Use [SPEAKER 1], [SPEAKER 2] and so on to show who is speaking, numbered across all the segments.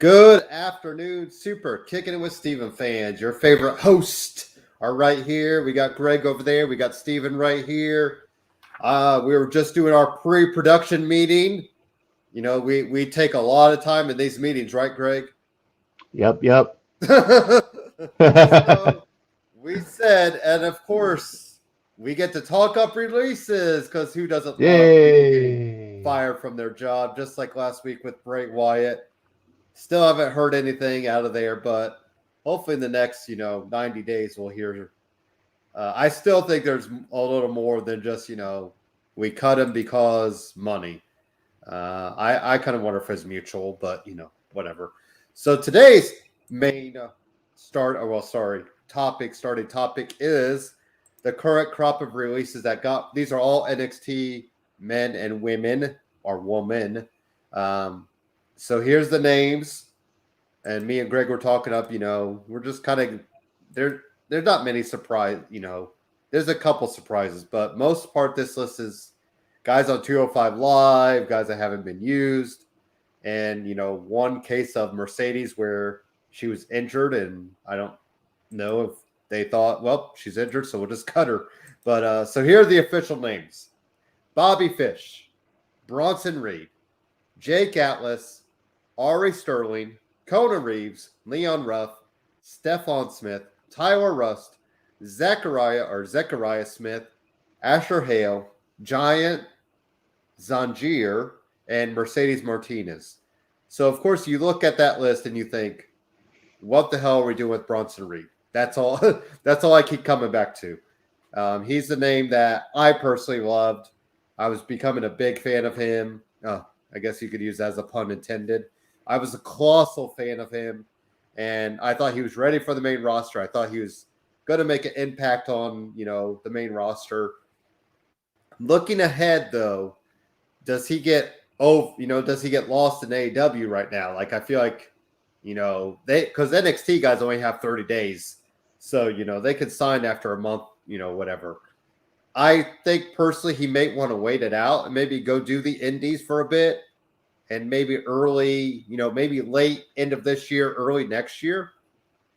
[SPEAKER 1] Good afternoon, Super Kicking It with Steven fans. Your favorite hosts are right here. We got Greg over there. We got Steven right here. We were just doing our pre-production meeting. You know, we take a lot of time in these meetings, right, Greg?
[SPEAKER 2] Yep.
[SPEAKER 1] So we said, and of course, we get to talk up releases because who doesn't love people getting
[SPEAKER 2] Yay!
[SPEAKER 1] fired from their job? Just like last week with Bray Wyatt. Still haven't heard anything out of there, but hopefully in the next, 90 days we'll hear. I still think there's a little more than just, we cut him because money. I kind of wonder if it's mutual, but, whatever. So today's main topic is the current crop of releases these are all NXT men and women or woman. So here's the names, and me and Greg were talking up. We're just kind of there's not many surprise. There's a couple surprises, but most part this list is guys on 205 Live, guys that haven't been used, and one case of Mercedes where she was injured, and I don't know if they thought, well, she's injured, so we'll just cut her. But so here are the official names: Bobby Fish, Bronson Reed, Jake Atlas, Ari Sterling, Kona Reeves, Leon Ruff, Stephon Smith, Tyler Rust, Zechariah Smith, Asher Hale, Giant Zangier, and Mercedes Martinez. So, of course, you look at that list and you think, what the hell are we doing with Bronson Reed? That's all. That's all I keep coming back to. He's the name that I personally loved. I was becoming a big fan of him. I guess you could use that as a pun intended. I was a colossal fan of him, and I thought he was ready for the main roster. I thought he was going to make an impact on, the main roster. Looking ahead, though, does he get lost in AEW right now? Like, I feel like, because NXT guys only have 30 days. So, they could sign after a month, whatever. I think personally he may want to wait it out and maybe go do the indies for a bit. And maybe early, maybe late end of this year, early next year,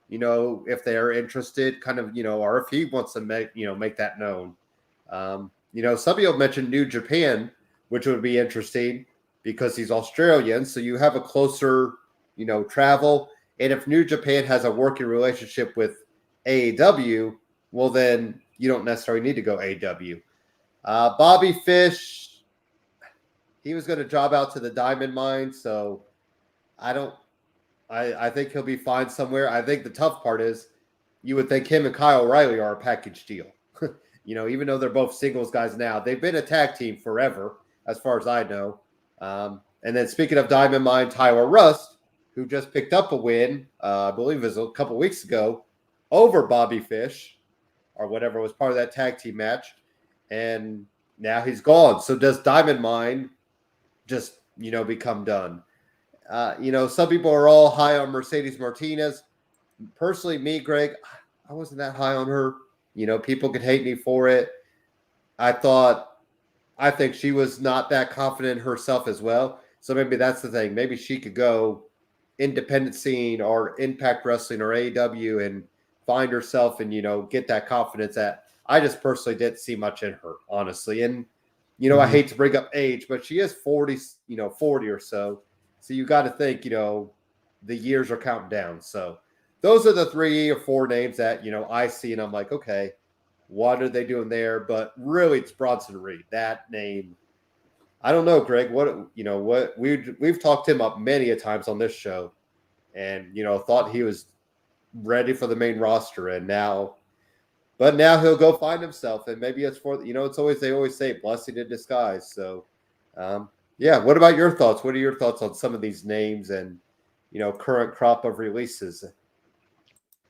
[SPEAKER 1] if they're interested, kind of, or if he wants to make that known. Some people mentioned New Japan, which would be interesting because he's Australian. So you have a closer, travel. And if New Japan has a working relationship with AEW, well, then you don't necessarily need to go AEW. Bobby Fish, he was going to job out to the diamond mine, so I think he'll be fine somewhere. I think the tough part is you would think him and Kyle O'Reilly are a package deal. Even though they're both singles guys now, they've been a tag team forever, as far as I know. And then speaking of diamond mine, Tyler Rust, who just picked up a win, I believe it was a couple weeks ago, over Bobby Fish, or whatever was part of that tag team match, and now he's gone. So does Diamond Mine just, become done? Some people are all high on Mercedes Martinez. Personally, me, Greg, I wasn't that high on her. People could hate me for it. I think she was not that confident herself as well. So maybe that's the thing. Maybe she could go independent scene or Impact Wrestling or AEW and find herself and, get that confidence that I just personally didn't see much in her, honestly. And, I hate to bring up age, but she is 40 or so. So you got to think, the years are counting down. So those are the 3 or 4 names that, I see and I'm like, okay, what are they doing there? But really it's Bronson Reed. That name, I don't know, Greg, we've talked him up many a times on this show and, thought he was ready for the main roster. And now he'll go find himself, and maybe it's for, they always say blessing in disguise. So, what about your thoughts? What are your thoughts on some of these names and, current crop of releases?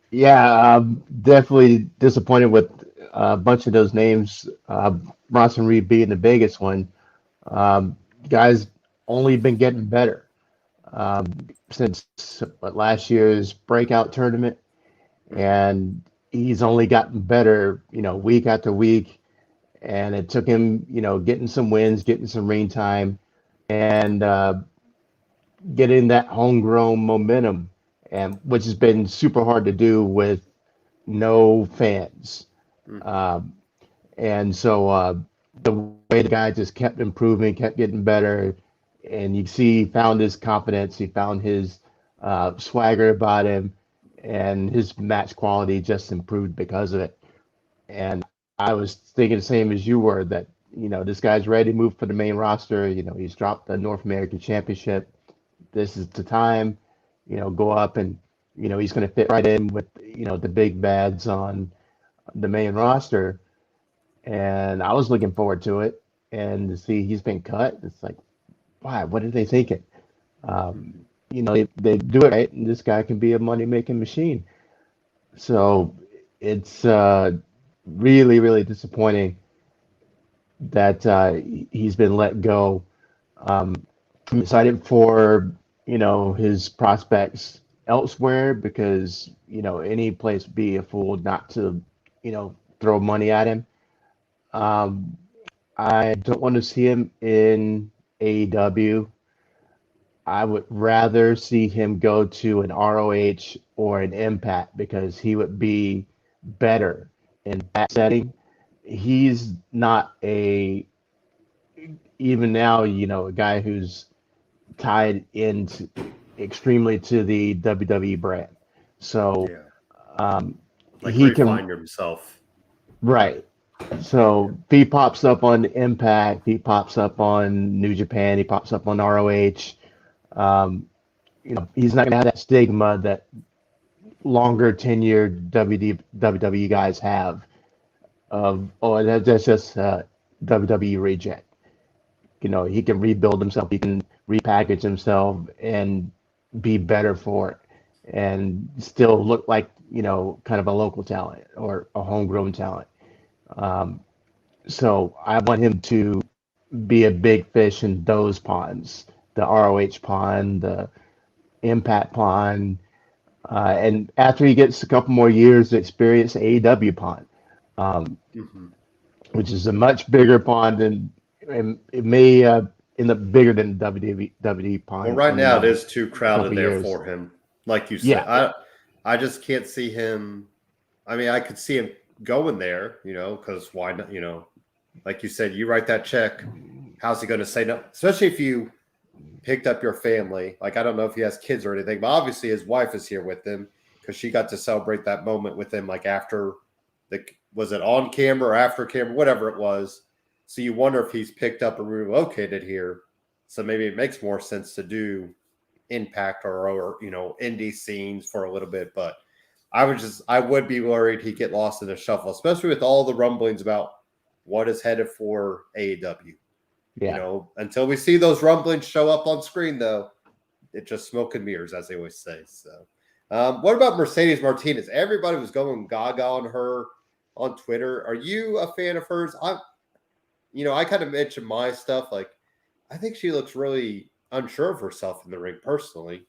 [SPEAKER 2] Yeah, I'm definitely disappointed with a bunch of those names. Bronson Reed being the biggest one. Guys only been getting better since last year's breakout tournament, and he's only gotten better, week after week. And it took him, getting some wins, getting some ring time, and getting that homegrown momentum, and which has been super hard to do with no fans.
[SPEAKER 1] Mhm.
[SPEAKER 2] Um, and so the way the guy just kept improving, kept getting better, and you see he found his confidence, he found his swagger about him, and his match quality just improved because of it. And I was thinking the same as you were that, this guy's ready to move for the main roster. He's dropped the North American Championship. This is the time, go up and, he's going to fit right in with, the big bads on the main roster. And I was looking forward to it. And to see he's been cut, it's like, why? What are they thinking? Um,
[SPEAKER 1] Mhm.
[SPEAKER 2] they do it right, and this guy can be a money making machine. So it's really, really disappointing that he's been let go. I'm excited for his prospects elsewhere because any place would be a fool not to throw money at him. Um, I don't want to see him in AEW. I would rather see him go to an ROH or an Impact because he would be better in that setting. He's not even now, a guy who's tied into extremely to the WWE brand. So
[SPEAKER 1] Yeah,
[SPEAKER 2] um,
[SPEAKER 1] like
[SPEAKER 2] he can,
[SPEAKER 1] refined himself.
[SPEAKER 2] right.
[SPEAKER 1] Yeah.
[SPEAKER 2] So he pops up on Impact, he pops up on New Japan, he pops up on ROH. Um, he's not going to have that stigma that longer tenured WWE guys have of, oh, that's just WWE reject. He can rebuild himself, he can repackage himself and be better for it and still look like, kind of a local talent or a homegrown talent. Um, so I want him to be a big fish in those ponds, the ROH pond, the Impact pond, and after he gets a couple more years of experience, AEW pond, um,
[SPEAKER 1] Mhm.
[SPEAKER 2] which is a much bigger pond and it may end up bigger than WWE
[SPEAKER 1] Well,
[SPEAKER 2] pond
[SPEAKER 1] right
[SPEAKER 2] in
[SPEAKER 1] now it is too
[SPEAKER 2] a
[SPEAKER 1] crowded
[SPEAKER 2] couple
[SPEAKER 1] there
[SPEAKER 2] years.
[SPEAKER 1] for him. Like you said,
[SPEAKER 2] Yeah,
[SPEAKER 1] I just can't see him. I mean, I could see him going there, because why not? Like you said, you write that check. How's he going to say no? Especially if you picked up your family. Like, I don't know if he has kids or anything, but obviously his wife is here with him because she got to celebrate that moment with him, like after was it on camera or after camera, whatever it was. So you wonder if he's picked up and relocated here. So maybe it makes more sense to do impact or indie scenes for a little bit. But I would be worried he'd get lost in the shuffle, especially with all the rumblings about what is headed for AEW.
[SPEAKER 2] yeah,
[SPEAKER 1] Until we see those rumblings show up on screen, though, it's just smoke and mirrors, as they always say. So, what about Mercedes Martinez? Everybody was going gaga on her on Twitter. Are you a fan of hers? I kind of mentioned my stuff. Like, I think she looks really unsure of herself in the ring, personally.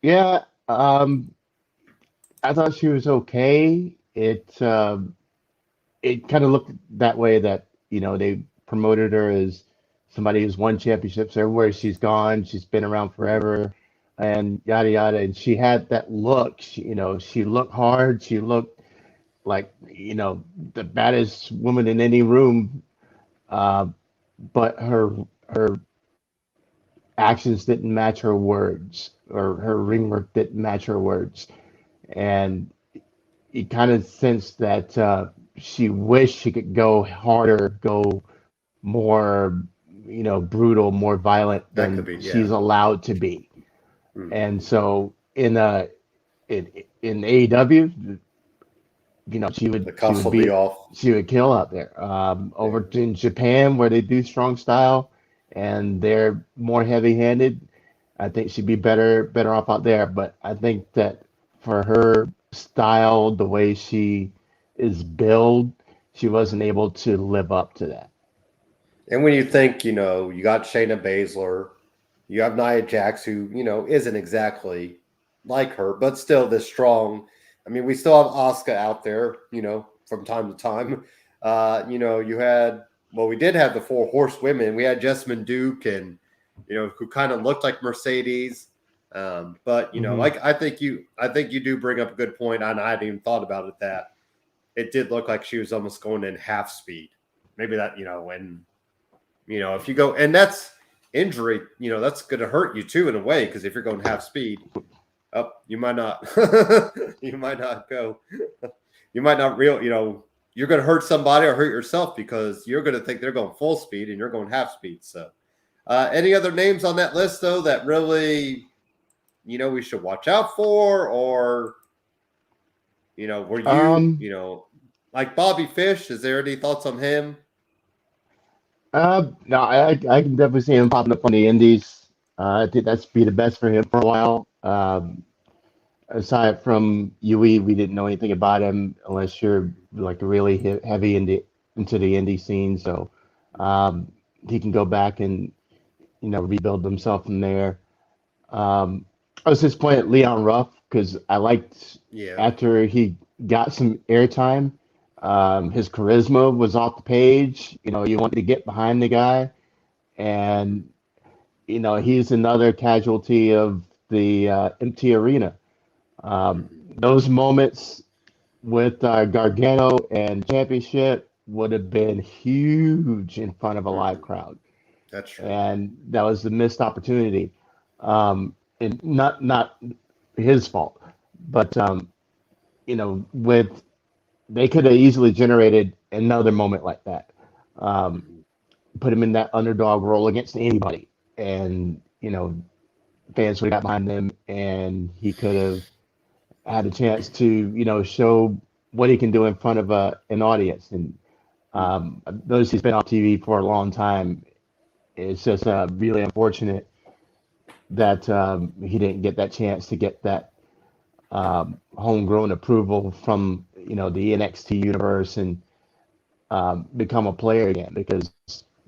[SPEAKER 2] yeah. I thought she was okay. It kind of looked that way that they promoted her as somebody who's won championships everywhere she's gone. She's been around
[SPEAKER 1] Mhm.
[SPEAKER 2] forever, and yada yada. And she had that look. She looked hard. She looked like the baddest woman in any room. Uh, but her actions didn't match her words, or her ring
[SPEAKER 1] Mhm.
[SPEAKER 2] work didn't match her words, and you kind of sensed that she wished she could go harder, go more, brutal, more violent
[SPEAKER 1] That could
[SPEAKER 2] than
[SPEAKER 1] be,
[SPEAKER 2] she's
[SPEAKER 1] yeah.
[SPEAKER 2] allowed to be.
[SPEAKER 1] Mhm.
[SPEAKER 2] And so in AEW,
[SPEAKER 1] The
[SPEAKER 2] she
[SPEAKER 1] cuffs
[SPEAKER 2] would
[SPEAKER 1] will be
[SPEAKER 2] be
[SPEAKER 1] off.
[SPEAKER 2] she would kill out there.
[SPEAKER 1] Yeah.
[SPEAKER 2] Over in Japan where they do strong style and they're more heavy-handed, I think she'd be better off out there. But I think that for her style, the way she is built, she wasn't able to live up to that.
[SPEAKER 1] And when you think, you got Shayna Baszler, you have Nia Jax, who, isn't exactly like her, but still this strong. I mean, we still have Asuka out there, from time to time. You had, well, we did have the four horsewomen. We had Jessamine Duke and who kind of looked like Mercedes. But like I think you do bring up a good point, and I hadn't even thought about it, that it did look like she was almost going in half speed. Maybe that, when if you go, and that's injury, that's going to hurt you too in a way, because if you're going half speed, you might not, you might not go, you might not you're going to hurt somebody or hurt yourself because you're going to think they're going full speed and you're going half speed. So, any other names on that list though that really, we should watch out for, or were you, like Bobby Fish? Is there any thoughts on him?
[SPEAKER 2] No, I can definitely see him popping up on the Indies. I think that's be the best for him for a while. Aside from UE, we didn't know anything about him unless you're like really heavy into the indie scene. So he can go back and rebuild himself from there. I was disappointed at Leon Ruff because I liked after he got some airtime. His charisma was off the page. You wanted to get behind the guy, and he's another casualty of the empty arena. Those moments with Gargano and Championship would have been huge in front of a live crowd.
[SPEAKER 1] That's true.
[SPEAKER 2] And that was the missed opportunity. And not his fault, but they could have easily generated another moment like that. Put him in that underdog role against anybody, and fans would have got behind them, and he could have had a chance to show what he can do in front of an audience. And those he's been on TV for a long time. It's just really unfortunate that he didn't get that chance to get that homegrown approval from the NXT universe and become a player again, because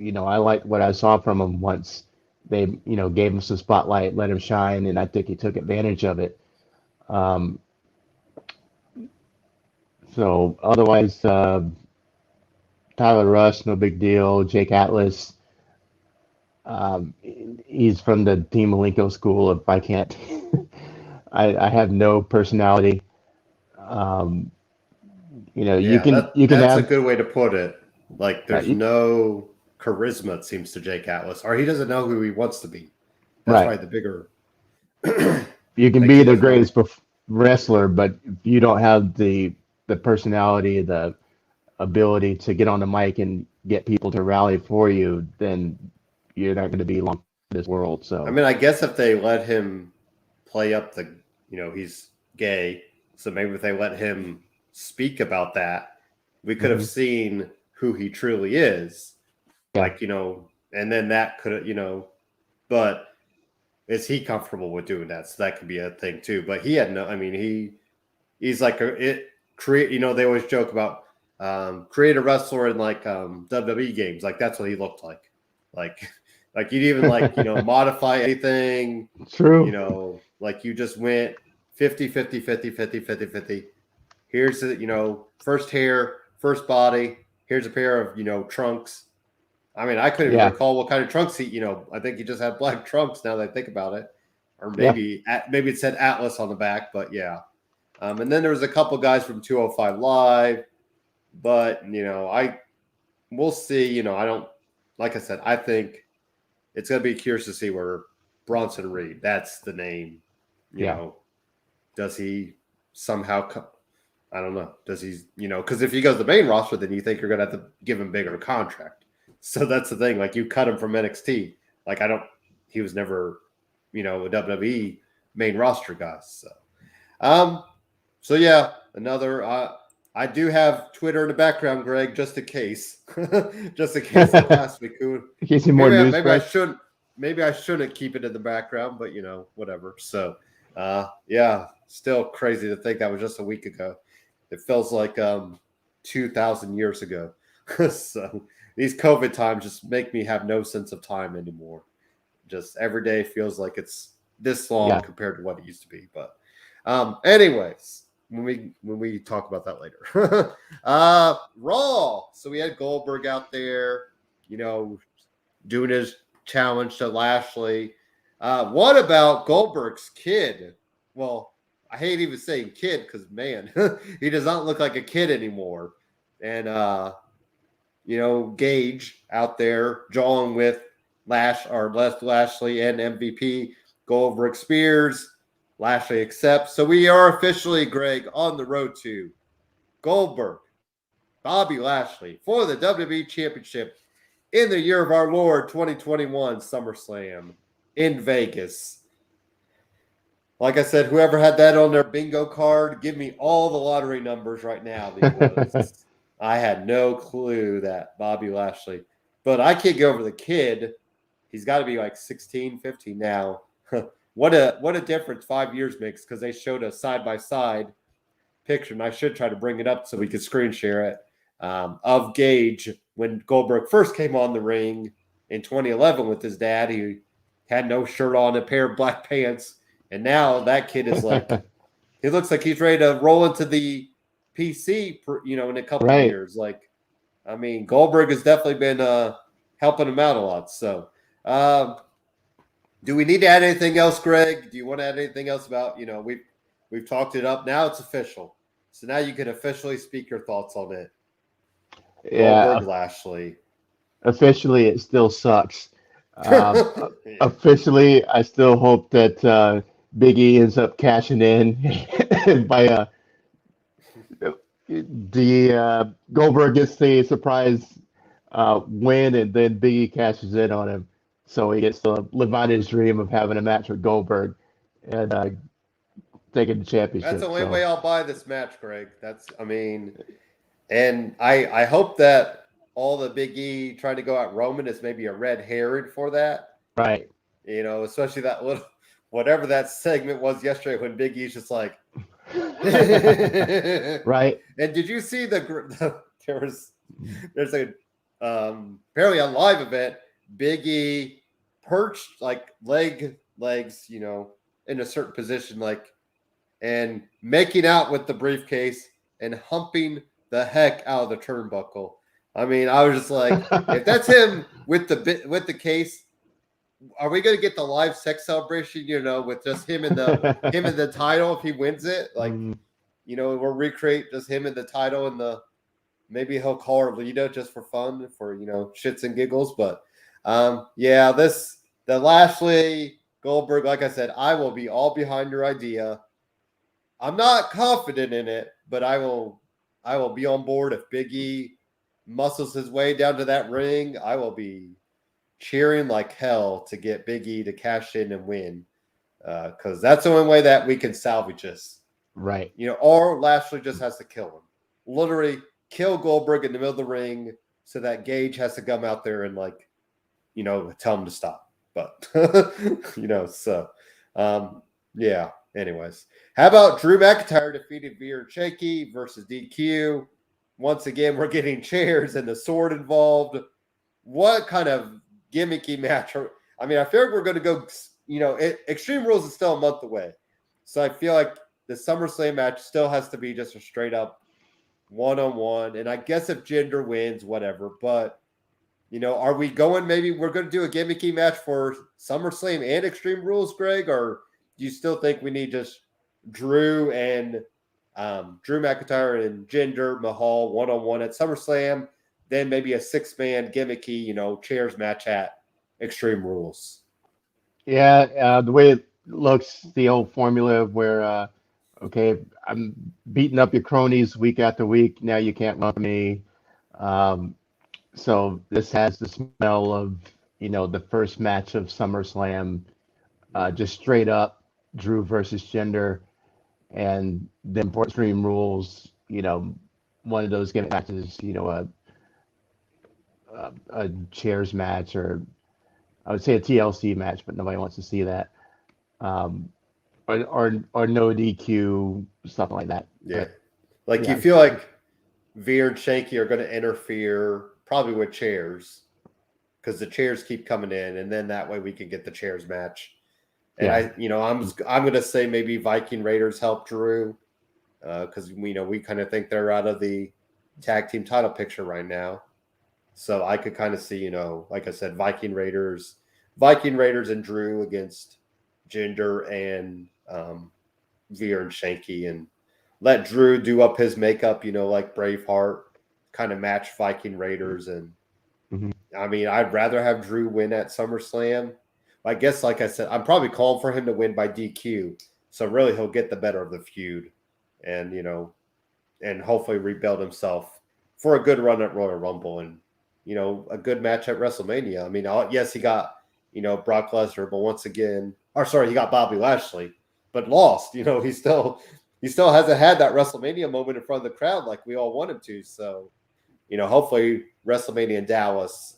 [SPEAKER 2] I liked what I saw from him once they gave him some spotlight, let him shine, and I think he took advantage of it. So otherwise, Tyler Rush, no big deal. Jake Atlas, he's from the Team Malenko school. If I can't, I have no personality. You can
[SPEAKER 1] that's
[SPEAKER 2] have
[SPEAKER 1] a good way to put it. Like there's no charisma, it seems, to Jake Atlas, or he doesn't know who he wants to be. That's right. The bigger
[SPEAKER 2] you can be the greatest wrestler, but if you don't have the personality, the ability to get on the mic and get people to rally for you, then you're not going to be long in this world. So
[SPEAKER 1] I guess if they let him play up the, he's gay, so maybe if they let him speak about that, we could have seen who he truly is. Like, and then that could have, but is he comfortable with doing that? So that could be a thing too. But he had he's like they always joke about create a wrestler in like WWE games. Like that's what he looked like. Like you'd even modify anything.
[SPEAKER 2] True.
[SPEAKER 1] Like you just went 50, 50, 50, 50, 50, 50. Here's the, first hair, first body. Here's a pair of, trunks. I couldn't even recall what kind of trunks he, I think he just had black trunks now that I think about it. Or maybe maybe it said Atlas on the back, but yeah. And then there was a couple guys from 205 Live, but, we'll see. Like I said, I think it's going to be curious to see where Bronson Reed, that's the name, does he somehow I don't know. Does he, because if he goes to the main roster, then you think you're going to have to give him bigger contract. So that's the thing. Like you cut him from NXT. Like he was never, a WWE main roster guy. So yeah, another, I do have Twitter in the background, Greg, just in case, like last week. Maybe I shouldn't keep it in the background, but whatever. So, yeah, still crazy to think that was just a week ago. It feels like 2,000 years ago. So these COVID times just make me have no sense of time anymore. Just every day feels like it's this long compared to what it used to be. But anyways, when we talk about that later. Raw. So we had Goldberg out there, doing his challenge to Lashley. What about Goldberg's kid? Well, I hate even saying kid because, man, he does not look like a kid anymore. And, Gage out there jawing with Lashley and MVP. Goldberg Spears. Lashley accepts. So we are officially, Greg, on the road to Goldberg, Bobby Lashley for the WWE Championship in the year of our Lord 2021 SummerSlam in Vegas. Like I said, whoever had that on their bingo card, give me all the lottery numbers right now because I had no clue that Bobby Lashley. But I can't get over the kid. He's got to be like 16, 15 now. What a difference 5 years makes because they showed a side-by-side picture, and I should try to bring it up so we could screen share it, of Gage when Goldberg first came on the ring in 2011 with his dad. He had no shirt on, a pair of black pants. And now that kid is like, he looks like he's ready to roll into the PC, in a couple of years. Like, I mean, Goldberg has definitely been helping him out a lot. So, do we need to add anything else, Greg? Do you want to add anything else about, we've talked it up. Now it's official. So now you can officially speak your thoughts on it.
[SPEAKER 2] Yeah.
[SPEAKER 1] Goldberg, Lashley.
[SPEAKER 2] Officially, it still sucks. Officially, I still hope that Big E ends up cashing in by the Goldberg gets the surprise win, and then Big E cashes in on him, so he gets to live out his dream of having a match with Goldberg and taking the championship.
[SPEAKER 1] That's the only way I'll buy this match, Greg. And I hope that all the Big E trying to go at Roman is maybe a red herring for that.
[SPEAKER 2] Right.
[SPEAKER 1] Especially that little, whatever that segment was yesterday when Big E's just like,
[SPEAKER 2] right.
[SPEAKER 1] And did you see there's a apparently a live event, Big E perched like legs, in a certain position, like, and making out with the briefcase and humping the heck out of the turnbuckle. I mean, I was just like, if that's him with the case, are we going to get the live sex celebration? With just him in the title if he wins it, like, we'll recreate just him in the title and maybe he'll call her Lita just for fun, for shits and giggles. But the Lashley Goldberg, like I said, I will be all behind your idea. I'm not confident in it, but I will be on board if Big E muscles his way down to that ring. I will be cheering like hell to get Big E to cash in and win, because that's the only way that we can salvage this.
[SPEAKER 2] Right.
[SPEAKER 1] Or Lashley just has to kill him. Literally kill Goldberg in the middle of the ring so that Gage has to come out there and tell him to stop. But, yeah. Anyways, how about Drew McIntyre defeated Veer Shaky versus DQ? Once again, we're getting chairs and the sword involved. What kind of gimmicky match? I feel like we're going to go, Extreme Rules is still a month away. So I feel like the SummerSlam match still has to be just a straight up one-on-one. And I guess if Jinder wins, whatever. But, are we going, maybe we're going to do a gimmicky match for SummerSlam and Extreme Rules, Greg? Or do you still think we need just Drew McIntyre and Jinder Mahal one-on-one at SummerSlam, then maybe a 6-man gimmicky, chairs match at Extreme Rules?
[SPEAKER 2] Yeah, the way it looks, the old formula where, okay, I'm beating up your cronies week after week. Now you can't run me. So this has the smell of, the first match of SummerSlam, just straight up Drew versus Jinder. And then for Extreme Rules, one of those gimmick matches, a chairs match, or I would say a TLC match, but nobody wants to see that. Or no DQ, something like that.
[SPEAKER 1] Yeah. You feel like Veer and Shanky are going to interfere probably with chairs because the chairs keep coming in, and then that way we can get the chairs match. And I'm going to say maybe Viking Raiders help Drew because we kind of think they're out of the tag team title picture right now. So I could kind of see, like I said, Viking Raiders Viking Raiders and Drew against Jinder and Veer and Shanky, and let Drew do up his makeup, like Braveheart, kind of match Viking Raiders. And I mean, I'd rather have Drew win at SummerSlam. I guess, like I said, I'm probably calling for him to win by DQ. So really, he'll get the better of the feud, and and hopefully rebuild himself for a good run at Royal Rumble and a good match at WrestleMania. I mean, yes, he got Brock Lesnar, but once again, he got Bobby Lashley, but lost. He still hasn't had that WrestleMania moment in front of the crowd like we all want him to. So, hopefully WrestleMania in Dallas.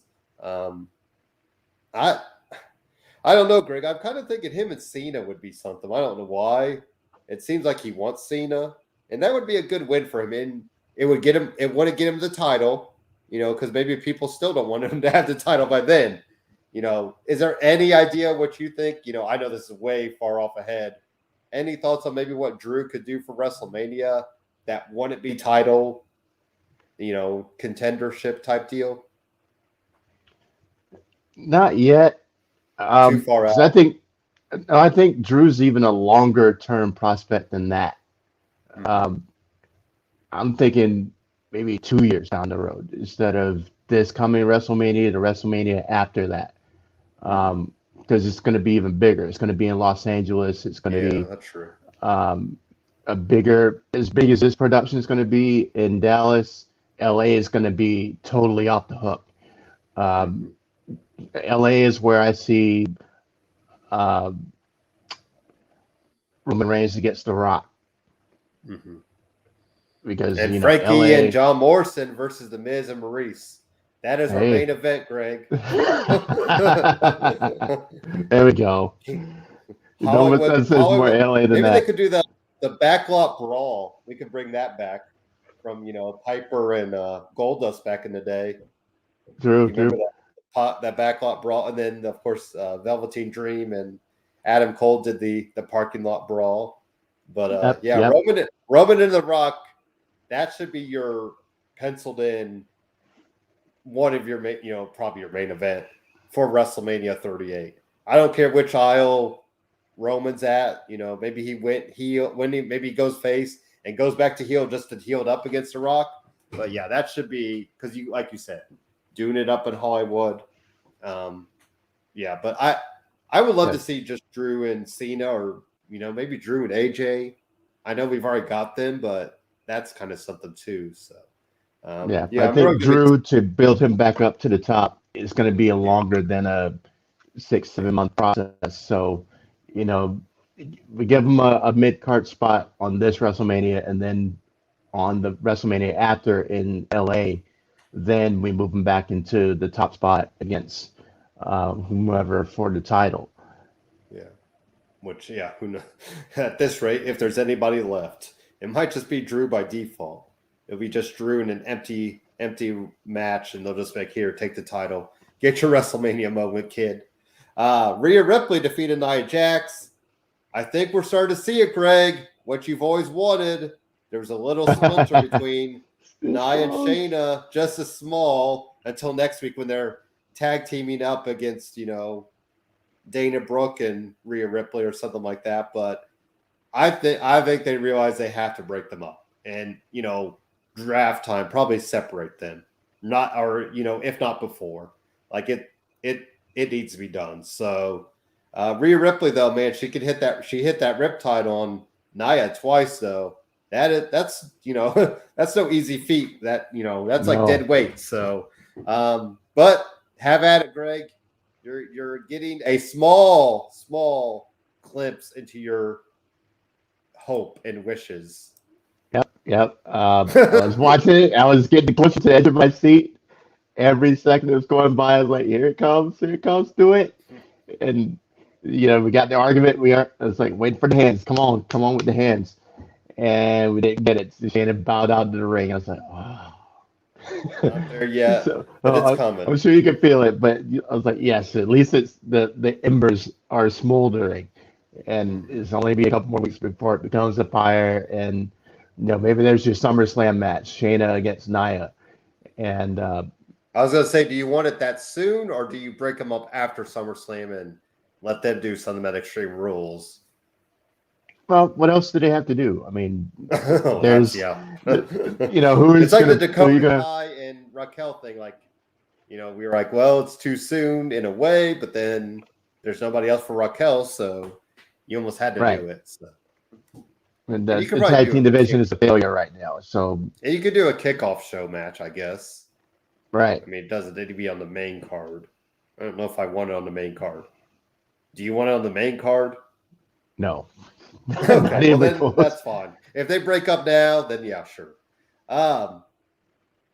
[SPEAKER 1] I don't know, Greg. I'm kind of thinking him and Cena would be something. I don't know why. It seems like he wants Cena, and that would be a good win for him. And it wouldn't get him the title, because maybe people still don't want him to have the title by then. Is there any idea what you think? I know this is way far off ahead. Any thoughts on maybe what Drew could do for WrestleMania that wouldn't be title, contendership type deal?
[SPEAKER 2] Not yet.
[SPEAKER 1] Too far out.
[SPEAKER 2] I think Drew's even a longer term prospect than that. I'm thinking maybe 2 years down the road instead of this coming WrestleMania to WrestleMania after that. Because it's going to be even bigger. It's going to be in Los Angeles. It's going to be
[SPEAKER 1] that's true.
[SPEAKER 2] As big as this production is going to be in Dallas. LA is going to be totally off the hook. LA is where I see Roman Reigns against The Rock. Because
[SPEAKER 1] Frankie
[SPEAKER 2] LA...
[SPEAKER 1] and John Morrison versus The Miz and Maurice. That is our main event, Greg.
[SPEAKER 2] There we go.
[SPEAKER 1] Hollywood,
[SPEAKER 2] says more LA than
[SPEAKER 1] maybe
[SPEAKER 2] that.
[SPEAKER 1] They could do the backlot brawl. We could bring that back from Piper and Goldust back in the day.
[SPEAKER 2] True.
[SPEAKER 1] Remember that backlot brawl, and then of course Velveteen Dream and Adam Cole did the parking lot brawl. But
[SPEAKER 2] yep.
[SPEAKER 1] Roman and The Rock, that should be your penciled in one of your probably your main event for WrestleMania 38. I don't care which aisle Roman's at. Maybe he went heel, maybe he goes face and goes back to heel just to heal up against The Rock. But yeah, that should be, because like you said, doing it up in Hollywood. But I would love to see just Drew and Cena, or maybe Drew and AJ. I know we've already got them, but that's kind of something too. So
[SPEAKER 2] I think Drew, to build him back up to the top, is going to be a longer than a 6-7 month process. So we give him a mid-card spot on this WrestleMania, and then on the WrestleMania after in LA, then we move him back into the top spot against whomever for the title.
[SPEAKER 1] Yeah. Which, who knows? At this rate, if there's anybody left, it might just be Drew by default. It'll be just Drew in an empty match, and they'll just make, here, take the title. Get your WrestleMania moment, kid. Rhea Ripley defeated Nia Jax. I think we're starting to see it, Greg. What you've always wanted. There was a little splinter between Nia and Shayna, just as small, until next week when they're tag teaming up against, Dana Brooke and Rhea Ripley or something like that. But I think they realize they have to break them up, and draft time probably separate them, if not before. Like it needs to be done. So Rhea Ripley, though, man, she hit that riptide on Nia twice, though. That's that's no easy feat. That's like dead weight. So but have at it, Greg. You're getting a small glimpse into your hope and wishes.
[SPEAKER 2] Yep. I was watching it. I was getting closer to the edge of my seat. Every second it was going by, I was like, here it comes, do it. And, we got the argument. I was like, waiting for the hands. Come on with the hands. And we didn't get it. So Shayna bowed out to the ring. I was like, oh.
[SPEAKER 1] Not there yet, but it's coming.
[SPEAKER 2] I'm sure you can feel it, but I was like, yes, at least it's the embers are smoldering. And it's only be a couple more weeks before it becomes a fire. And, maybe there's your SummerSlam match, Shayna against Nia. And
[SPEAKER 1] I was going to say, do you want it that soon, or do you break them up after SummerSlam and let them do some of that Extreme Rules?
[SPEAKER 2] Well, what else do they have to do? I mean,
[SPEAKER 1] Oh, that's
[SPEAKER 2] there's,
[SPEAKER 1] yeah.
[SPEAKER 2] who
[SPEAKER 1] It's
[SPEAKER 2] is
[SPEAKER 1] like the
[SPEAKER 2] who are you
[SPEAKER 1] Dakota
[SPEAKER 2] gonna,
[SPEAKER 1] Kai and Raquel thing. Like, we were like, well, it's too soon in a way, but then there's nobody else for Raquel, so you almost had to
[SPEAKER 2] right?
[SPEAKER 1] do it. So.
[SPEAKER 2] And
[SPEAKER 1] And
[SPEAKER 2] the,
[SPEAKER 1] you could
[SPEAKER 2] the
[SPEAKER 1] probably
[SPEAKER 2] tag
[SPEAKER 1] do
[SPEAKER 2] team
[SPEAKER 1] a
[SPEAKER 2] division
[SPEAKER 1] kick.
[SPEAKER 2] is a failure right now. So,
[SPEAKER 1] And you could do a kickoff show match, I guess.
[SPEAKER 2] right.
[SPEAKER 1] I mean, it doesn't need to be on the main card. I don't know if I want it on the main card. Do you want it on the main card?
[SPEAKER 2] No,
[SPEAKER 1] Okay,
[SPEAKER 2] not
[SPEAKER 1] well
[SPEAKER 2] even
[SPEAKER 1] then that's
[SPEAKER 2] close.
[SPEAKER 1] fine. If they break up now, then yeah, sure. How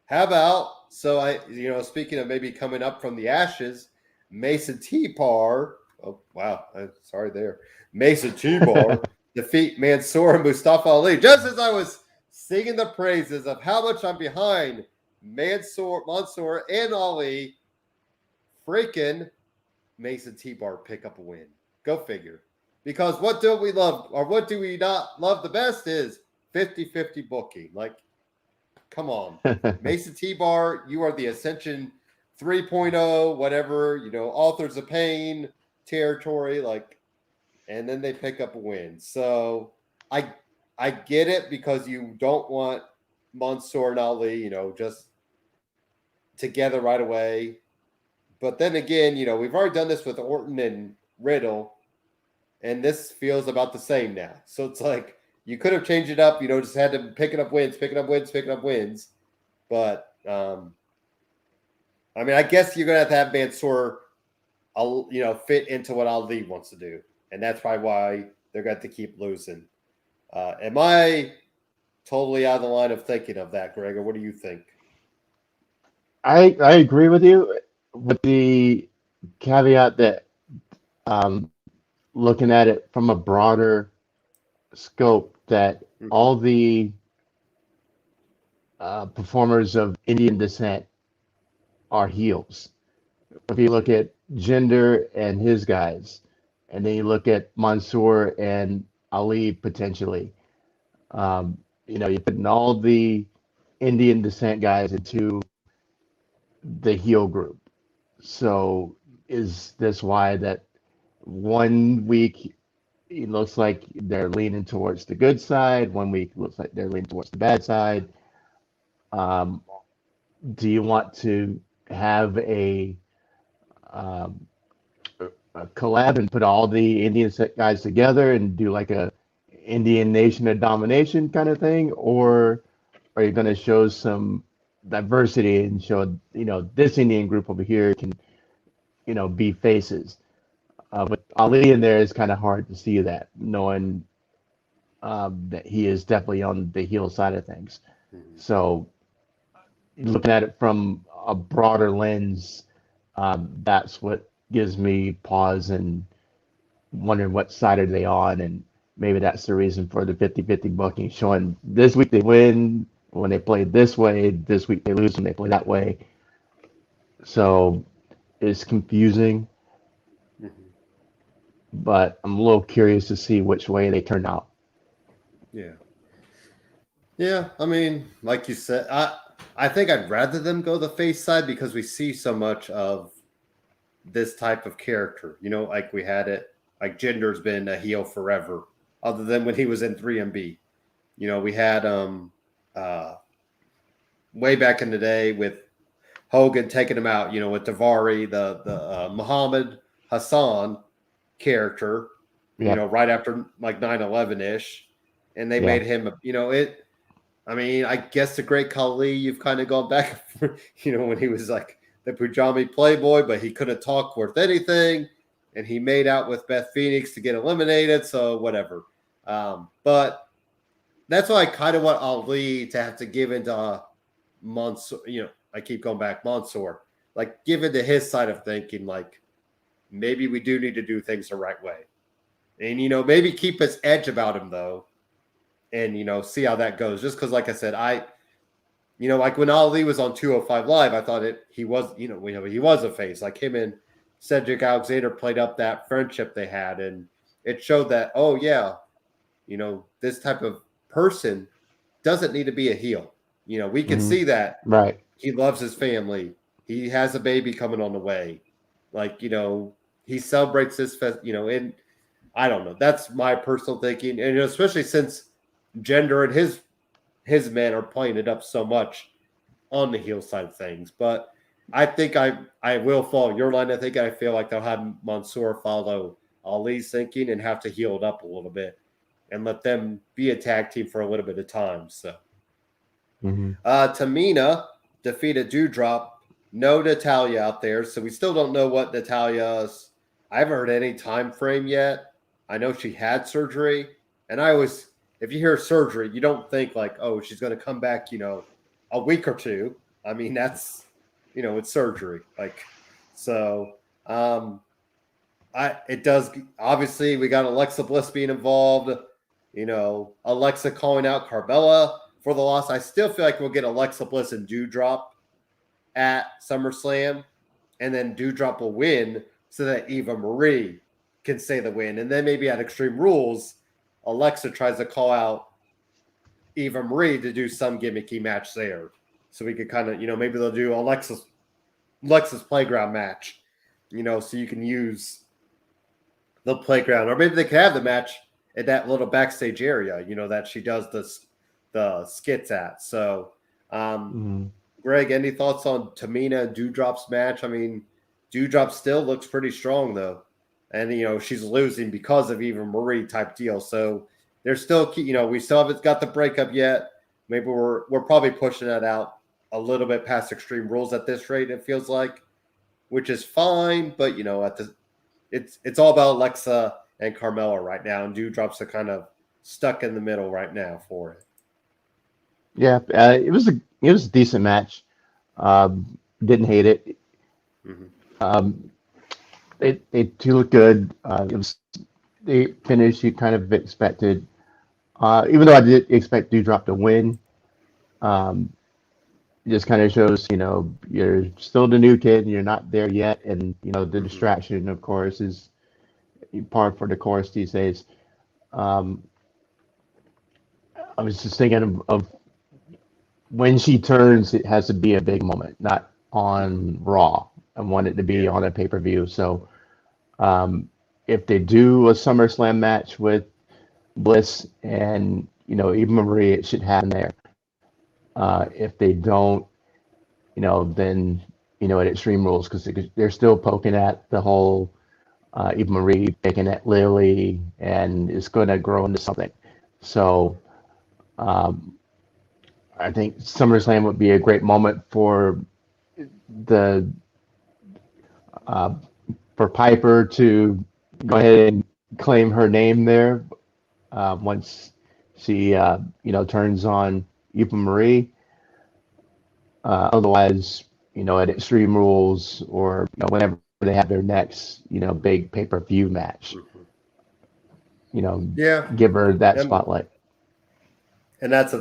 [SPEAKER 1] about speaking of maybe coming up from the ashes, Mason T-Bar. Oh wow, sorry there. Mason T-Bar defeat Mansoor and Mustafa Ali. Just as I was singing the praises of how much I'm behind Mansoor and Ali, freaking Mason T-Bar pick up a win. Go figure. Because what do we love or what do we not love the best is 50-50 booking. Like, come on. Mason T-Bar, you are the Ascension 3.0, whatever, Authors of Pain territory, like, and then they pick up a win. So I get it because you don't want Mansoor and Ali, just together right away. But then again, we've already done this with Orton and Riddle, and this feels about the same now. So it's like you could have changed it up, just had to picking up wins. But I mean, I guess you're gonna have Mansoor, fit into what Ali wants to do, and that's probably why they're going to keep losing. Am I totally out of the line of thinking of that, Greg, or what do you think?
[SPEAKER 2] I agree with you with the caveat that looking at it from a broader scope, that
[SPEAKER 1] Mm-hmm.
[SPEAKER 2] all the performers of Indian descent are heels. If you look at Jinder and his guys, and then you look at Mansoor and Ali potentially, you're putting all the Indian descent guys into the heel group. So is this why that one week it looks like they're leaning towards the good side, one week it looks like they're leaning towards the bad side? Um, do you want to have um, a collab and put all the Indian guys together and do like a Indian Nation of Domination kind of thing, or are you going to show some diversity and show this Indian group over here can be faces? With Ali in there, it's kind of hard to see that, knowing that he is definitely on the heel side of things.
[SPEAKER 1] Mm-hmm.
[SPEAKER 2] So looking at it from a broader lens, that's what gives me pause and wondering what side are they on, and maybe that's the reason for the 50-50 booking, showing this week they win when they play this way, this week they lose when they play that way. So it's confusing,
[SPEAKER 1] Mm-hmm.
[SPEAKER 2] but I'm a little curious to see which way they turn out.
[SPEAKER 1] Yeah. Yeah, I mean, like you said, I think I'd rather them go the face side because we see so much of this type of character. Like we had it, like Jinder's been a heel forever, other than when he was in 3MB. We had uh way back in the day with Hogan taking him out, with Davari, the Muhammad Hassan character,
[SPEAKER 2] Yep.
[SPEAKER 1] right after like 9/11 ish, and they
[SPEAKER 2] Yeah.
[SPEAKER 1] made him, it. I mean, I guess the Great Khali, you've kind of gone back, when he was like the Pujami Playboy, but he couldn't talk worth anything, and he made out with Beth Phoenix to get eliminated. So whatever. But that's why I kind of want Ali to have to give into Mansoor. I keep going back Mansoor, like give into his side of thinking. Like maybe we do need to do things the right way, and maybe keep his edge about him though, and see how that goes. Just because, like I said, like when Ali was on 205 Live, I thought he was, he was a face. Like him and Cedric Alexander played up that friendship they had, and it showed that, oh yeah, this type of person doesn't need to be a heel. We can
[SPEAKER 2] Hmm.
[SPEAKER 1] see that
[SPEAKER 2] Right.
[SPEAKER 1] he loves his family, He has a baby coming on the way. Like, he celebrates this and I don't know. That's my personal thinking. And especially since Gender and his men are playing it up so much on the heel side of things. But I think I will follow your line. I feel like they'll have Mansoor follow Ali's thinking and have to heal it up a little bit and let them be a tag team for a little bit of time. So Tamina defeated Doudrop. No Natalia out there, so we still don't know what Natalia's. I haven't heard any time frame yet. I know she had surgery, and if you hear surgery, you don't think like, oh, she's going to come back, a week or two. I mean, that's, it's surgery. Like, so, it does. Obviously, we got Alexa Bliss being involved. Alexa calling out Carmella for the loss. I still feel like we'll get Alexa Bliss and Doudrop at SummerSlam, and then Doudrop will win so that Eva Marie can say the win. And then maybe at Extreme Rules, Alexa tries to call out Eva Marie to do some gimmicky match there. So we could kind of, maybe they'll do Alexa's playground match, so you can use the playground. Or maybe they could have the match at that little backstage area, that she does the skits at. So, Greg, any thoughts on Tamina and Doudrop's match? I mean, Doudrop still looks pretty strong, though. And, she's losing because of Eva Marie type deal. So they're still, we still haven't got the breakup yet. Maybe we're probably pushing that out a little bit past Extreme Rules at this rate, it feels like, which is fine. But, it's all about Alexa and Carmella right now. And Doudrop's are kind of stuck in the middle right now for it.
[SPEAKER 2] Yeah, it was a decent match. Didn't hate it. It two looked good. It was the finish you kind of expected. Even though I did expect Doudrop to win, it just kind of shows, you're still the new kid and you're not there yet. And, the distraction, of course, is par for the course these days. I was just thinking of when she turns, it has to be a big moment, not on Raw. I want it to be on a pay-per-view. So if they do a SummerSlam match with Bliss and, Eva Marie, it should happen there. If they don't, then, at Extreme Rules, because they're still poking at the whole Eva Marie picking at Lily, and it's going to grow into something. So I think SummerSlam would be a great moment for Piper to go ahead and claim her name there once she turns on Eva Marie. Otherwise, at Extreme Rules or whenever they have their next big pay-per-view match, give her that spotlight.
[SPEAKER 1] And that's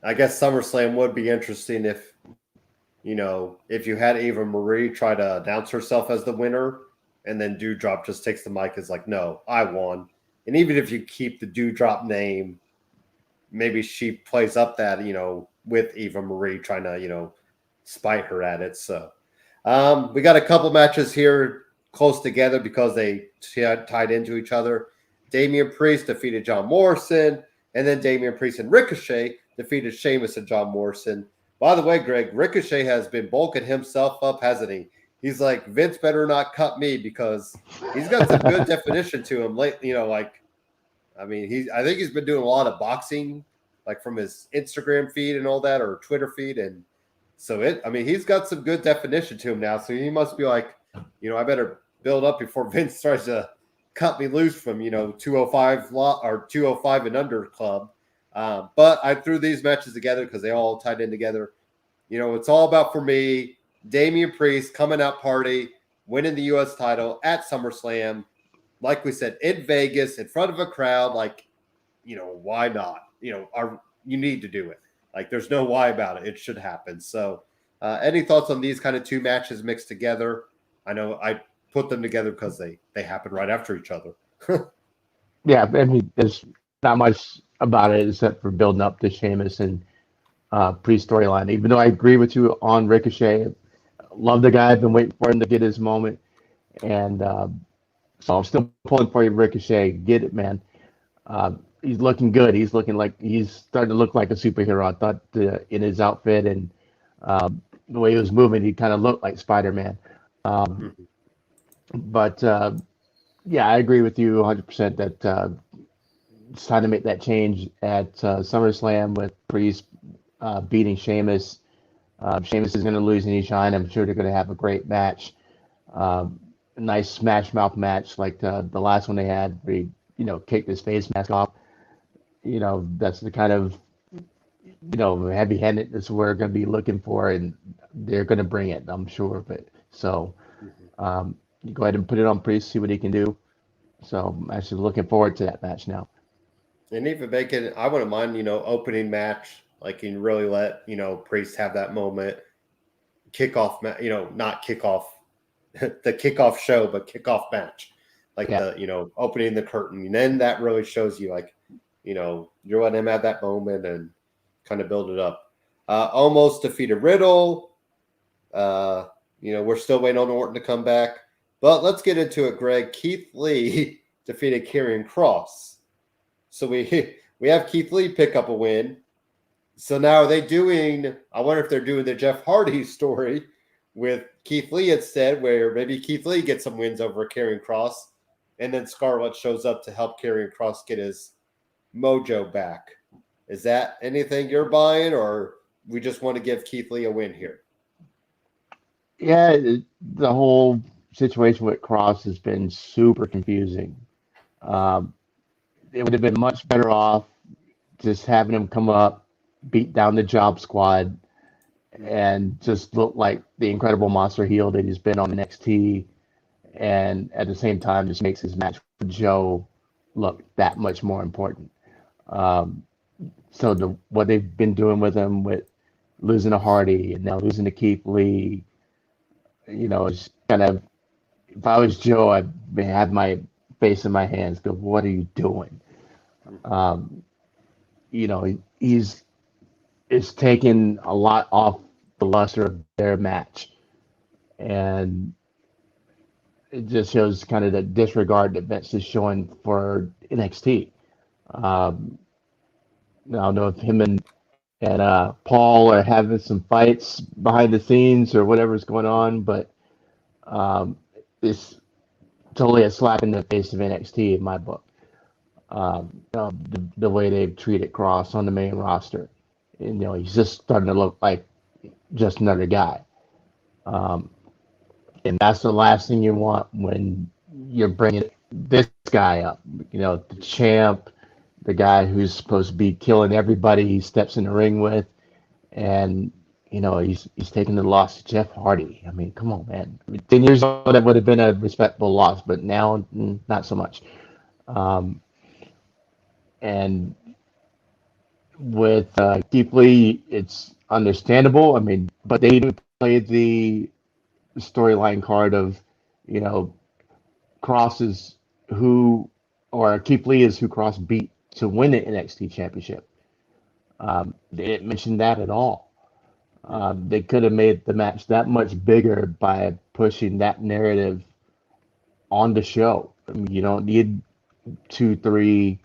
[SPEAKER 1] I guess SummerSlam would be interesting if you had Eva Marie try to announce herself as the winner, and then Doudrop just takes the mic as like, no, I won. And even if you keep the Doudrop name, maybe she plays up that, with Eva Marie trying to, spite her at it. So we got a couple matches here close together because they tied into each other. Damian Priest defeated John Morrison, and then Damian Priest and Ricochet defeated Sheamus and John Morrison. By the way, Greg, Ricochet has been bulking himself up, hasn't he? He's like, Vince better not cut me because he's got some good definition to him lately. I think he's been doing a lot of boxing, like from his Instagram feed and all that, or Twitter feed. And so he's got some good definition to him now. So he must be like, I better build up before Vince tries to cut me loose from, 205 or 205 and under club. But I threw these matches together because they all tied in together. It's all about, for me, Damian Priest coming out party, winning the U.S. title at SummerSlam. Like we said, in Vegas, in front of a crowd. Like, why not? You need to do it. Like, there's no why about it. It should happen. So any thoughts on these kind of two matches mixed together? I know I put them together because they happen right after each other.
[SPEAKER 2] Yeah, there's not much about it except for building up the Sheamus and Priest storyline. Even though I agree with you on Ricochet, love the guy. I've been waiting for him to get his moment, and so I'm still pulling for you, Ricochet. Get it, man. He's looking good. He's looking like he's starting to look like a superhero. I thought in his outfit and the way he was moving, he kind of looked like Spider-Man. Um,
[SPEAKER 1] Mhm.
[SPEAKER 2] but yeah, I agree with you 100% that it's time to make that change at SummerSlam with Priest beating Sheamus. Sheamus is going to lose any shine. I'm sure they're going to have a great match. Um, a nice smash mouth match like the last one they had where he, kicked his face mask off. That's the kind of, heavy-handedness we're going to be looking for, and they're going to bring it, I'm sure of it. So
[SPEAKER 1] Mhm.
[SPEAKER 2] you go ahead and put it on Priest, see what he can do. So I'm actually looking forward to that match now.
[SPEAKER 1] And even making, I wouldn't mind, opening match, like you really let, Priest have that moment, kickoff, not kickoff, the kickoff show, but kickoff match, like
[SPEAKER 2] Yeah.
[SPEAKER 1] the, opening the curtain. And then that really shows you, like, you're letting him have that moment and kind of build it up. Almost defeated Riddle. Uh, we're still waiting on Orton to come back. But let's get into it, Greg. Keith Lee defeated Karrion Kross. So we we have Keith Lee pick up a win. So now are they doing? I wonder if they're doing the Jeff Hardy story with Keith Lee instead, where maybe Keith Lee gets some wins over Karrion Kross, and then Scarlett shows up to help Karrion Kross get his mojo back. Is that anything you're buying, or we just want to give Keith Lee a win here?
[SPEAKER 2] Yeah, the whole situation with Cross has been super confusing. Um, it would have been much better off just having him come up, beat down the job squad, and just look like the incredible monster heel that he's been on NXT, and at the same time just makes his match with Joe look that much more important. Um, so what they've been doing with him with losing to Hardy and now losing to Keith Lee, it's kind of, if I was Joe, I'd have my face in my hands. Go, what are you doing? Um, he's it's taken a lot off the luster of their match, and it just shows kind of the disregard that Vince is showing for NXT. Um, I don't know if him and Paul are having some fights behind the scenes or whatever's going on, but um, it's totally a slap in the face of NXT in my book. The way they've treated Cross on the main roster, and, he's just starting to look like just another guy. Um, and that's the last thing you want when you're bringing this guy up. The champ, the guy who's supposed to be killing everybody he steps in the ring with, and he's taking the loss to Jeff Hardy. I mean, come on, man. 10 years ago that would have been a respectable loss, but now not so much. Um, and with Keith Lee, it's understandable. I mean, but they even played the storyline card of, you know, Cross is who, or Keith Lee is who Cross beat to win the NXT Championship. They didn't mention that at all. They could have made the match that much bigger by pushing that narrative on the show. I mean, you don't need 2, 3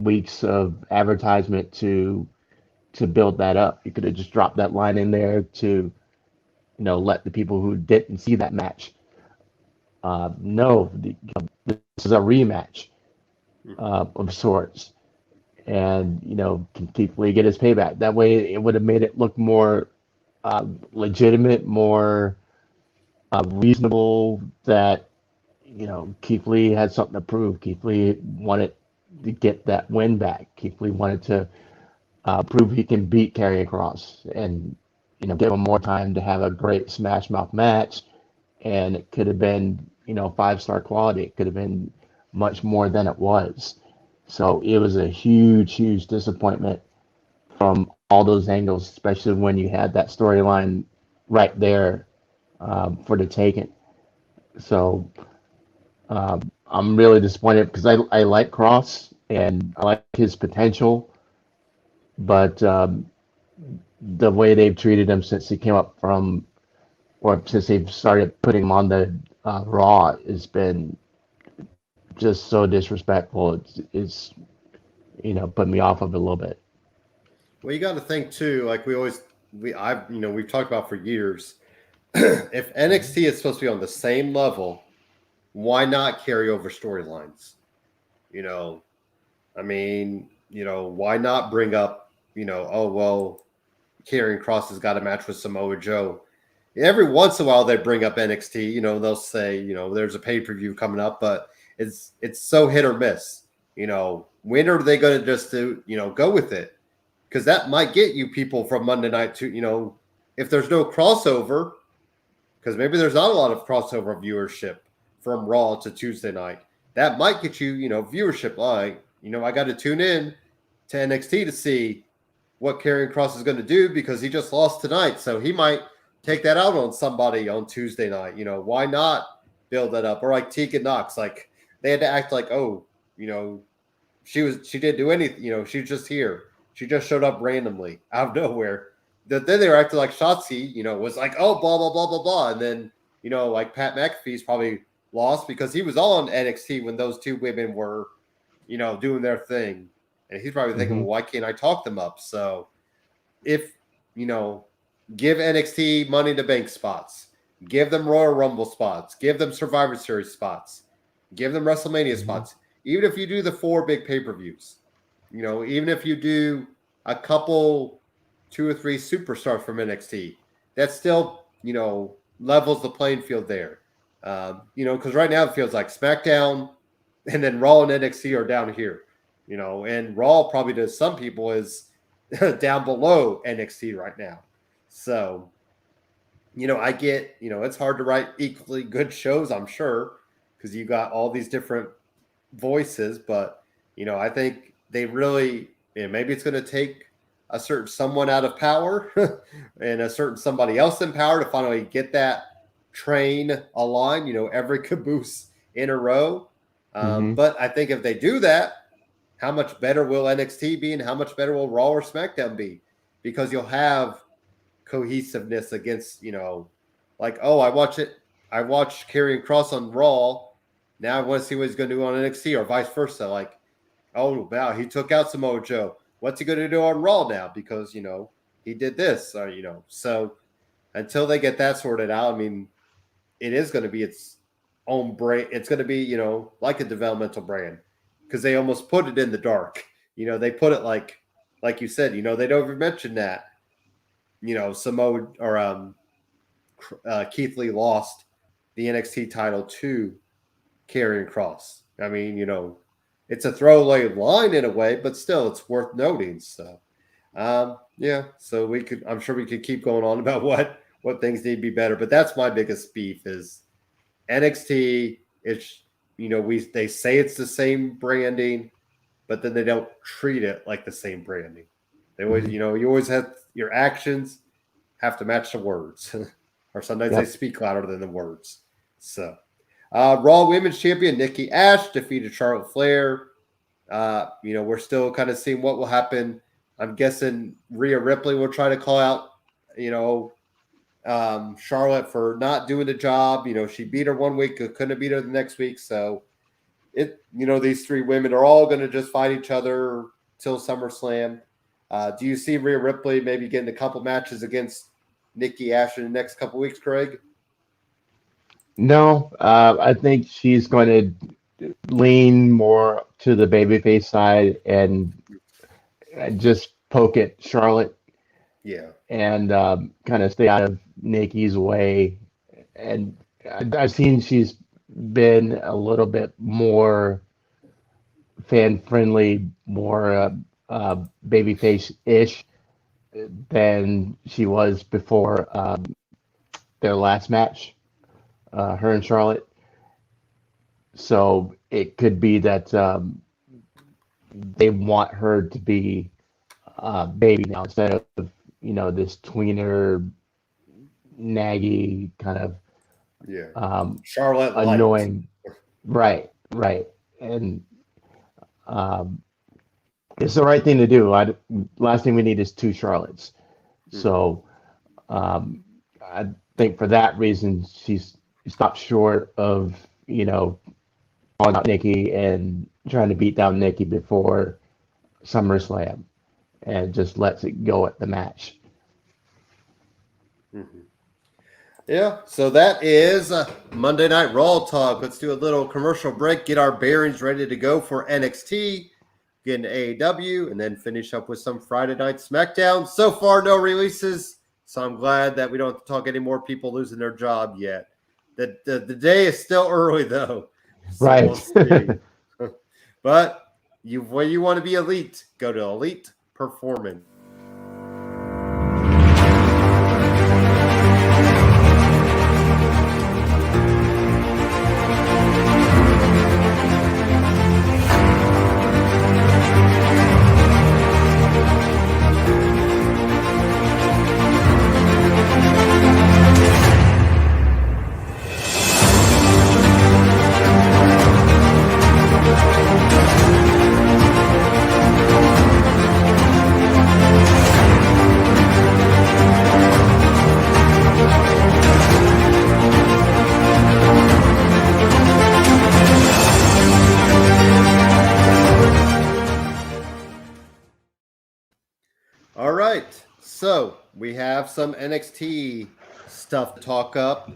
[SPEAKER 2] weeks of advertisement to build that up. You could have just dropped that line in there to, let the people who didn't see that match know this is a rematch of sorts, and can Keith Lee get his payback? That way, it would have made it look more legitimate, more reasonable. That Keith Lee had something to prove. Keith Lee wanted to get that win back. Keith Lee wanted to prove he can beat Karrion Kross, and give him more time to have a great Smash Mouth match. And it could have been 5-star quality. It could have been much more than it was. So it was a huge disappointment from all those angles, especially when you had that storyline right there for the taking. So I'm really disappointed because I like Cross and I like his potential, but the way they've treated him since he came up from or since they've started putting him on the Raw, has been just so disrespectful. It's put me off of it a little bit.
[SPEAKER 1] Well, you got to think too. Like we've talked about for years. If NXT is supposed to be on the same level, why not carry over storylines? You know, I mean, why not bring up, oh well, Karrion Kross has got a match with Samoa Joe. Every once in a while they bring up NXT. They'll say, there's a pay-per-view coming up, but it's so hit or miss. When are they going to just go with it? Because that might get you people from Monday night to, if there's no crossover, because maybe there's not a lot of crossover viewership from Raw to Tuesday night. That might get you, viewership. Like, I got to tune in to NXT to see what Karrion Kross is going to do because he just lost tonight. So he might take that out on somebody on Tuesday night. Why not build that up? Or like Tegan Knox, like they had to act like, oh, she didn't do anything. She's just here. She just showed up randomly out of nowhere. Then they were acting like Shotzi, was like, oh, blah, blah, blah, blah, blah. And then, like Pat McAfee's probably lost because he was on NXT when those two women were, doing their thing. And he's probably thinking, well, why can't I talk them up? So if, give NXT Money in the Bank spots, give them Royal Rumble spots, give them Survivor Series spots, give them WrestleMania spots. Even if you do the 4 big pay-per-views, even if you do a couple, 2 or 3 superstars from NXT, that still, levels the playing field there. Because right now it feels like SmackDown and then Raw and NXT are down here, and Raw probably to some people is down below NXT right now. So, I get, it's hard to write equally good shows, I'm sure, because you got all these different voices, but, I think they really, maybe it's going to take a certain someone out of power and a certain somebody else in power to finally get that train aligned, every caboose in a row. But I think if they do that, how much better will NXT be and how much better will Raw or SmackDown be? Because you'll have cohesiveness against, like, oh, I watched Karrion Kross on Raw. Now I want to see what he's going to do on NXT or vice versa. Like, oh, wow, he took out Samoa Joe. What's he going to do on Raw now? Because, he did this, or, so until they get that sorted out, I mean, it is going to be its own brand. It's going to be, like a developmental brand because they almost put it in the dark. They put it like you said, they don't even mention that, Samoa or Keith Lee lost the NXT title to Karrion Kross. I mean, it's a throwaway line in a way, but still it's worth noting. So, yeah, so I'm sure we could keep going on about what things need to be better, but that's my biggest beef is NXT. It's, they say it's the same branding, but then they don't treat it like the same branding. They always, you always have your actions have to match the words, or sometimes they speak louder than the words. So, Raw Women's Champion Nikki Ash defeated Charlotte Flair. We're still kind of seeing what will happen. I'm guessing Rhea Ripley will try to call out, Charlotte for not doing the job. She beat her one week, couldn't beat her the next week. So these 3 women are all going to just fight each other till SummerSlam. Do you see Rhea Ripley maybe getting a couple matches against Nikki Ash in the next couple weeks, Craig?
[SPEAKER 2] No, I think she's going to lean more to the babyface side and just poke at Charlotte.
[SPEAKER 1] Yeah.
[SPEAKER 2] And kind of stay out of Nikki's way. And I've seen she's been a little bit more fan friendly, more babyface-ish than she was before their last match, her and Charlotte. So it could be that they want her to be baby now instead of this tweener, naggy kind of
[SPEAKER 1] Charlotte
[SPEAKER 2] annoying. Right. And it's the right thing to do. Last thing we need is 2 Charlottes. So think for that reason she's stopped short of calling out Nikki and trying to beat down Nikki before SummerSlam, and just lets it go at the match.
[SPEAKER 1] Mm-hmm. Yeah, so that is Monday Night Raw talk. Let's do a little commercial break, get our bearings ready to go for NXT, get an AEW, and then finish up with some Friday Night Smackdown. So far, no releases, so I'm glad that we don't have to talk any more people losing their job yet. The day is still early, though, so
[SPEAKER 2] Right.
[SPEAKER 1] we'll see. But when you want to be elite, go to Elite Performance. All right, so we have some NXT stuff to talk up.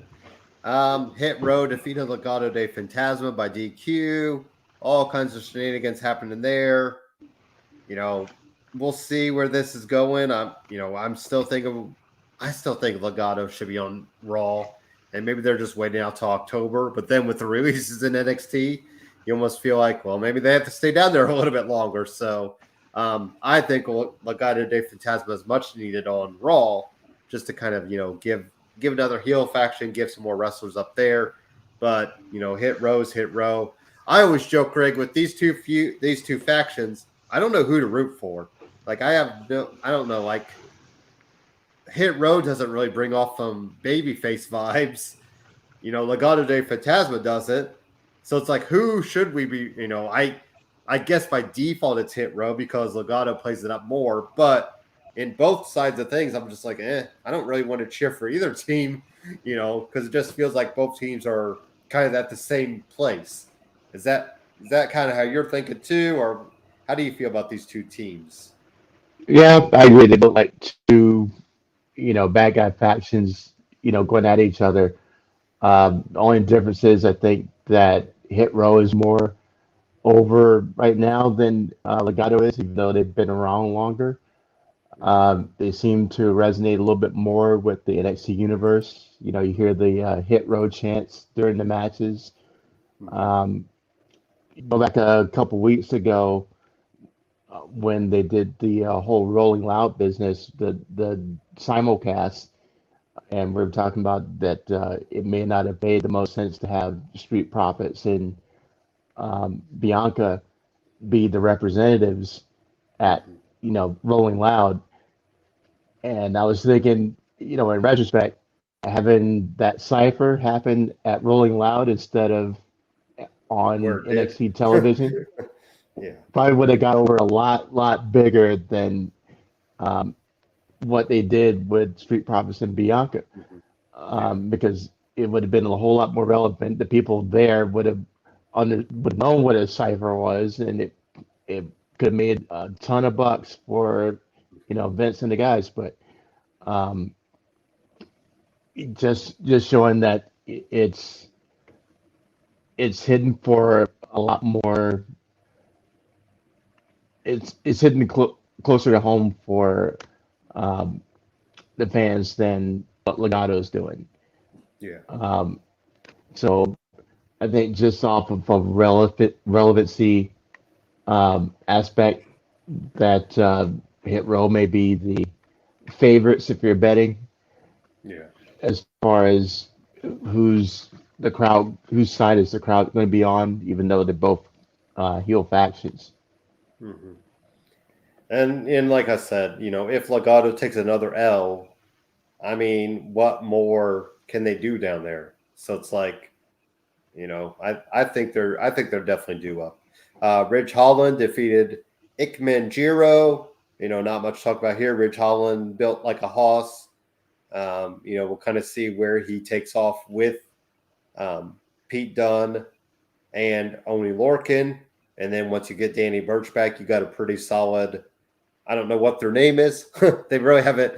[SPEAKER 1] Hit Row defeated Legado de Fantasma by DQ. All kinds of shenanigans happening there. We'll see where this is going. I still think Legado should be on Raw, and maybe they're just waiting out till October. But then with the releases in NXT, you almost feel like, well, maybe they have to stay down there a little bit longer. So I think Legado de Fantasma is much needed on Raw, just to kind of give another heel faction, give some more wrestlers up there. But Hit Row. I always joke, Greg, with these two factions, I don't know who to root for. Like I don't know. Like Hit Row doesn't really bring off some babyface vibes. Legado de Fantasma doesn't. So it's like, who should we be? I guess by default it's Hit Row because Legado plays it up more. But in both sides of things, I'm just like, I don't really want to cheer for either team, because it just feels like both teams are kind of at the same place. Is that kind of how you're thinking too, or how do you feel about these two teams?
[SPEAKER 2] Yeah, I agree. They look like two, bad guy factions, going at each other. The only difference is I think that Hit Row is more over right now than Legado is, even though they've been around longer. They seem to resonate a little bit more with the NXT universe. You hear the Hit Row chants during the matches. Um, Go back a couple weeks ago when they did the whole Rolling Loud business, the simulcast, and we are talking about that it may not have made the most sense to have Street Profits and Bianca be the representatives at Rolling Loud. And I was thinking, in retrospect, having that cipher happen at Rolling Loud instead of on NXT television
[SPEAKER 1] Yeah.
[SPEAKER 2] probably would have got over a lot bigger than what they did with Street Profits and Bianca, because it would have been a whole lot more relevant. The people there would have known what a cipher was, and it could have made a ton of bucks for Vince and the guys. But just showing that it's hidden for a lot more. It's hidden closer to home for the fans than what Legato's doing.
[SPEAKER 1] Yeah.
[SPEAKER 2] So I think just off of a relevancy aspect, that Hit Row may be the favorites if you're betting.
[SPEAKER 1] Yeah.
[SPEAKER 2] As far as whose side is the crowd going to be on, even though they're both heel factions.
[SPEAKER 1] Mm-hmm. And like I said, if Legado takes another L, I mean, what more can they do down there? So it's like, I think they're definitely due up. Ridge Holland defeated Ikman Jiro. Not much to talk about here. Ridge Holland built like a hoss. We'll kind of see where he takes off with Pete Dunne and Oney Lorcan. And then once you get Danny Burch back, you got a pretty solid. I don't know what their name is. They really haven't.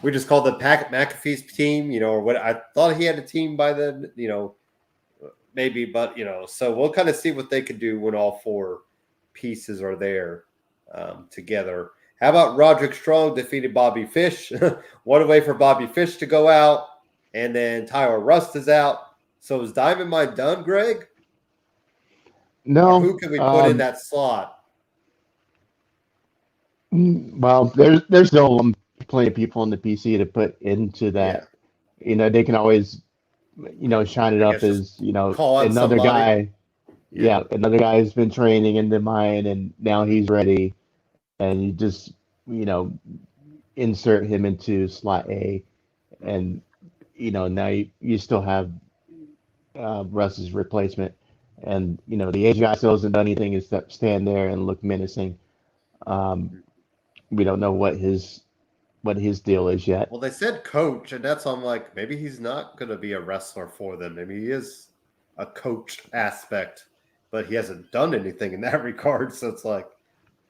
[SPEAKER 1] We just called the McAfee's team, or what. I thought he had a team by then, maybe, but so we'll kind of see what they can do when all four pieces are there together. How about Roderick Strong defeated Bobby Fish? What a way for Bobby Fish to go out, and then Tyler Rust is out. So is Diamond Mine done, Greg?
[SPEAKER 2] No.
[SPEAKER 1] Or who can we put in that slot?
[SPEAKER 2] Well, there's still plenty of people in the PC to put into that. Yeah. They can always, shine it up as another guy. Yeah, another guy has been training in the mine, and now he's ready, and you just insert him into slot A, and now you still have Russ's replacement, and the Asian guy still hasn't done anything except stand there and look menacing. We don't know what his deal is yet.
[SPEAKER 1] Well, they said coach, and that's I'm like, maybe he's not going to be a wrestler for them. Maybe he is a coach aspect, but he hasn't done anything in that regard. So it's like,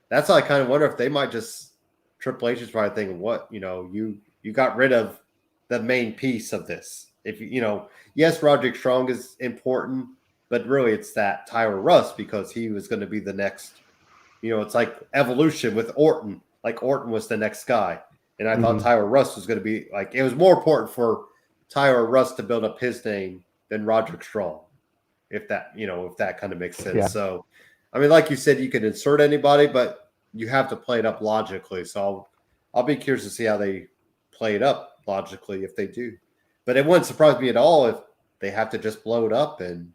[SPEAKER 1] that's why I kind of wonder if they might just Triple H is probably thinking, what you got rid of the main piece of this. If yes, Roderick Strong is important, but really it's that Tyler Rust because he was going to be the next. It's like evolution with Orton. Like Orton was the next guy. And I thought Tyler Rust was going to be like, it was more important for Tyler Rust to build up his name than Roderick Strong. If that kind of makes sense. Yeah. So, I mean, like you said, you can insert anybody, but you have to play it up logically. So I'll be curious to see how they play it up logically if they do. But it wouldn't surprise me at all if they have to just blow it up and,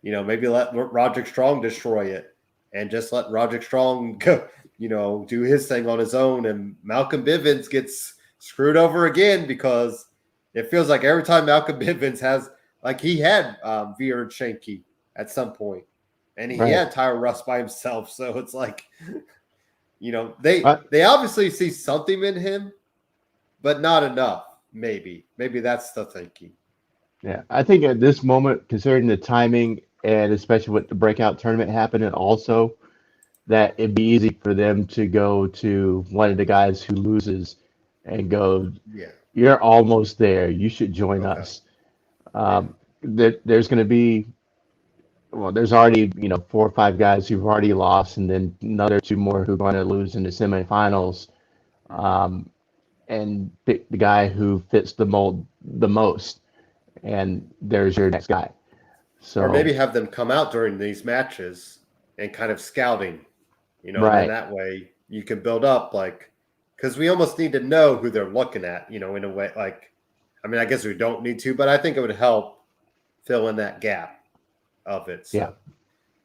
[SPEAKER 1] maybe let Roderick Strong destroy it and just let Roderick Strong go. Do his thing on his own, and Malcolm Bivens gets screwed over again because it feels like every time Malcolm Bivens has, like he had Veer and Shanky at some point, and he had Tyler Rust by himself. So it's like, they obviously see something in him, but not enough. Maybe that's the thinking.
[SPEAKER 2] Yeah, I think at this moment, considering the timing and especially with the breakout tournament happening, also. That it'd be easy for them to go to one of the guys who loses and go, you're almost there. You should join us. There's going to be, there's already, 4 or 5 guys who've already lost, and then another 2 more who are going to lose in the semifinals. And pick the guy who fits the mold the most, and there's your next guy. So,
[SPEAKER 1] or maybe have them come out during these matches and kind of scouting. And that way you can build up, because we almost need to know who they're looking at, in a way. I guess we don't need to, but I think it would help fill in that gap of it. So.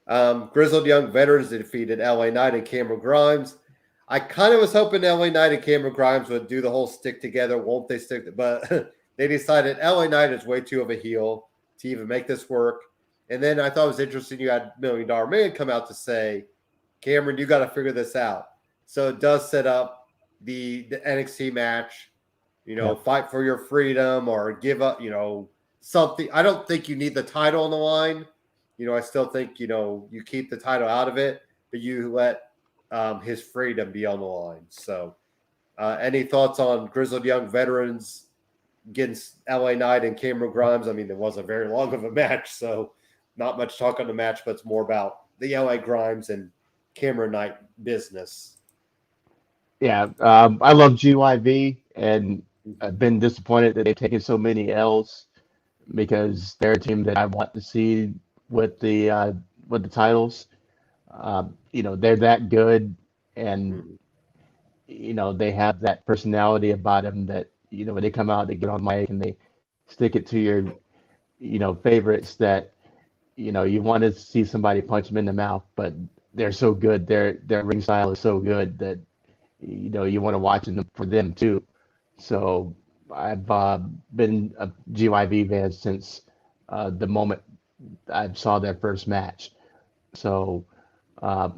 [SPEAKER 1] Yeah. Grizzled Young Veterans defeated LA Knight and Cameron Grimes. I kind of was hoping LA Knight and Cameron Grimes would do the whole stick together. Won't they stick? But they decided LA Knight is way too of a heel to even make this work. And then I thought it was interesting. You had $1 Million Man come out to say, Cameron, you got to figure this out. So it does set up the NXT match, fight for your freedom or give up, something. I don't think you need the title on the line. I still think, you keep the title out of it, but you let his freedom be on the line. So any thoughts on Grizzled Young Veterans against LA Knight and Cameron Grimes? I mean, it wasn't very long of a match, so not much talk on the match, but it's more about the LA Grimes and Cameron Knight business.
[SPEAKER 2] Yeah, I love GYV, and I've been disappointed that they've taken so many L's because they're a team that I want to see with the titles. They're that good, and they have that personality about them that when they come out, they get on mic and they stick it to your favorites that you want to see somebody punch them in the mouth, but they're so good. Their ring style is so good that you want to watch them for them too. So I've been a GYV fan since the moment I saw their first match. So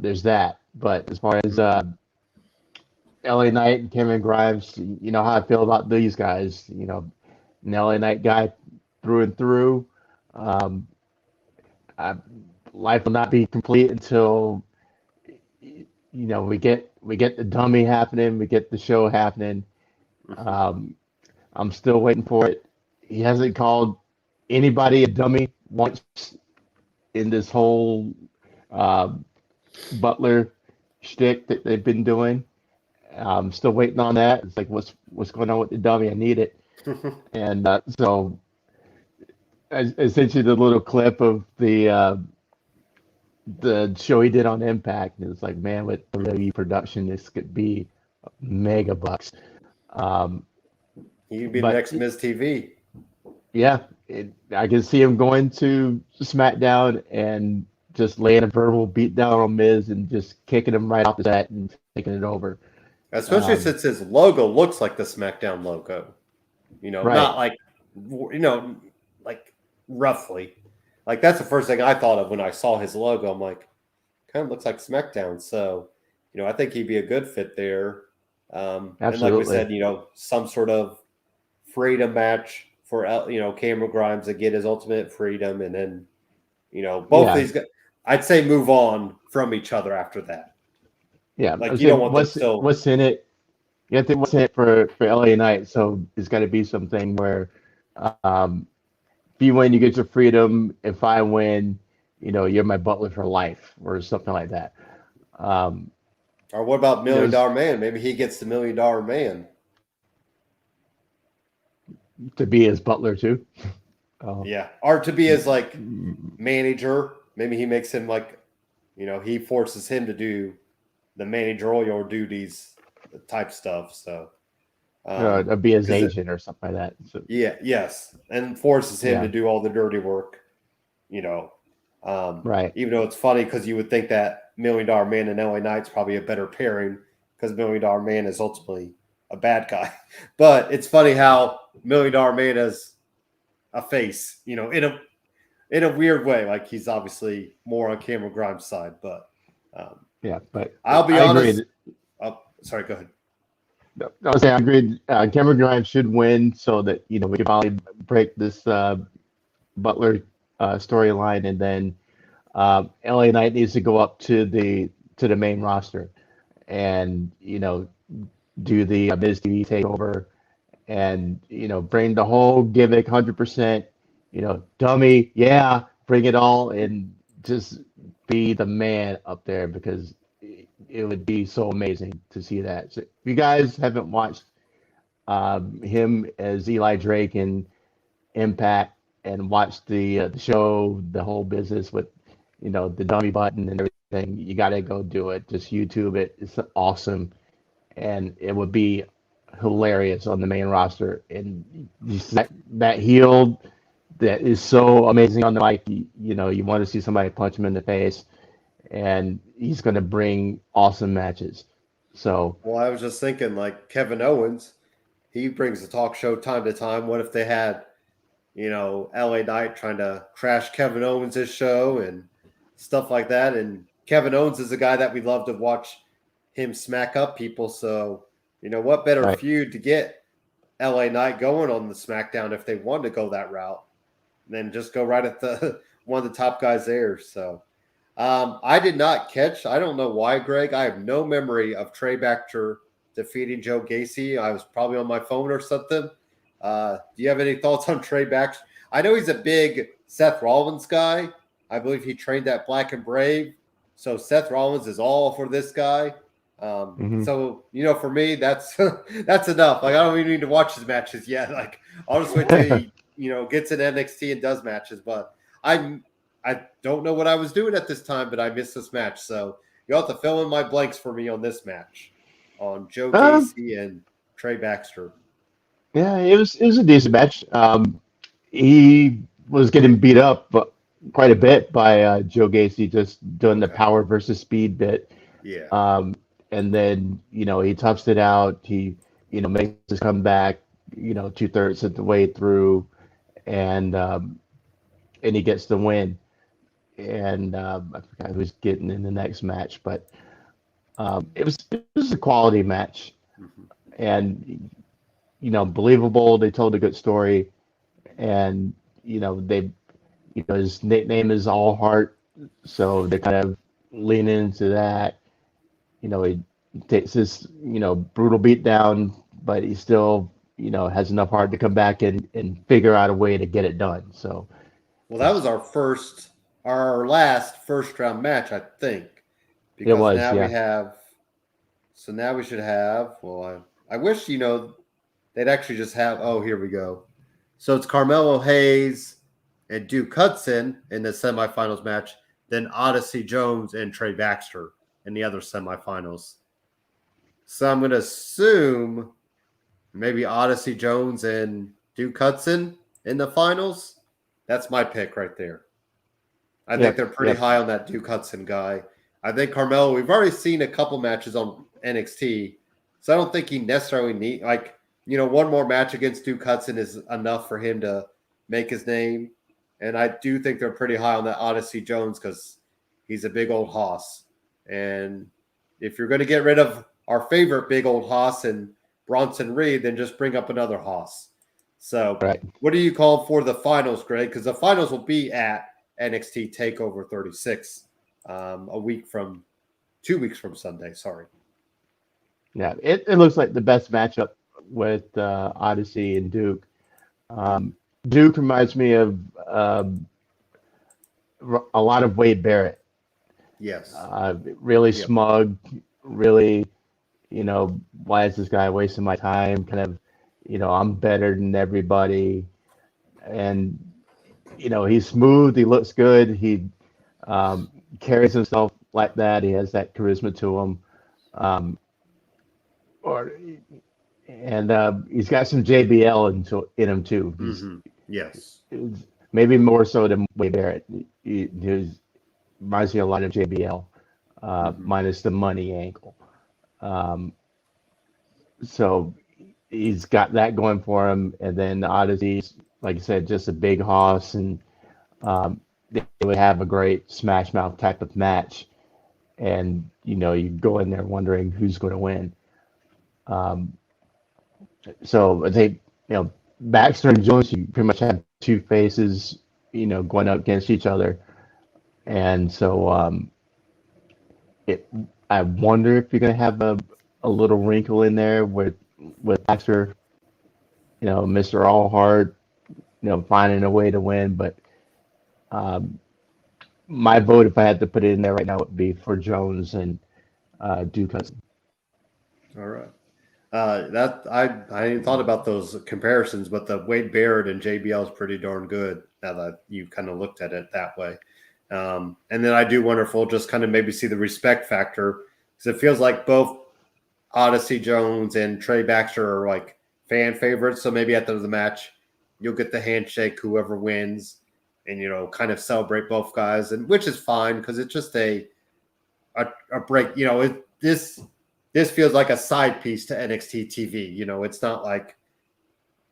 [SPEAKER 2] there's that. But as far as LA Knight and Cameron Grimes, you know how I feel about these guys. You know, an LA Knight guy through and through. Um, I, life will not be complete until we get the dummy happening, we get the show happening.
[SPEAKER 1] Mhm.
[SPEAKER 2] Um, I'm still waiting for it. He hasn't called anybody a dummy once in this whole uh, Butler shtick that they've been doing. I'm still waiting on that. It's like, what's going on with the dummy? I need it. And so, essentially, the little clip of the show he did on Impact, and it's like, man, with WWE production, this could be mega bucks. Um,
[SPEAKER 1] He'd be the
[SPEAKER 2] but
[SPEAKER 1] next Miz TV.
[SPEAKER 2] yeah, I can see him going to SmackDown and just laying a verbal beat down on Miz and just kicking him right off the set and taking it over.
[SPEAKER 1] Especially
[SPEAKER 2] Um,
[SPEAKER 1] since his logo looks like the SmackDown logo.
[SPEAKER 2] right.
[SPEAKER 1] Not like, like roughly. Like that's the first thing I thought of when I saw his logo. I'm like, kind of looks like SmackDown. So, I think he'd be a good fit there. And like we
[SPEAKER 2] Absolutely.
[SPEAKER 1] said, some sort of freedom match for, Cameron Grimes to get his ultimate freedom. And then, both of
[SPEAKER 2] Yeah.
[SPEAKER 1] these guys, I'd say move on from each other after that.
[SPEAKER 2] Yeah. I
[SPEAKER 1] Like, you
[SPEAKER 2] say
[SPEAKER 1] don't want them
[SPEAKER 2] what's
[SPEAKER 1] still.
[SPEAKER 2] what's in it? You have to what's in it for LA Knight. So it's got to be something where um, if you win, you get your freedom. If I win, you're my butler for life or something like that. Um,
[SPEAKER 1] Or what about
[SPEAKER 2] you know,
[SPEAKER 1] Million Dollar Man? Maybe he gets the $1 million Man.
[SPEAKER 2] to be his butler too. Uh,
[SPEAKER 1] Yeah. Or to be his like manager. Maybe he makes him like, he forces him to do the managerial duties type stuff. So,
[SPEAKER 2] to be his
[SPEAKER 1] because
[SPEAKER 2] agent or something like that. So
[SPEAKER 1] yeah, yes, and forces him to
[SPEAKER 2] yeah,
[SPEAKER 1] do all the dirty work. You know,
[SPEAKER 2] right.
[SPEAKER 1] even though it's funny because you would think that $1 million Man and LA Knight's probably a better pairing because $1 million Man is ultimately a bad guy. But it's funny how $1 million Man is a face. In a weird way. Like he's obviously more on Cameron Grimes' side, but um,
[SPEAKER 2] Yeah, but
[SPEAKER 1] I'll be
[SPEAKER 2] I
[SPEAKER 1] honest.
[SPEAKER 2] agree.
[SPEAKER 1] Oh, sorry. Go ahead.
[SPEAKER 2] I was saying I agreed. Cameron Grimes should win so that we can finally break this Butler storyline, and then LA Knight needs to go up to the main roster, and do the Miz TV takeover, and bring the whole gimmick 100%. Dummy, yeah, bring it all, and just be the man up there because it would be so amazing to see that. So if you guys haven't watched him as Eli Drake in Impact and watched the show, the whole business with the dummy button and everything, you got to go do it. Just YouTube it. It's awesome, and it would be hilarious on the main roster. And just that heel that is so amazing on the mic. You want to see somebody punch him in the face, and he's going to bring awesome matches. So
[SPEAKER 1] Well, I was just thinking, like Kevin Owens, he brings the talk show time to time. What if they had, LA Knight trying to crash Kevin Owens' show and stuff like that? And Kevin Owens is a guy that we love to watch him smack up people. So, what better
[SPEAKER 2] right,
[SPEAKER 1] feud to get LA Knight going on the SmackDown if they wanted to go that route? Then just go right at the one of the top guys there. So I did not catch. I don't know why, Greg. I have no memory of Trey Baxter defeating Joe Gacy. I was probably on my phone or something. Do you have any thoughts on Trey Baxter? I know he's a big Seth Rollins guy. I believe he trained at Black and Brave. So Seth Rollins is all for this guy.
[SPEAKER 2] hmm
[SPEAKER 1] So for me, that's that's enough. Like I don't even need to watch his matches yet. Like I'll just wait till he gets in NXT and does matches. But I don't know what I was doing at this time, but I missed this match. So you'll have to fill in my blanks for me on this match on Joe
[SPEAKER 2] um,
[SPEAKER 1] Gacy and Trey Baxter.
[SPEAKER 2] yeah, it was a decent match. He was getting beat up, but quite a bit by Joe Gacy, just doing the
[SPEAKER 1] Okay.
[SPEAKER 2] power versus speed bit.
[SPEAKER 1] Yeah.
[SPEAKER 2] Um, and then he toughs it out. He makes his comeback. 2/3 of the way through, and he gets the win. And I forgot who's getting in the next match, but it was a quality match.
[SPEAKER 1] Mhm.
[SPEAKER 2] and believable. They told a good story, and they his nickname is All Heart, so they kind of lean into that. He takes this brutal beat down, but he still has enough heart to come back and figure out a way to get it done. So
[SPEAKER 1] Well, that
[SPEAKER 2] it's
[SPEAKER 1] was our last first round match, I think,
[SPEAKER 2] it
[SPEAKER 1] because
[SPEAKER 2] was,
[SPEAKER 1] now we
[SPEAKER 2] yeah.
[SPEAKER 1] have. So now we should have. Well, I wish they'd actually just have. Oh, here we go. So it's Carmelo Hayes and Duke Hudson in the semifinals match, then Odyssey Jones and Trey Baxter in the other semifinals. So I'm going to assume maybe Odyssey Jones and Duke Hudson in the finals. That's my pick right there. I think
[SPEAKER 2] Yep,
[SPEAKER 1] they're pretty
[SPEAKER 2] yep.
[SPEAKER 1] high on that Duke Hudson guy. I think Carmelo, we've already seen a couple matches on NXT, so I don't think he necessarily one more match against Duke Hudson is enough for him to make his name. And I do think they're pretty high on that Odyssey Jones because he's a big old hoss. And if you're going to get rid of our favorite big old hoss and Bronson Reed, then just bring up another hoss. So,
[SPEAKER 2] Right.
[SPEAKER 1] what do you call for the finals, Greg? Because the finals will be at NXT Takeover 36 2 weeks from Sunday. Sorry.
[SPEAKER 2] Yeah, it looks like the best matchup with Odyssey and Duke. Duke reminds me of a lot of Wade Barrett.
[SPEAKER 1] Yes.
[SPEAKER 2] Really
[SPEAKER 1] Yep.
[SPEAKER 2] smug, really, why is this guy wasting my time? Kind of, I'm better than everybody. And, he's smooth, he looks good, he carries himself like that, he has that charisma to him. Um, or and he's got some JBL in him too.
[SPEAKER 1] Mm-hmm. Yes.
[SPEAKER 2] He's maybe more so than Wade Barrett. He reminds me a lot of JBL,
[SPEAKER 1] Mm-hmm.
[SPEAKER 2] minus the money angle. Um, so he's got that going for him. And then the Odyssey's, like I said, just a big hoss, and they would have a great smash mouth type of match. And you go in there wondering who's going to win. Um, so I think Baxter and Jones, you pretty much have two faces, going up against each other, and so it. I wonder if you're going to have a little wrinkle in there with Baxter, Mr. Allhard, finding a way to win. But um, my vote, if I had to put it in there right now, would be for Jones and Duke Hudson.
[SPEAKER 1] All right. That I hadn't thought about those comparisons, but the Wade Barrett and JBL is pretty darn good now that you kind of looked at it that way. And then I do wonder if we'll just kind of maybe see the respect factor because it feels like both Odyssey Jones and Trey Baxter are like fan favorites. So maybe at the end of the match, you'll get the handshake, whoever wins, and kind of celebrate both guys, and which is fine because it's just a break. This feels like a side piece to NXT TV. It's not like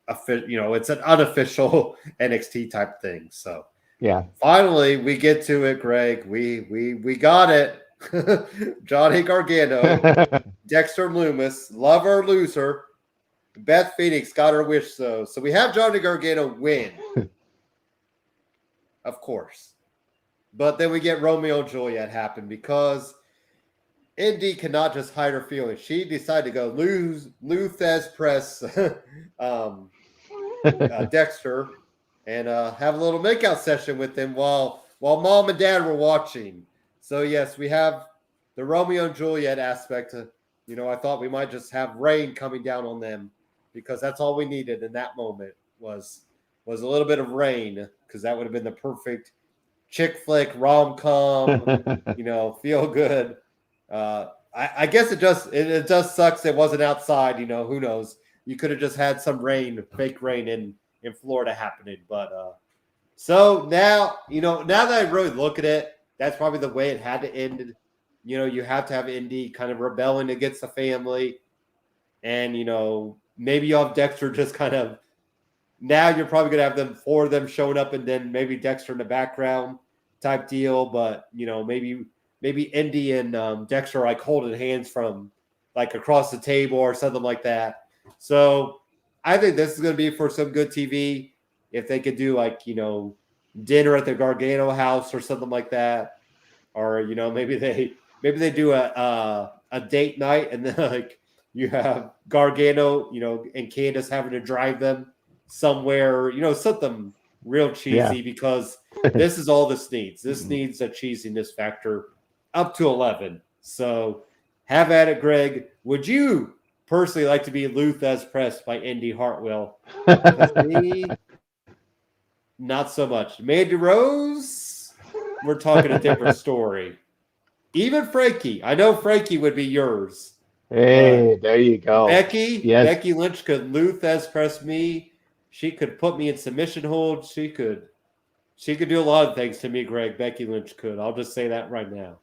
[SPEAKER 1] it's an unofficial NXT type thing. So
[SPEAKER 2] Yeah.
[SPEAKER 1] finally, we get to it, Greg. We got it. Johnny Gargano, Dexter Loomis, lover or loser. Beth Phoenix got her wish, so we have Johnny Gargano win, of course. But then we get Romeo and Juliet happen because Indy cannot just hide her feelings. She decided to go Luthez press Dexter and have a little makeout session with him while mom and dad were watching. So yes, we have the Romeo and Juliet aspect. I thought we might just have rain coming down on them because that's all we needed in that moment was a little bit of rain because that would have been the perfect chick flick rom com. Feel good. I guess it just sucks it wasn't outside. Who knows? You could have just had some rain, fake rain in Florida happening. But so now now that I really look at it, that's probably the way it had to end. You have to have Indy kind of rebelling against the family, and maybe you have Dexter just kind of. Now you're probably gonna have four of them showing up, and then maybe Dexter in the background type deal. But maybe Indy and Dexter are like holding hands from like across the table or something like that. So I think this is going to be for some good TV. If they could do like, dinner at the Gargano house or something like that, or maybe they do a date night and then like you have Gargano, and Candace having to drive them somewhere, something real cheesy
[SPEAKER 2] Yeah.
[SPEAKER 1] because this is all this needs. This needs a cheesiness factor up to 11. So have at it, Greg. Would you personally like to be Luth as pressed by Indy Hartwell? Because me, not so much. Mandy Rose, we're talking a different story. Even Frankie, I know Frankie would be yours.
[SPEAKER 2] Hey, there you go. Yes.
[SPEAKER 1] Becky Lynch could Luth as press me. She could put me in submission hold. She could do a lot of things to me, Greg. Becky Lynch could. I'll just say that right now.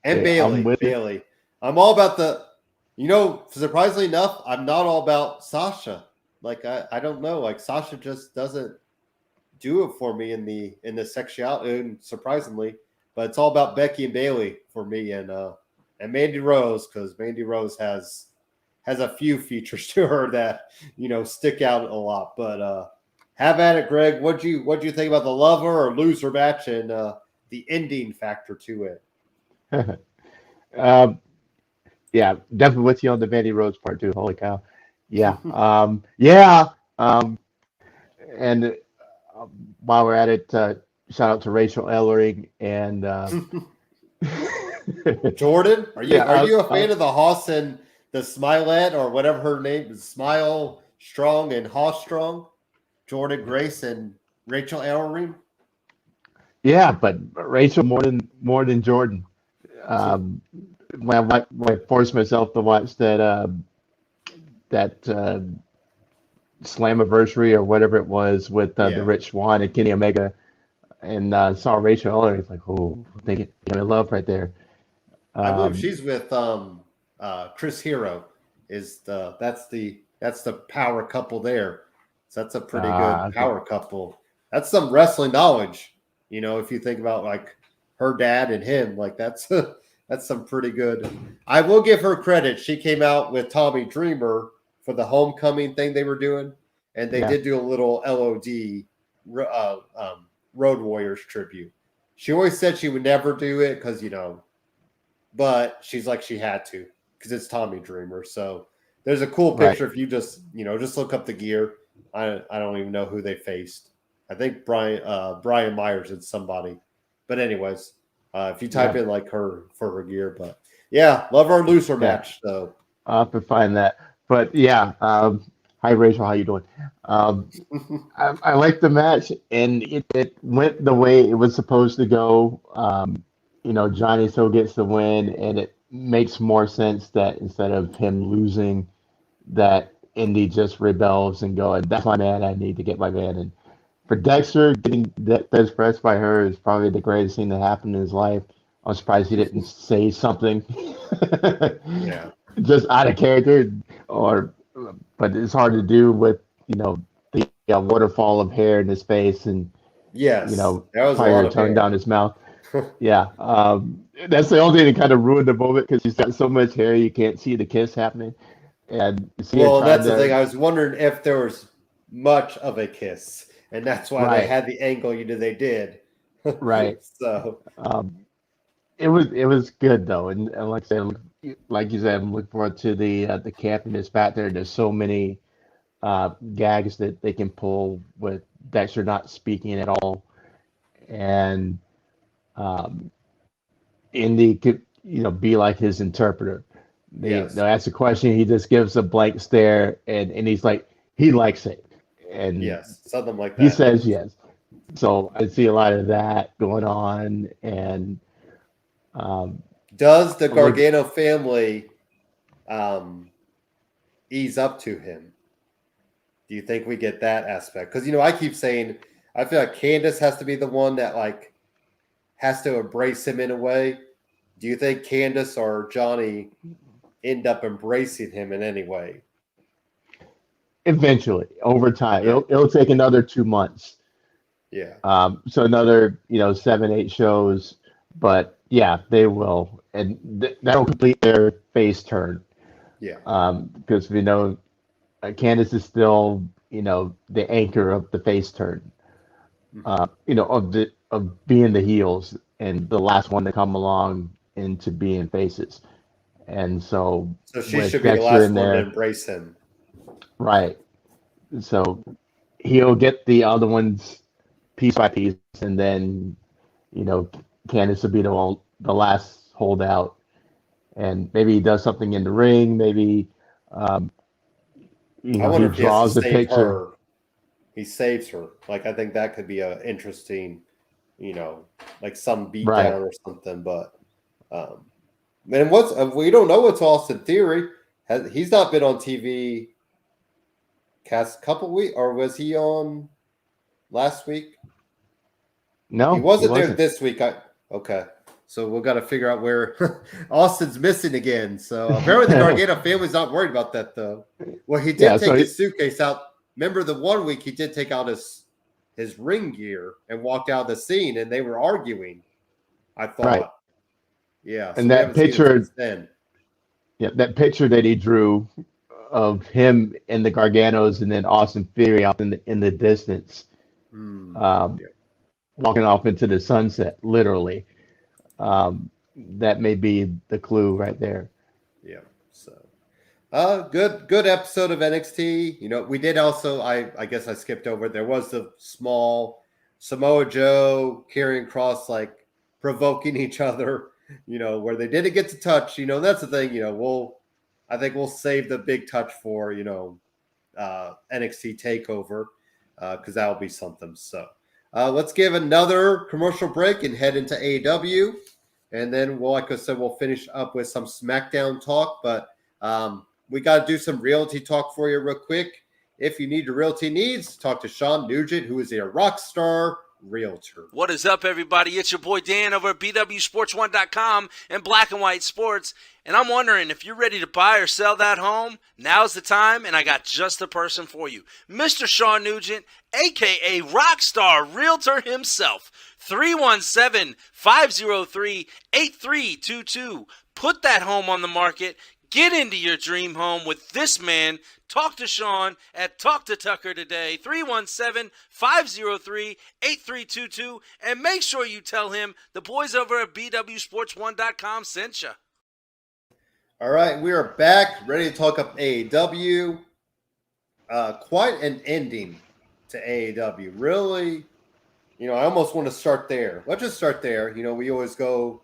[SPEAKER 1] And Bailey. I'm all about surprisingly enough, I'm not all about Sasha. Like I don't know. Like Sasha just doesn't do it for me in the sexuality, surprisingly. But it's all about Becky and Bailey for me and Mandy Rose, because Mandy Rose has a few features to her that stick out a lot. But have at it, Greg. What'd you think about the lover or loser match and the ending factor to it?
[SPEAKER 2] Yeah, definitely with you on the Mandy Rose part too. Holy cow. Yeah. Yeah. And while we're at it, shout out to Rachel Ellering and
[SPEAKER 1] Jordan. Are you a fan of the Hoss and the Smilette or whatever her name is? Smile Strong and Hoss Strong. Jordan Grace and Rachel Ellering.
[SPEAKER 2] Yeah, but Rachel more than Jordan. When I forced myself to watch that Slammiversary or whatever it was with the Rich Swann and Kenny Omega, and saw Rachel Ellering, it's like, oh, thinking in love right there.
[SPEAKER 1] I believe she's with Chris Hero. That's the power couple there. So that's a pretty good power couple. That's some wrestling knowledge. If you think about like her dad and him, like that's some pretty good. I will give her credit. She came out with Tommy Dreamer for the homecoming thing they were doing, and they did do a little LOD Road Warriors tribute. She always said she would never do it because but she's like she had to because it's Tommy Dreamer. So there's a cool picture if you just look up the gear. I don't even know who they faced. I think Brian Myers and somebody. But anyways, if you type in like her for her gear, but yeah, love our loser match though.
[SPEAKER 2] I'll have to find that. But yeah, hi Rachel, how you doing? I like the match, and it went the way it was supposed to go. Johnny still gets the win, and it makes more sense that instead of him losing, that Indy just rebels and going, "That's my man. I need to get my man." And for Dexter, getting pressed by her is probably the greatest thing that happened in his life. I'm surprised he didn't say something.
[SPEAKER 1] Yeah.
[SPEAKER 2] Just out of character, but it's hard to do with the waterfall of hair in his face and
[SPEAKER 1] that was
[SPEAKER 2] fire tongue down his mouth. Yeah, that's the only thing that kind of ruined the moment because he's got so much hair you can't see the kiss happening. And
[SPEAKER 1] that's the thing. I was wondering if there was much of a kiss, and that's why they had the angle they did.
[SPEAKER 2] Right.
[SPEAKER 1] So
[SPEAKER 2] it was good though, and like you said, I'm looking forward to the campiness back there. There's so many gags that they can pull with Dexter not speaking at all, and Indy could be like his interpreter. They'll ask a question, he just gives a blank stare, and he's like, he likes it, and
[SPEAKER 1] something like that.
[SPEAKER 2] He says yes. So I see a lot of that going on, and
[SPEAKER 1] does the Gargano family ease up to him? Do you think we get that aspect? Because I keep saying I feel like Candace has to be the one that like has to embrace him in a way. Do you think Candace or Johnny end up embracing him in any way?
[SPEAKER 2] Eventually, over time, it'll take another 2 months.
[SPEAKER 1] Yeah.
[SPEAKER 2] So another 7-8 shows, but Yeah, they will, and that'll complete their face turn.
[SPEAKER 1] Yeah.
[SPEAKER 2] Because we know Candice is still, the anchor of the face turn.
[SPEAKER 1] Mhm.
[SPEAKER 2] Of being the heels and the last one to come along into being faces. And so
[SPEAKER 1] So she
[SPEAKER 2] with
[SPEAKER 1] should be the
[SPEAKER 2] Dexter
[SPEAKER 1] last
[SPEAKER 2] in
[SPEAKER 1] one to
[SPEAKER 2] there,
[SPEAKER 1] embrace him.
[SPEAKER 2] right? So he'll get the other ones piece by piece, and then you know Candice will be the last holdout, and maybe he does something in the ring. Maybe um,
[SPEAKER 1] I
[SPEAKER 2] he
[SPEAKER 1] wonder if he has to
[SPEAKER 2] draws a
[SPEAKER 1] save
[SPEAKER 2] picture.
[SPEAKER 1] her. He saves her. Like I think that could be a interesting, you know, like some
[SPEAKER 2] Right.
[SPEAKER 1] beatdown or something. But um, and what's we don't know what's Austin Theory. He's not been on TV cast a couple weeks, or was he on last week? He
[SPEAKER 2] No, he
[SPEAKER 1] wasn't there
[SPEAKER 2] wasn't.
[SPEAKER 1] this week. Okay. So we've got to figure out where Austin's missing again. So apparently the Gargano family's not worried about that though. Well, he
[SPEAKER 2] Yeah.
[SPEAKER 1] did
[SPEAKER 2] So
[SPEAKER 1] take his suitcase out. Remember the one week he did take out his ring gear and walked out of the scene, and they were arguing. I
[SPEAKER 2] right,
[SPEAKER 1] thought, yeah. So
[SPEAKER 2] and
[SPEAKER 1] we
[SPEAKER 2] that
[SPEAKER 1] haven't seen him since
[SPEAKER 2] picture,
[SPEAKER 1] then.
[SPEAKER 2] yeah, that picture that he drew of him and the Garganos, and then Austin Theory out in the distance,
[SPEAKER 1] Hmm.
[SPEAKER 2] um,
[SPEAKER 1] Yeah.
[SPEAKER 2] walking off into the sunset, literally. That may be the clue right there.
[SPEAKER 1] Yeah. So, good episode of NXT. You know, we did also. I guess I skipped over. There was the small Samoa Joe, Karrion Cross, like provoking each other. You know, where they didn't get to touch. You know, that's the thing. You know, I think we'll save the big touch for NXT Takeover because that'll be something. So, let's give another commercial break and head into AEW. And then, well, like I said, we'll finish up with some SmackDown talk. But we got to do some realty talk for you real quick. If you need your realty needs, talk to Sean Nugent, who is a rock star realtor.
[SPEAKER 3] What is up, everybody? It's your boy Dan over at BWSports1.com and Black and White Sports. And I'm wondering if you're ready to buy or sell that home, now's the time, and I got just the person for you. Mr. Sean Nugent, a.k.a. Rockstar Realtor himself. 317-503-8322. Put that home on the market. Get into your dream home with this man. Talk to Sean at Talk to Tucker today, 317-503-8322, and make sure you tell him the boys over at BWSports1.com sent you.
[SPEAKER 1] All right, we are back, ready to talk up AEW. Quite an ending to AEW. Really, I almost want to start there. Let's just start there. We always go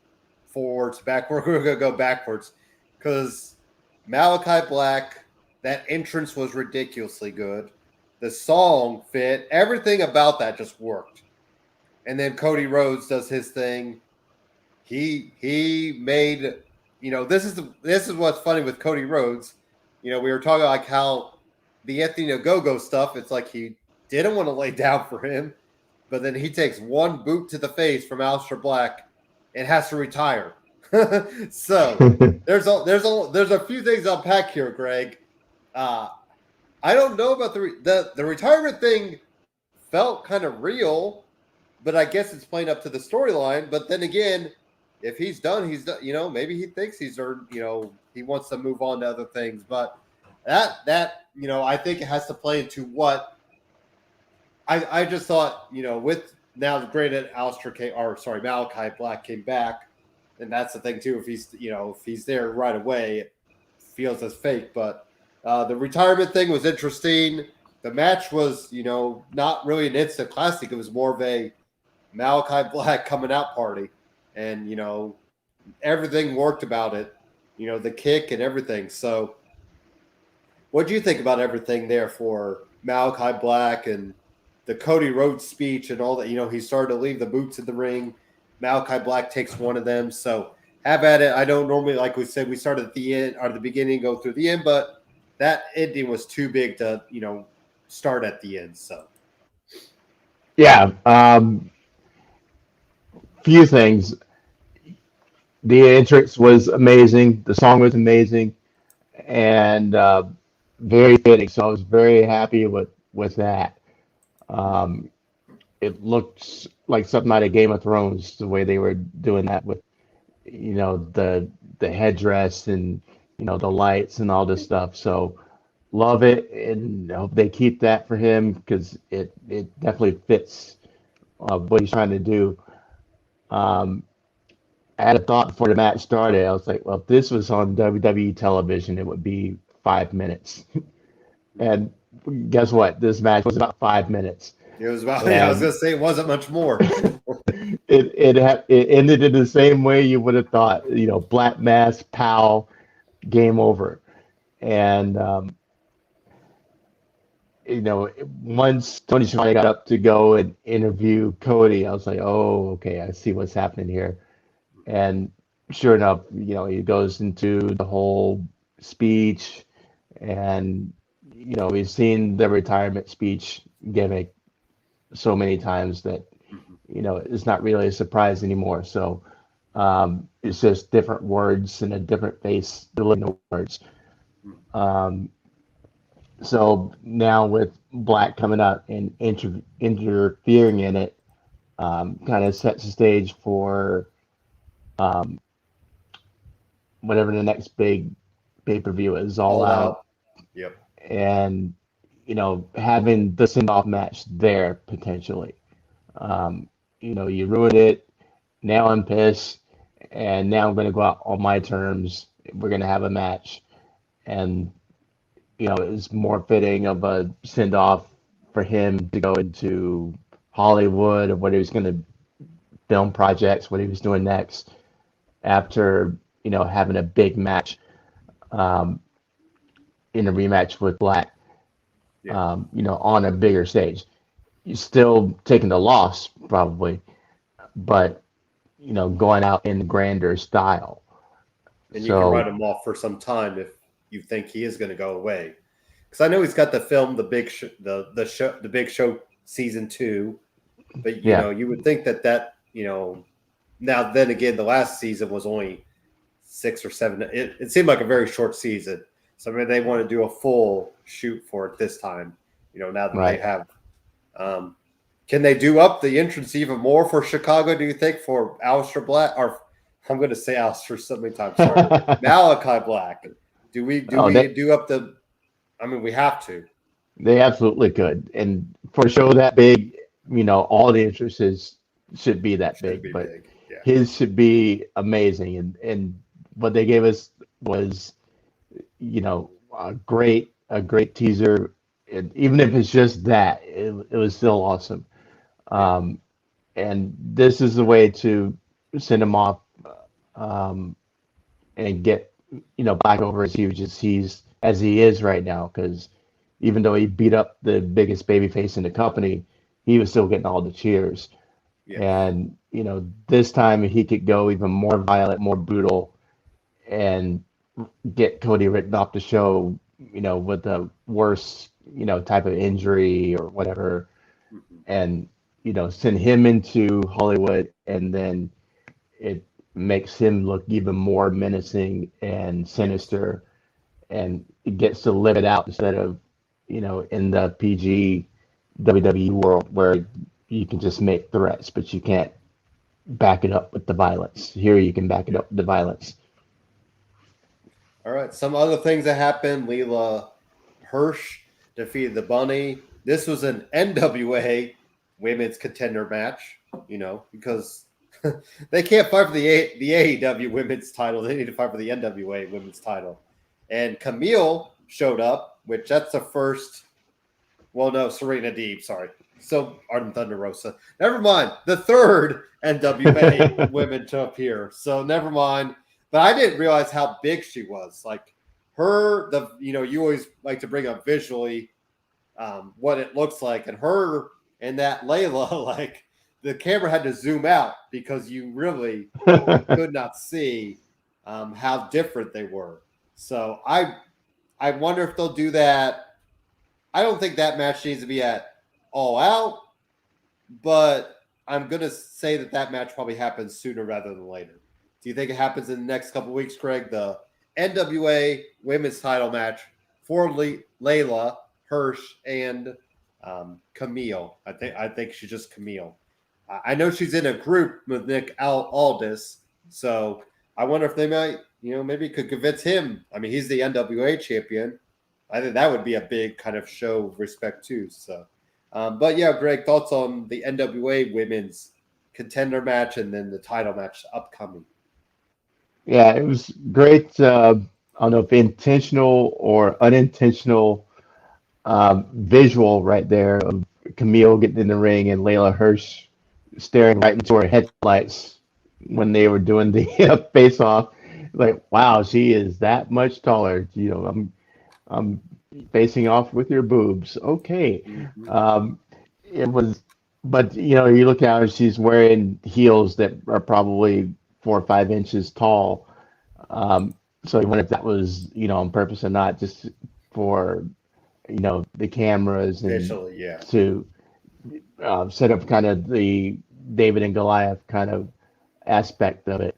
[SPEAKER 1] forwards, backward. We're going to go backwards because Malachi Black, that entrance was ridiculously good. The song fit. Everything about that just worked. And then Cody Rhodes does his thing. He made, this is what's funny with Cody Rhodes. We were talking like how the Anthony Ogogo stuff, it's like he didn't want to lay down for him, but then he takes one boot to the face from Aleister Black and has to retire. So there's a few things to unpack here, Greg. I don't know about the retirement thing. Felt kind of real, but I guess it's playing up to the storyline. But then again, if he's done, he's done. Maybe he thinks he's earned. He wants to move on to other things. But that I think it has to play into what I just thought. With now, granted, Malachi Black came back, and that's the thing too. If he's there right away, it feels as fake. But the retirement thing was interesting. The match was, not really an instant classic. It was more of a Malachi Black coming out party. And, everything worked about it, the kick and everything. So what do you think about everything there for Malachi Black and the Cody Rhodes speech and all that? He started to leave the boots in the ring. Malachi Black takes one of them. So have at it. I don't normally, like we said, we started at the end or the beginning, go through the end, but that ending was too big to, start at the end. So,
[SPEAKER 2] Yeah. Few things. The entrance was amazing. The song was amazing, and very fitting. So I was very happy with that. It looked like something out of Game of Thrones, the way they were doing that with the headdress and the lights and all this stuff. So love it, and I hope they keep that for him because it definitely fits what he's trying to do. Um, I had a thought before the match started. I was like, well, if this was on WWE television, it would be 5 minutes. And guess what? This match was about 5 minutes,
[SPEAKER 1] It was about. Yeah, I was
[SPEAKER 2] and
[SPEAKER 1] gonna say it wasn't much more.
[SPEAKER 2] it ended in the same way you would have thought. Black mass, pow, game over. And once Tony Schiavone got up to go and interview Cody, I was like, oh, okay, I see what's happening here. And sure enough, he goes into the whole speech, and we've seen the retirement speech gimmick so many times that it's not really a surprise anymore. So it's just different words and a different face delivering the words. Um, so now with Black coming out and interfering in it, kind of sets the stage for um, whatever the next big pay-per-view is, All Out.
[SPEAKER 1] Yep.
[SPEAKER 2] And having the send-off match there potentially. You ruined it. Now I'm pissed, and now I'm going to go out on my terms. We're going to have a match, and it's more fitting of a send-off for him to go into Hollywood or what he was going to film projects, what he was doing next after having a big match um, in a rematch with Black,
[SPEAKER 1] Yeah.
[SPEAKER 2] on a bigger stage. You're still taking the loss probably, but going out in grander style.
[SPEAKER 1] And you can write him off for some time if you think he is going to go away. Because I know he's got the film, the Big Show season 2, but you would think that now then again the last season was only 6 or 7. It seemed like a very short season. So I mean they want to do a full shoot for it this time. Now that
[SPEAKER 2] Right.
[SPEAKER 1] they have. Can they do up the entrance even more for Chicago? Do you think for Aleister Black, or I'm going to say Aleister so many times? Sorry, Malachi Black. Do we do up the? I mean, we have to.
[SPEAKER 2] They absolutely could, and for a show that big, all the entrances should be that
[SPEAKER 1] Should
[SPEAKER 2] big,
[SPEAKER 1] be
[SPEAKER 2] but
[SPEAKER 1] big. Yeah.
[SPEAKER 2] his should be amazing. And what they gave us was, a great teaser. And even if it's just that, it was still awesome. Um, and this is the way to send him off, um, and get Black over as huge as he is right now. Because even though he beat up the biggest babyface in the company, he was still getting all the cheers.
[SPEAKER 1] Yeah.
[SPEAKER 2] And this time he could go even more violent, more brutal, and get Cody written off the show, with a worse, type of injury or whatever,
[SPEAKER 1] Mhm.
[SPEAKER 2] and send him into Hollywood, and then it makes him look even more menacing and sinister, and it gets to live it out instead of in the PG WWE world where you can just make threats, but you can't back it up with the violence. Here you can back it up with the violence.
[SPEAKER 1] All right. Some other things that happened. Leela Hirsch defeated the Bunny. This was an NWA women's contender match. Because they can't fight for the AEW women's title. They need to fight for the NWA women's title. And Camille showed up, which that's the first. Well, no, Serena Deeb. Sorry. So Arden Thunder Rosa. Never mind. The third NWA women to appear. So never mind. But I didn't realize how big she was. Like her, you always like to bring up visually what it looks like, and her and that Layla, like the camera had to zoom out because you really could not see how different they were. So I wonder if they'll do that. I don't think that match needs to be at All Out, but I'm going to say that match probably happens sooner rather than later. Do you think it happens in the next couple weeks, Craig? The NWA women's title match for Layla Hirsch and Camille. I think she's just Camille. I know she's in a group with Nick Aldis, so I wonder if they might, maybe could convince him. I mean, he's the NWA champion. I think that would be a big kind of show of respect too. So, but yeah, Greg, thoughts on the NWA women's contender match and then the title match upcoming?
[SPEAKER 2] Yeah, it was great. I don't know if intentional or unintentional visual right there of Camille getting in the ring and Layla Hirsch staring right into her headlights when they were doing the face off. Like, wow, she is that much taller. I'm facing off with your boobs. Okay.
[SPEAKER 1] Mm-hmm.
[SPEAKER 2] It was, but you look at her, she's wearing heels that are probably 4 or 5 inches tall. So I wonder if that was, on purpose or not, just for, the cameras and
[SPEAKER 1] Visually, yeah.
[SPEAKER 2] to set up kind of the David and Goliath kind of aspect of it.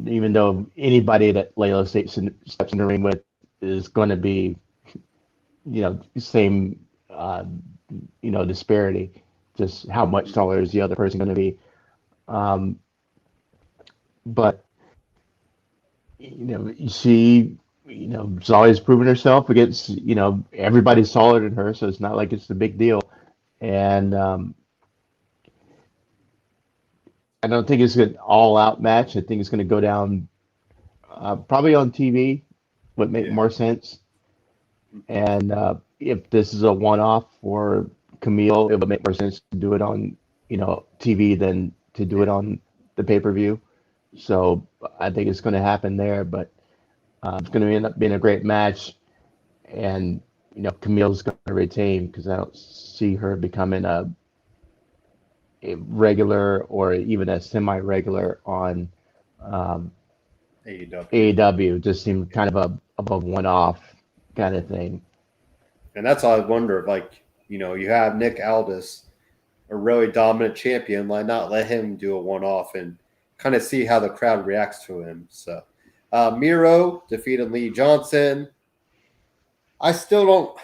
[SPEAKER 2] Even though anybody that Layla steps in the ring with is going to be, same, disparity. Just how much taller is the other person going to be? But she, has always proven herself against, everybody's taller than her, so it's not like it's a big deal. And I don't think it's an all-out match. I think it's going to go down probably on TV would make more sense. And if this is a one-off for Camille, it would make more sense to do it on, TV than to do it on the pay-per-view. So I think it's going to happen there, but it's going to end up being a great match. And, Camille's going to retain because I don't see her becoming a regular or even a semi-regular on AEW. Just seemed kind of a one-off kind of thing.
[SPEAKER 1] And that's all I wonder. Like, you have Nick Aldis, a really dominant champion. Why not let him do a one-off and kind of see how the crowd reacts to him? So, Miro defeated Lee Johnson. I still don't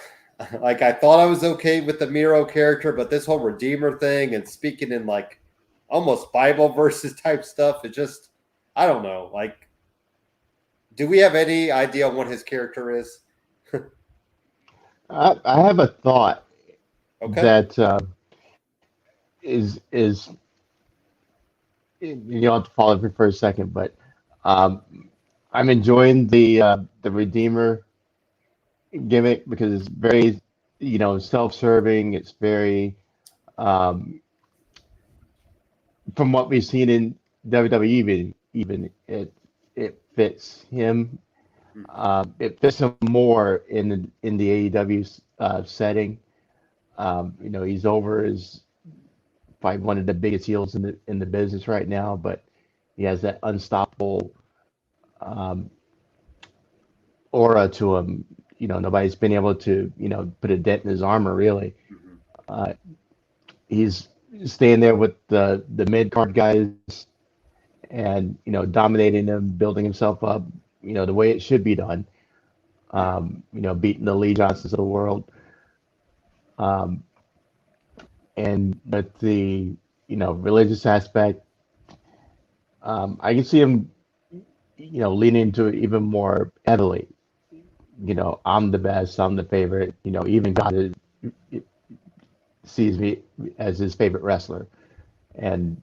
[SPEAKER 1] like. I thought I was okay with the Miro character, but this whole Redeemer thing and speaking in like almost Bible verses type stuff, it just, I don't know. Like, do we have any idea what his character is?
[SPEAKER 2] I have a thought that is you'll have to follow me for a second, but I'm enjoying the Redeemer gimmick because it's very self-serving. It's very from what we've seen in WWE, even it fits him. It fits him more in the AEW setting. He's over as probably one of the biggest heels in the business right now, but he has that unstoppable aura to him. Nobody's been able to put a dent in his armor really. He's staying there with the mid card guys and dominating them, building himself up the way it should be done. Beating the Lee Johnsons of the world. But the religious aspect, I can see him leaning into it even more heavily. I'm the best, I'm the favorite. Even God sees me as his favorite wrestler, and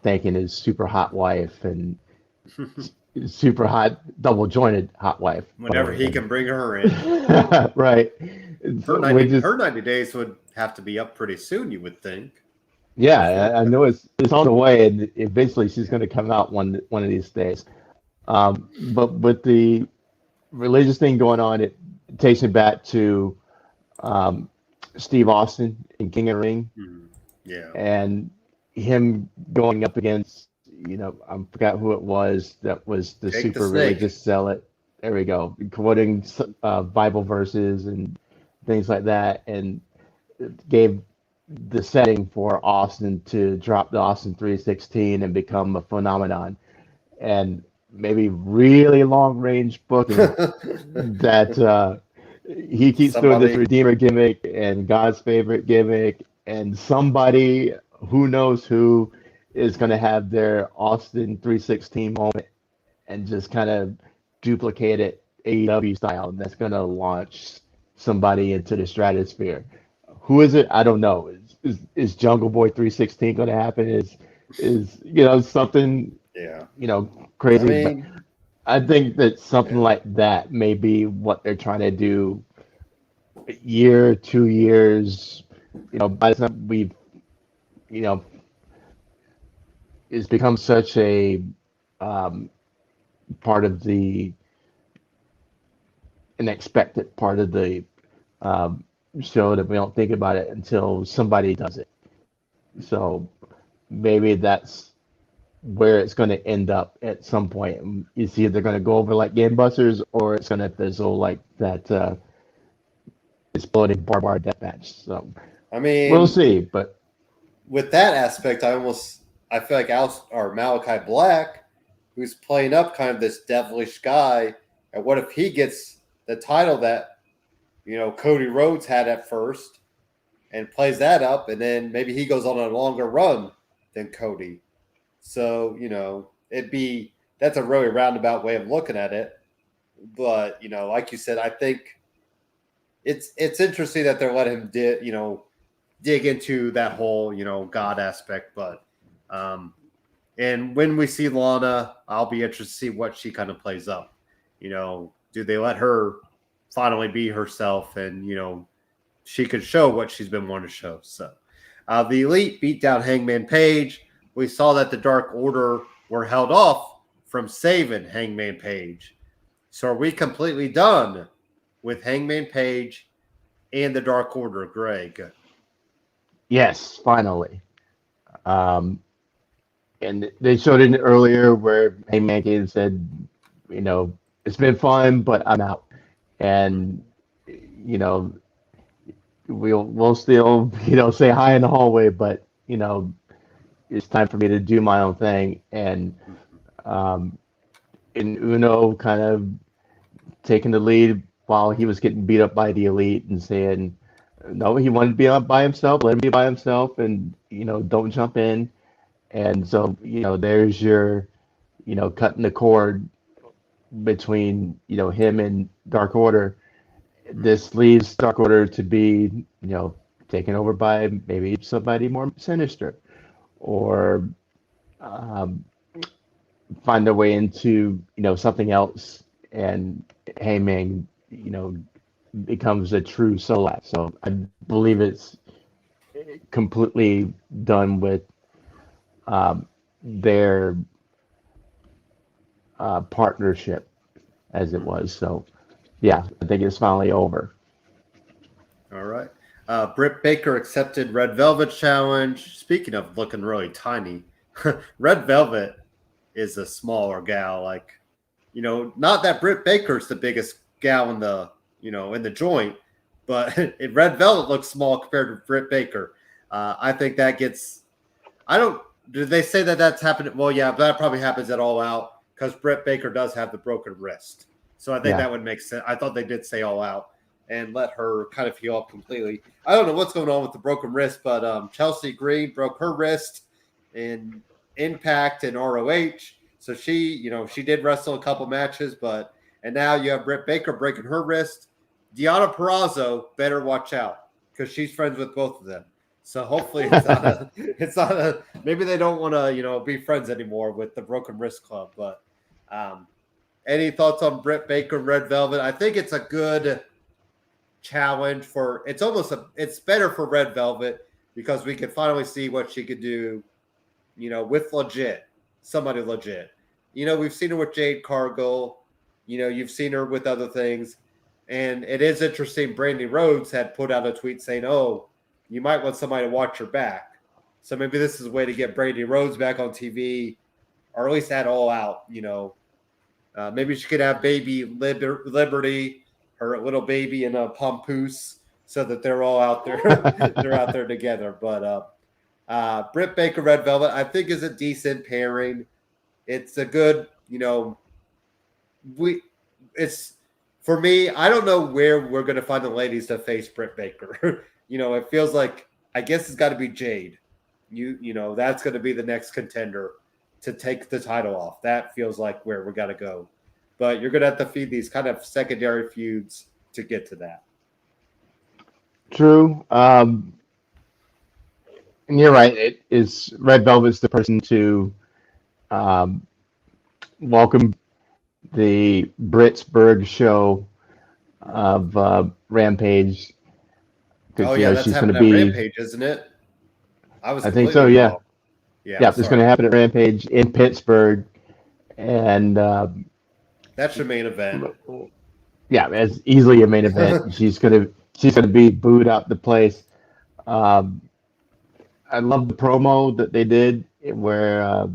[SPEAKER 2] thanking his super hot wife and super hot double jointed hot wife
[SPEAKER 1] Whenever he can bring her in.
[SPEAKER 2] Right.
[SPEAKER 1] Her 90 days would have to be up pretty soon, you would think.
[SPEAKER 2] Yeah, I know it's on the way, and eventually she's going to come out one of these days. But with the religious thing going on, it takes me back to Steve Austin in King of the Ring.
[SPEAKER 1] Yeah.
[SPEAKER 2] And him going up against, I forgot who it was that was the
[SPEAKER 1] Jake
[SPEAKER 2] super
[SPEAKER 1] the
[SPEAKER 2] religious zealot. There we go. Quoting Bible verses and things like that, and it gave the setting for Austin to drop the Austin 316 and become a phenomenon. And maybe really long range booking that he keeps doing this Redeemer gimmick and God's favorite gimmick, and somebody who knows who is going to have their Austin 316 moment and just kind of duplicate it AEW style. And that's going to launch somebody into the stratosphere. Who is it? I don't know. Is Jungle Boy 316 going to happen? Is something
[SPEAKER 1] Yeah.
[SPEAKER 2] crazy?
[SPEAKER 1] I
[SPEAKER 2] But
[SPEAKER 1] mean,
[SPEAKER 2] I think that something
[SPEAKER 1] yeah.
[SPEAKER 2] like that may be what they're trying to do. A year, 2 years, by the time we've, you know, it's become such a um, part of an expected part of the um, show that we don't think about it until somebody does it. So maybe that's where it's going to end up at some point. It's either going to go over like Gamebusters or it's going to fizzle like that exploding barbed wire death match. So
[SPEAKER 1] I
[SPEAKER 2] we'll
[SPEAKER 1] mean,
[SPEAKER 2] see. But
[SPEAKER 1] with that aspect, I feel like Malachi Black, who's playing up kind of this devilish guy, and what if he gets the title that Cody Rhodes had at first, and plays that up, and then maybe he goes on a longer run than Cody. So that's a really roundabout way of looking at it. But like you said, I think it's interesting that they're letting him dig into that whole God aspect. But and when we see Lana, I'll be interested to see what she kind of plays up. Do they let her finally be herself, and she could show what she's been wanting to show? So the Elite beat down Hangman Page. We saw that the Dark Order were held off from saving Hangman Page. So are we completely done with Hangman Page and the Dark Order, Greg?
[SPEAKER 2] yes, finally. Um, and they showed it earlier where Hangman Page said, it's been fun, but I'm out. And you know, we'll still say hi in the hallway, but it's time for me to do my own thing. Um, and Uno kind of taking the lead while he was getting beat up by the Elite and saying, no, he wanted to be out by himself, let him be by himself, and don't jump in. And so there's your cutting the cord between him and Dark Order. This leaves Dark Order to be taken over by maybe somebody more sinister, or um, find their way into something else, and Heyman becomes a true solo. So I believe it's completely done with their partnership as it was. So yeah, I think it's finally over.
[SPEAKER 1] All right. Britt Baker accepted Red Velvet challenge. Speaking of looking really tiny, Red Velvet is a smaller gal. Like, not that Britt Baker's the biggest gal in the in the joint, but Red Velvet looks small compared to Britt Baker. I think that gets. I don't. Did they say that that's happened? Well, yeah, that probably happens at All Out because Britt Baker does have the broken wrist. So I think
[SPEAKER 2] Yeah.
[SPEAKER 1] that would make sense. I thought they did say All Out and let her kind of heal up completely. I don't know what's going on with the broken wrist, but Chelsea Green broke her wrist in Impact and ROH. So she did wrestle a couple matches, and now you have Britt Baker breaking her wrist. Deonna Purrazzo better watch out because she's friends with both of them. So hopefully it's not a maybe they don't want to be friends anymore with the Broken Wrist Club. But any thoughts on Britt Baker, Red Velvet? I think it's a good challenge for. It's better for Red Velvet because we can finally see what she could do. With somebody legit. We've seen her with Jade Cargill. You've seen her with other things, and it is interesting. Brandy Rhodes had put out a tweet saying, "Oh, you might want somebody to watch your back." So maybe this is a way to get Brandy Rhodes back on TV, or at least that All Out. Maybe she could have baby Liberty, her little baby, and a Pampoose, so that they're all out there. They're out there together. But Britt Baker, Red Velvet, I think is a decent pairing. It's a good, it's for me. I don't know where we're going to find the ladies to face Britt Baker. It feels like I guess it's got to be Jade. That's going to be the next contender to take the title off. That feels like where we got to go. But you're going to have to feed these kind of secondary feuds to get to that.
[SPEAKER 2] True. And you're right. It is Red Velvet's the person to um, welcome the Britsburg show of Rampage because
[SPEAKER 1] Oh, yeah, that's
[SPEAKER 2] she's going to
[SPEAKER 1] happening at
[SPEAKER 2] be.
[SPEAKER 1] Rampage, isn't it? I was
[SPEAKER 2] I think
[SPEAKER 1] completely
[SPEAKER 2] so. Yeah.
[SPEAKER 1] wrong. Yeah,
[SPEAKER 2] Yeah.
[SPEAKER 1] I'm
[SPEAKER 2] It's going
[SPEAKER 1] sorry.
[SPEAKER 2] to happen at Rampage in Pittsburgh, and
[SPEAKER 1] That's your main event.
[SPEAKER 2] yeah, as easily a main event. She's gonna be booed out the place. Um, I love the promo that they did where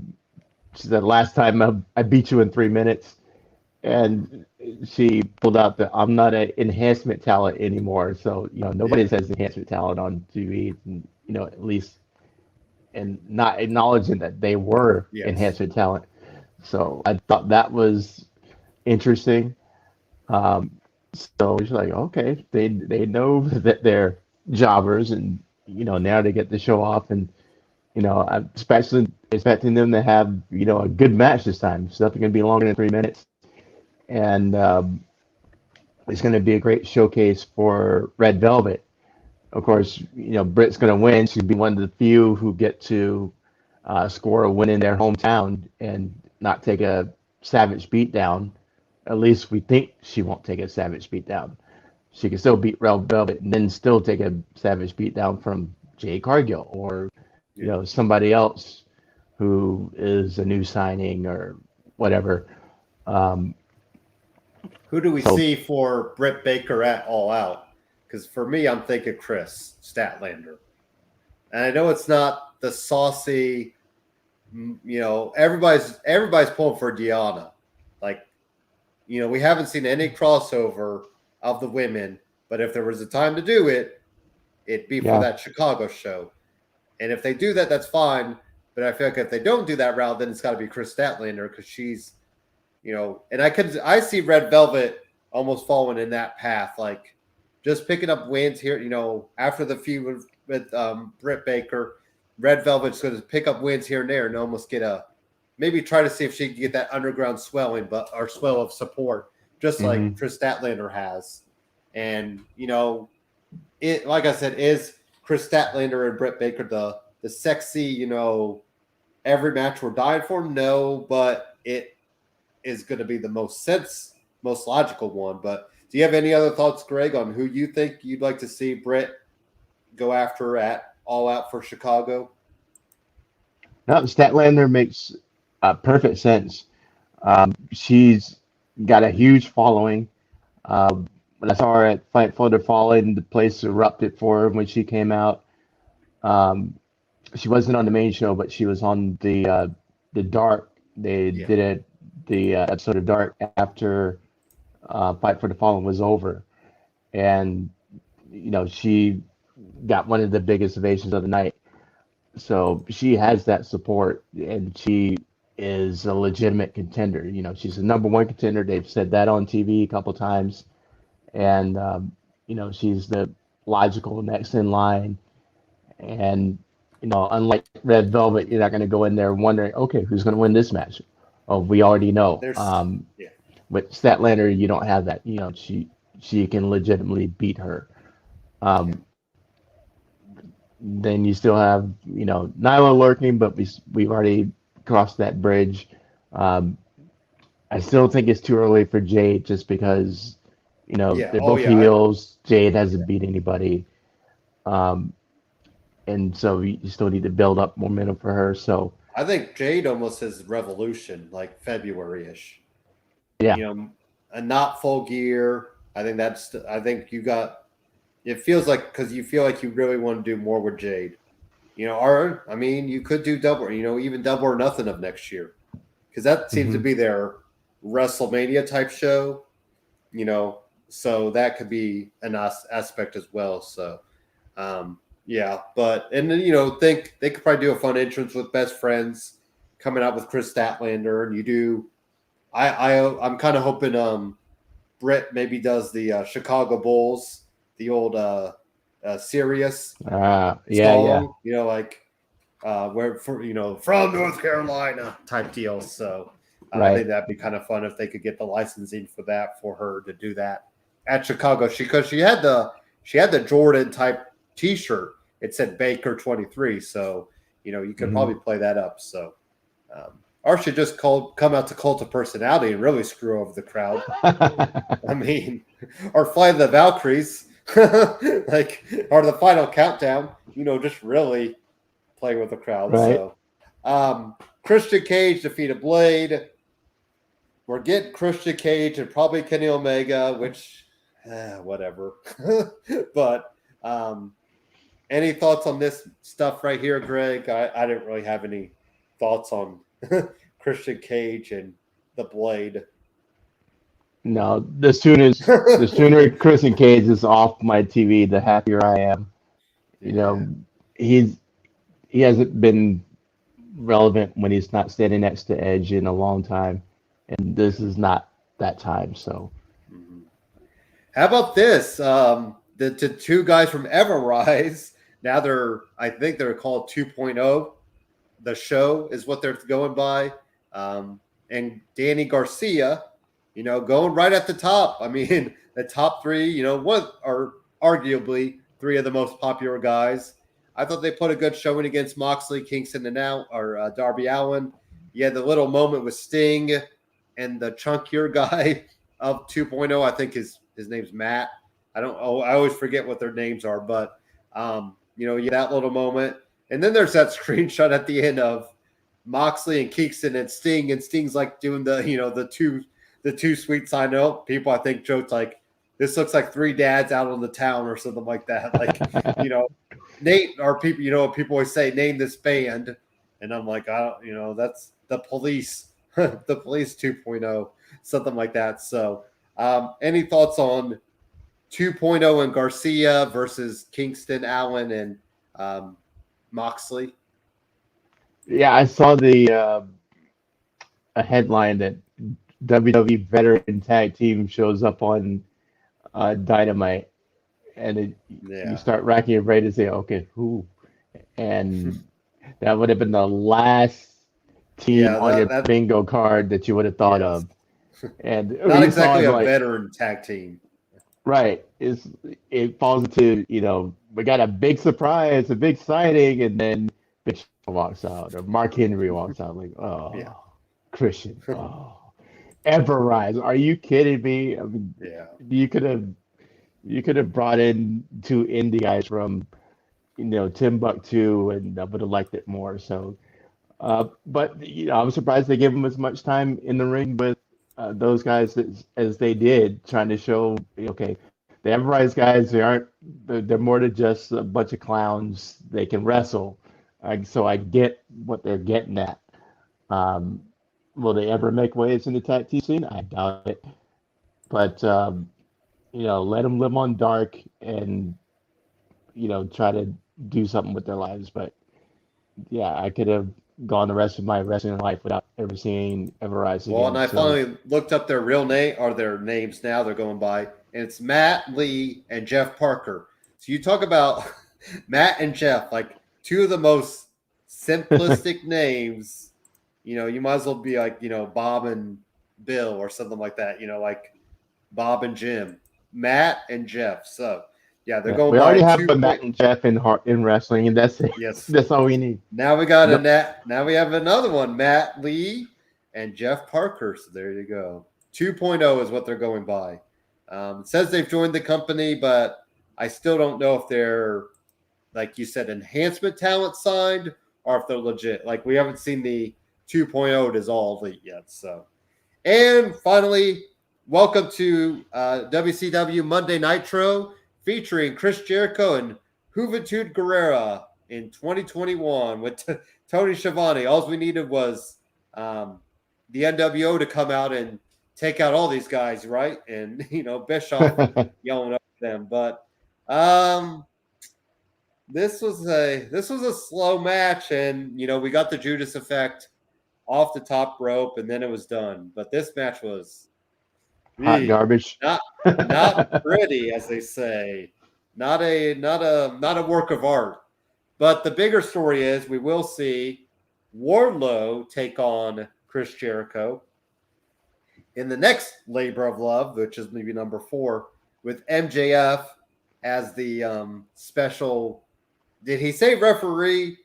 [SPEAKER 2] she said, "Last time I beat you in 3 minutes," and she pulled out the "I'm not an enhancement talent anymore." So nobody
[SPEAKER 1] Yeah.
[SPEAKER 2] says enhancement talent on TV, and at least and not acknowledging that they were
[SPEAKER 1] Yes.
[SPEAKER 2] enhancement talent. So I thought that was interesting. Um, so it's like, okay, they know that they're jobbers, and now they get to show off, and I'm especially expecting them to have a good match this time. It's nothing going to be longer than 3 minutes, and it's going to be a great showcase for Red Velvet. Of course, Britt's going to win. She'd be one of the few who get to score a win in their hometown and not take a savage beatdown. At least we think she won't take a savage beatdown. She can still beat Red Velvet and then still take a savage beatdown from Jay Cargill or
[SPEAKER 1] Yeah.
[SPEAKER 2] somebody else who is a new signing or whatever. Um,
[SPEAKER 1] Who do we
[SPEAKER 2] so
[SPEAKER 1] see for Britt Baker at All Out? Because for me, I'm thinking Chris Statlander. And I know it's not the saucy, everybody's pulling for Deanna. Like, we haven't seen any crossover of the women, but if there was a time to do it, it'd be for
[SPEAKER 2] yeah,
[SPEAKER 1] that Chicago show. And if they do that, that's fine. But I feel like if they don't do that route, then it's got to be Chris Statlander because she's, and I see Red Velvet almost following in that path, like just picking up wins here. After the feud with Britt Baker, Red Velvet's going to pick up wins here and there and almost maybe try to see if she can get that underground swelling, or swell of support, just like Chris Statlander has. And it, like I said, is Chris Statlander and Britt Baker the sexy, every match we're dying for? No, but it is going to be the most logical one. But do you have any other thoughts, Greg, on who you think you'd like to see Britt go after at All Out for Chicago?
[SPEAKER 2] no, Statlander makes perfect sense. She's got a huge following. When I saw her at Fight for the Fallen, the place erupted for her when she came out. She wasn't on the main show, but she was on the Dark. They did the episode of Dark after Fight for the Fallen was over, and she got one of the biggest ovations of the night. So she has that support, and she is a legitimate contender. She's the number one contender. They've said that on TV a couple times, and she's the logical next in line. And unlike Red Velvet, you're not going to go in there wondering, okay, who's going to win this match? Oh, we already know. With Statlander, you don't have that. She can legitimately beat her. Then you still have Nyla lurking, but we've already crossed that bridge. I still think it's too early for Jade, just because they're both heels. Jade hasn't beat anybody. And so you still need to build up momentum for her. So
[SPEAKER 1] I think Jade almost has Revolution, like February-ish.
[SPEAKER 2] Yeah.
[SPEAKER 1] And not Full Gear. I think you got. It feels like because you feel like you really want to do more with Jade. You could do double. Even Double or Nothing of next year, because that seems to be their WrestleMania type show. So that could be an aspect as well. So. But then think they could probably do a fun entrance with Best Friends coming out with Chris Statlander, and you do. I'm kind of hoping Britt maybe does the Chicago Bulls, the old Sirius
[SPEAKER 2] yeah,
[SPEAKER 1] song. from North Carolina type deal. So I
[SPEAKER 2] Right.
[SPEAKER 1] think that'd be kind of fun if they could get the licensing for that for her to do that at Chicago. Because she had the Jordan type T-shirt. It said Baker 23. So you could probably play that up. So or should just come out to Cult of Personality and really screw over the crowd. I mean, or Fly the Valkyries, or the Final Countdown. Just really play with the crowd.
[SPEAKER 2] Right.
[SPEAKER 1] So, Christian Cage defeated Blade. We're getting Christian Cage and probably Kenny Omega, which, whatever. But any thoughts on this stuff right here, Greg? I didn't really have any thoughts on Christian Cage and the Blade.
[SPEAKER 2] No, the sooner Christian Cage is off my TV, the happier I am. He hasn't been relevant when he's not standing next to Edge in a long time, and this is not that time. So,
[SPEAKER 1] how about this? The two guys from Everrise. Now I think they're called 2.0. The Show is what they're going by, and Danny Garcia. Going right at the top. I mean, the top three. What are arguably three of the most popular guys. I thought they put a good showing against Moxley, Kingston, and Darby Allin. You had the little moment with Sting and the chunkier guy of 2.0. I think his name's Matt. I always forget what their names are, but you had that little moment. And then there's that screenshot at the end of Moxley and Kingston and Sting, and Sting's like doing the two sweet sign up. People I think joked like, this looks like three dads out on the town or something like that. Like, Nate or people, people always say, name this band. And I'm like, that's the Police, the Police 2.0, something like that. So any thoughts on 2.0 and Garcia versus Kingston, Allen, and Moxley?
[SPEAKER 2] Yeah, I saw a headline that WWE veteran tag team shows up on Dynamite, and you start racking your brain to say, okay, who? And that would have been the last team on your bingo card that you would have thought of. And
[SPEAKER 1] not exactly a veteran tag team.
[SPEAKER 2] Right. It falls into, we got a big surprise, a big signing, and then Big Show walks out, or Mark Henry walks out, like, Christian, Everrise. Are you kidding me? I mean, you could have brought in two indie guys from, Timbuktu, and I would have liked it more. So, but I'm surprised they gave him as much time in the ring with those guys as they did, trying to show, okay, the Everrise guys, they're more than just a bunch of clowns. They can wrestle. So I get what they're getting at. Will they ever make waves in the tag team scene? I doubt it. But let them live on Dark and try to do something with their lives. But yeah, I could have gone the rest of my wrestling life without ever seeing Everrise again.
[SPEAKER 1] Well, and I finally looked up their real name, or their names now they're going by, and it's Matt Lee and Jeff Parker. So you talk about Matt and Jeff, like two of the most simplistic names. You might as well be like, Bob and Bill or something like that, like Bob and Jim, Matt and Jeff. So, yeah, they're going.
[SPEAKER 2] We already have a Matt and Jeff in wrestling, and that's it.
[SPEAKER 1] Yes,
[SPEAKER 2] that's all we need.
[SPEAKER 1] Now we got Now we have another one, Matt Lee and Jeff Parker. So there you go. 2.0 is what they're going by. It says they've joined the company, but I still don't know if they're, like you said, enhancement talent signed, or if they're legit. Like, we haven't seen the 2.0 dissolve it yet. So, and finally, welcome to WCW Monday Nitro, featuring Chris Jericho and Juventud Guerrera in 2021 with Tony Schiavone. All we needed was the NWO to come out and take out all these guys, right? And Bischoff yelling up at them. But this was a slow match, and we got the Judas effect off the top rope, and then it was done. But this match was
[SPEAKER 2] hot garbage.
[SPEAKER 1] Not pretty, as they say. Not a work of art. But the bigger story is we will see Wardlow take on Chris Jericho in the next Labor of Love, which is maybe number 4, with MJF as the special. Did he say referee?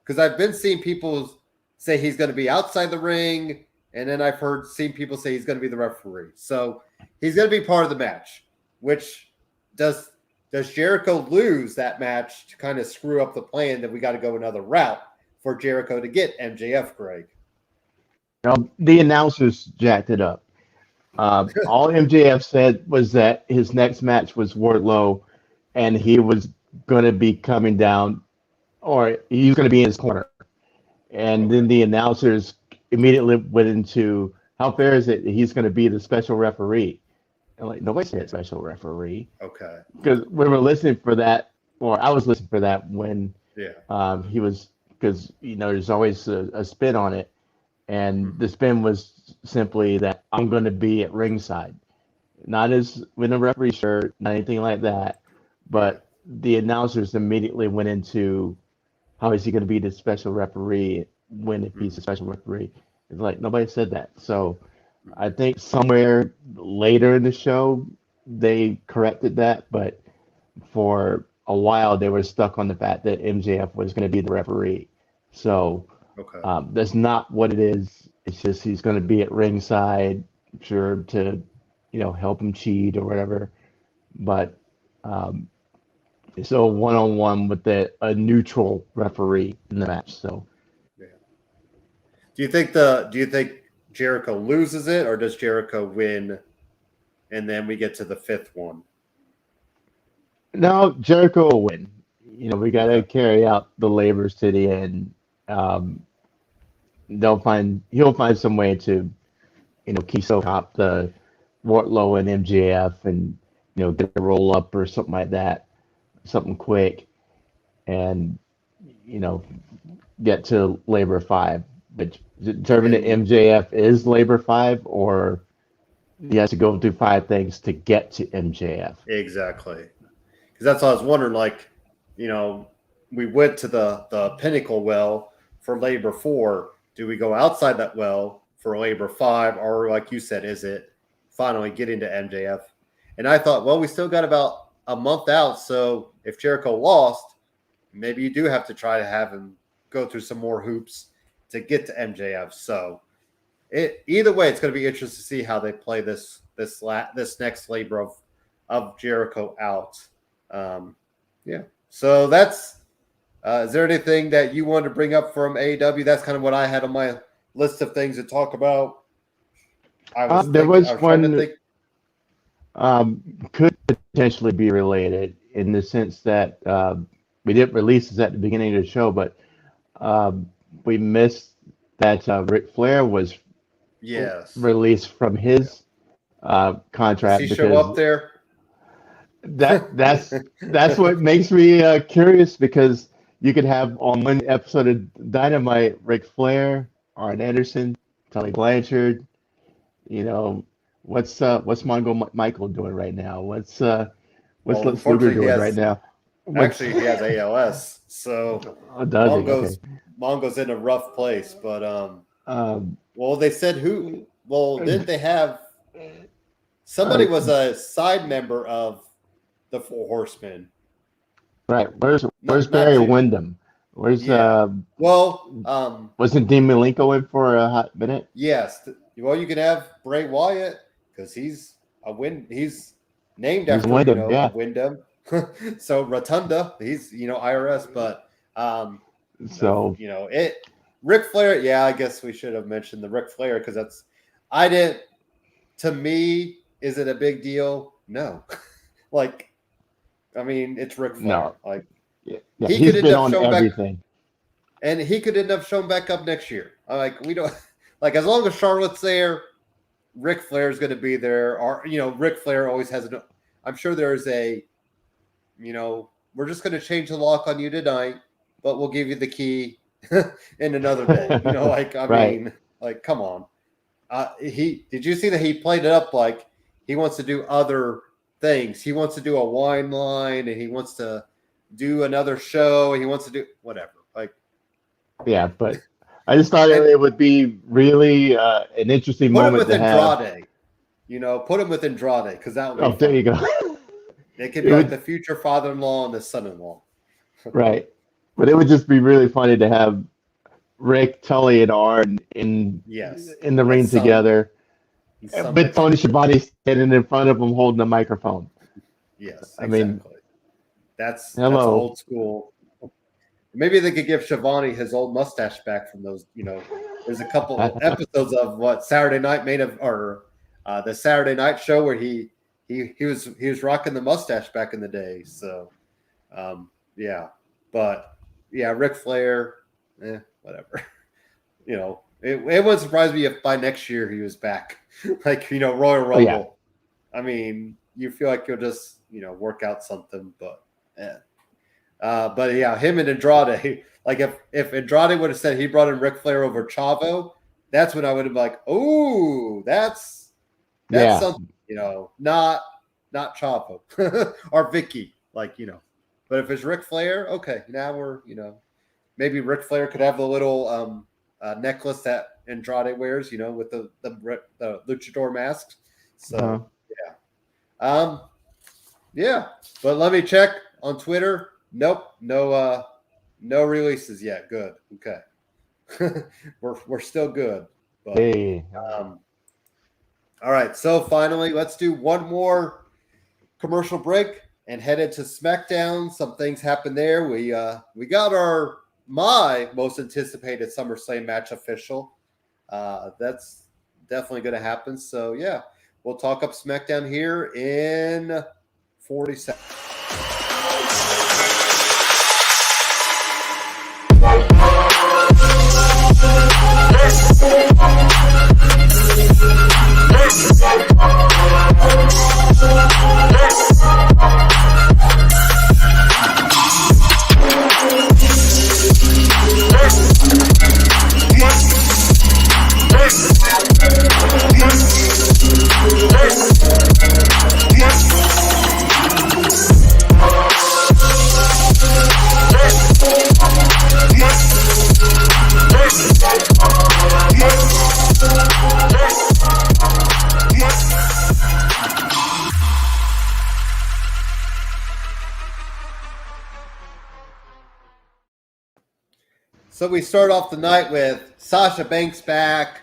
[SPEAKER 1] Because I've been seeing people say he's going to be outside the ring, and then I've seen people say he's going to be the referee. So he's going to be part of the match. Which does Jericho lose that match to kind of screw up the plan that we got to go another route for Jericho to get MJF, Greg?
[SPEAKER 2] The announcers jacked it up. All MJF said was that his next match was Wardlow, and he was going to be coming down, or he was going to be in his corner. And then the announcers immediately went into, how fair is it that he's going to be the special referee? And like, nobody said special referee.
[SPEAKER 1] Okay.
[SPEAKER 2] Because we were listening for that, or I was listening for that when he was, because, there's always a spin on it. And the spin was simply that I'm going to be at ringside. Not as with a referee shirt, not anything like that. But the announcers immediately went into, how is he going to be the special referee if he's a special referee? It's like, nobody said that. So I think somewhere later in the show, they corrected that. But for a while, they were stuck on the fact that MJF was going to be the referee. So that's not what it is. It's just he's going to be at ringside, sure, to, help him cheat or whatever. But it's a one-on-one with a neutral referee in the match. So,
[SPEAKER 1] Do you think Jericho loses it, or does Jericho win, and then we get to the 5th one?
[SPEAKER 2] No, Jericho will win. We got to carry out the labors to the end. He'll find some way to, keep top the Wardlow and MJF, and get a roll up or something like that, something quick, and get to Labor 5. But determine that MJF is Labor 5, or he has to go through 5 things to get to MJF.
[SPEAKER 1] Exactly, because that's what I was wondering. Like, we went to the Pinnacle well for Labor 4. Do we go outside that well for Labor 5, or like you said, is it finally getting to MJF? And I thought, well, we still got about a month out, so if Jericho lost, maybe you do have to try to have him go through some more hoops to get to MJF. So either way, it's going to be interesting to see how they play this next Labor of Jericho out. So that's. Is there anything that you wanted to bring up from AEW? That's kind of what I had on my list of things to talk about.
[SPEAKER 2] Could potentially be related in the sense that we didn't release this at the beginning of the show, but we missed that Ric Flair was released from his contract.
[SPEAKER 1] Does he show up there?
[SPEAKER 2] That's what makes me curious, because you could have on one episode of Dynamite Ric Flair, Arn Anderson, Tully Blanchard. What's Mongo Michael doing right now? What's Lex Luger doing right now?
[SPEAKER 1] Actually, he has ALS, so Mongo's in a rough place. But they said who? Well, didn't they have somebody was a side member of the Four Horsemen?
[SPEAKER 2] Right. Where's Barry Windham? Wasn't Dean Malenko in for a hot minute?
[SPEAKER 1] Yes. Well, you can have Bray Wyatt because he's named after Windham. So Rotunda, he's IRS, but Ric Flair. Yeah, I guess we should have mentioned the Ric Flair because to me, is it a big deal? No. It's Ric Flair.
[SPEAKER 2] No. He could end up showing everything.
[SPEAKER 1] And he could end up showing back up next year. We don't as long as Charlotte's there, Ric Flair is going to be there. Or Ric Flair always has I'm sure there's we're just going to change the lock on you tonight, but we'll give you the key in another day. Come on. Did you see that he played it up like he wants to do other things? He wants to do a wine line, and he wants to do another show. He wants to do whatever. Like,
[SPEAKER 2] Yeah, but I just thought it would be really an interesting
[SPEAKER 1] put him
[SPEAKER 2] moment
[SPEAKER 1] with
[SPEAKER 2] to have.
[SPEAKER 1] Andrade. Put him with Andrade because that would be
[SPEAKER 2] Oh, there you
[SPEAKER 1] fun.
[SPEAKER 2] go.
[SPEAKER 1] It could
[SPEAKER 2] It
[SPEAKER 1] be like
[SPEAKER 2] would,
[SPEAKER 1] the future father-in-law and the son-in-law.
[SPEAKER 2] right. But it would just be really funny to have Rick, Tully, and Arn
[SPEAKER 1] Yes,
[SPEAKER 2] in the
[SPEAKER 1] at
[SPEAKER 2] ring
[SPEAKER 1] some
[SPEAKER 2] together, with
[SPEAKER 1] next.
[SPEAKER 2] Tony Schiavone standing in front of him holding a microphone.
[SPEAKER 1] Yes,
[SPEAKER 2] I mean,
[SPEAKER 1] exactly. That's
[SPEAKER 2] hello.
[SPEAKER 1] old school. Maybe they could give Schiavone his old mustache back from those. There's a couple episodes of what Saturday Night the Saturday Night Show where he was rocking the mustache back in the day. So, yeah, but yeah, Ric Flair, whatever. It wouldn't surprise me if by next year he was back, like Royal Rumble.
[SPEAKER 2] Oh, yeah.
[SPEAKER 1] I mean, you feel like you'll just work out something, but yeah. But yeah, him and Andrade. Like if Andrade would have said he brought in Ric Flair over Chavo, that's when I would have been like, oh, that's
[SPEAKER 2] Yeah.
[SPEAKER 1] something, not Chavo or Vicky, But if it's Ric Flair, okay, now we're maybe Ric Flair could have the little necklace that Andrade wears, with the luchador mask. So yeah. But let me check on Twitter. Nope, no releases yet. Good. Okay. we're still good. But,
[SPEAKER 2] Hey.
[SPEAKER 1] all right. So finally, let's do one more commercial break and head into SmackDown. Some things happened there. We got my most anticipated SummerSlam match official. That's definitely going to happen. So yeah, we'll talk up SmackDown here in 40 seconds. So we start off the night with Sasha Banks back.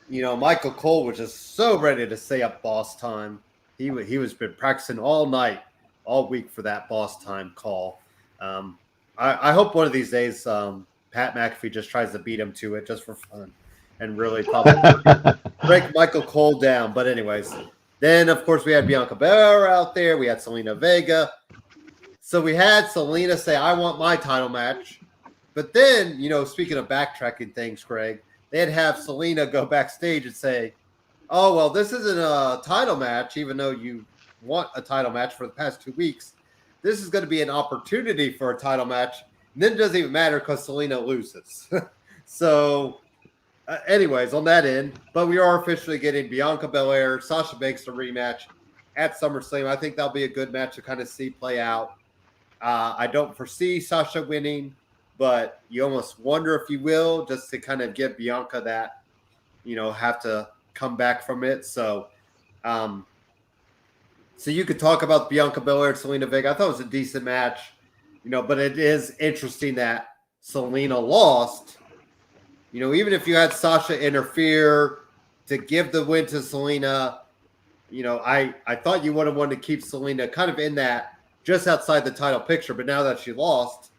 [SPEAKER 1] Michael Cole was just so ready to say up boss time. He was been practicing all night, all week for that boss time call. I hope one of these days Pat McAfee just tries to beat him to it just for fun and really probably break Michael Cole down. But anyways, then of course we had Bianca Belair out there. We had Selena Vega. So we had Selena say, "I want my title match." But then, speaking of backtracking things, Craig, they'd have Selena go backstage and say, "Oh, well, this isn't a title match, even though you want a title match for the past 2 weeks. This is going to be an opportunity for a title match." And then it doesn't even matter because Selena loses. So, anyways, on that end, but we are officially getting Bianca Belair, Sasha Banks, a rematch at SummerSlam. I think that'll be a good match to kind of see play out. I don't foresee Sasha winning, but you almost wonder if you will, just to kind of give Bianca that, have to come back from it. So, so you could talk about Bianca Belair and Selena Vega. I thought it was a decent match, but it is interesting that Selena lost. Even if you had Sasha interfere to give the win to Selena, I thought you would have wanted to keep Selena kind of in that just outside the title picture. But now that she lost,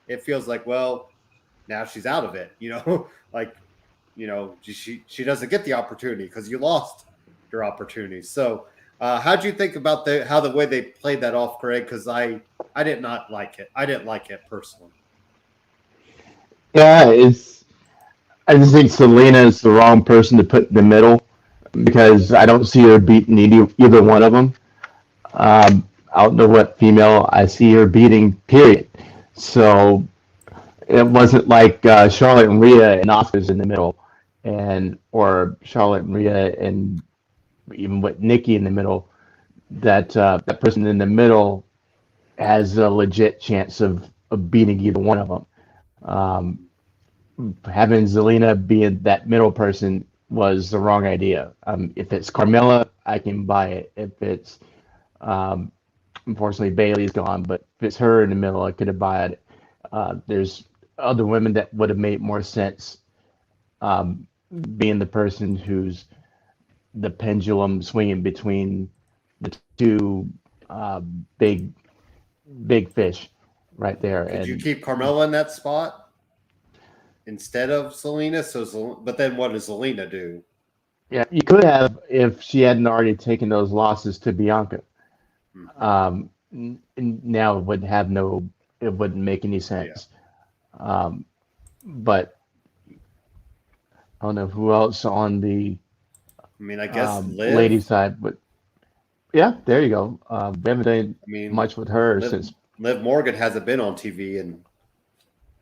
[SPEAKER 1] it feels like, well, now she's out of it, she doesn't get the opportunity because you lost your opportunity. So how'd you think about the way they played that off, Greg? Because I did not like it. I didn't like it personally.
[SPEAKER 2] Yeah, I just think Selena is the wrong person to put in the middle because I don't see her beating either one of them. I don't know what female I see her beating, period. So it wasn't like Charlotte and Rhea and Asuka's in the middle, or Charlotte and Rhea and even with Nikki in the middle. That person in the middle has a legit chance of beating either one of them. Having Zelina being that middle person was the wrong idea. If it's Carmella, I can buy it. If it's unfortunately Bailey's gone, but if it's her in the middle, I could have bought it. There's other women that would have made more sense, being the person who's the pendulum swinging between the two big fish right there.
[SPEAKER 1] Could you keep Carmella in that spot instead of Zelina? But then what does Zelina do?
[SPEAKER 2] Yeah, you could have if she hadn't already taken those losses to Bianca. Now it would have it wouldn't make any sense. Yeah. But I don't know who else on the
[SPEAKER 1] I guess Liv.
[SPEAKER 2] Lady side, but yeah, there you go. We haven't done much with her since
[SPEAKER 1] Liv Morgan hasn't been on TV in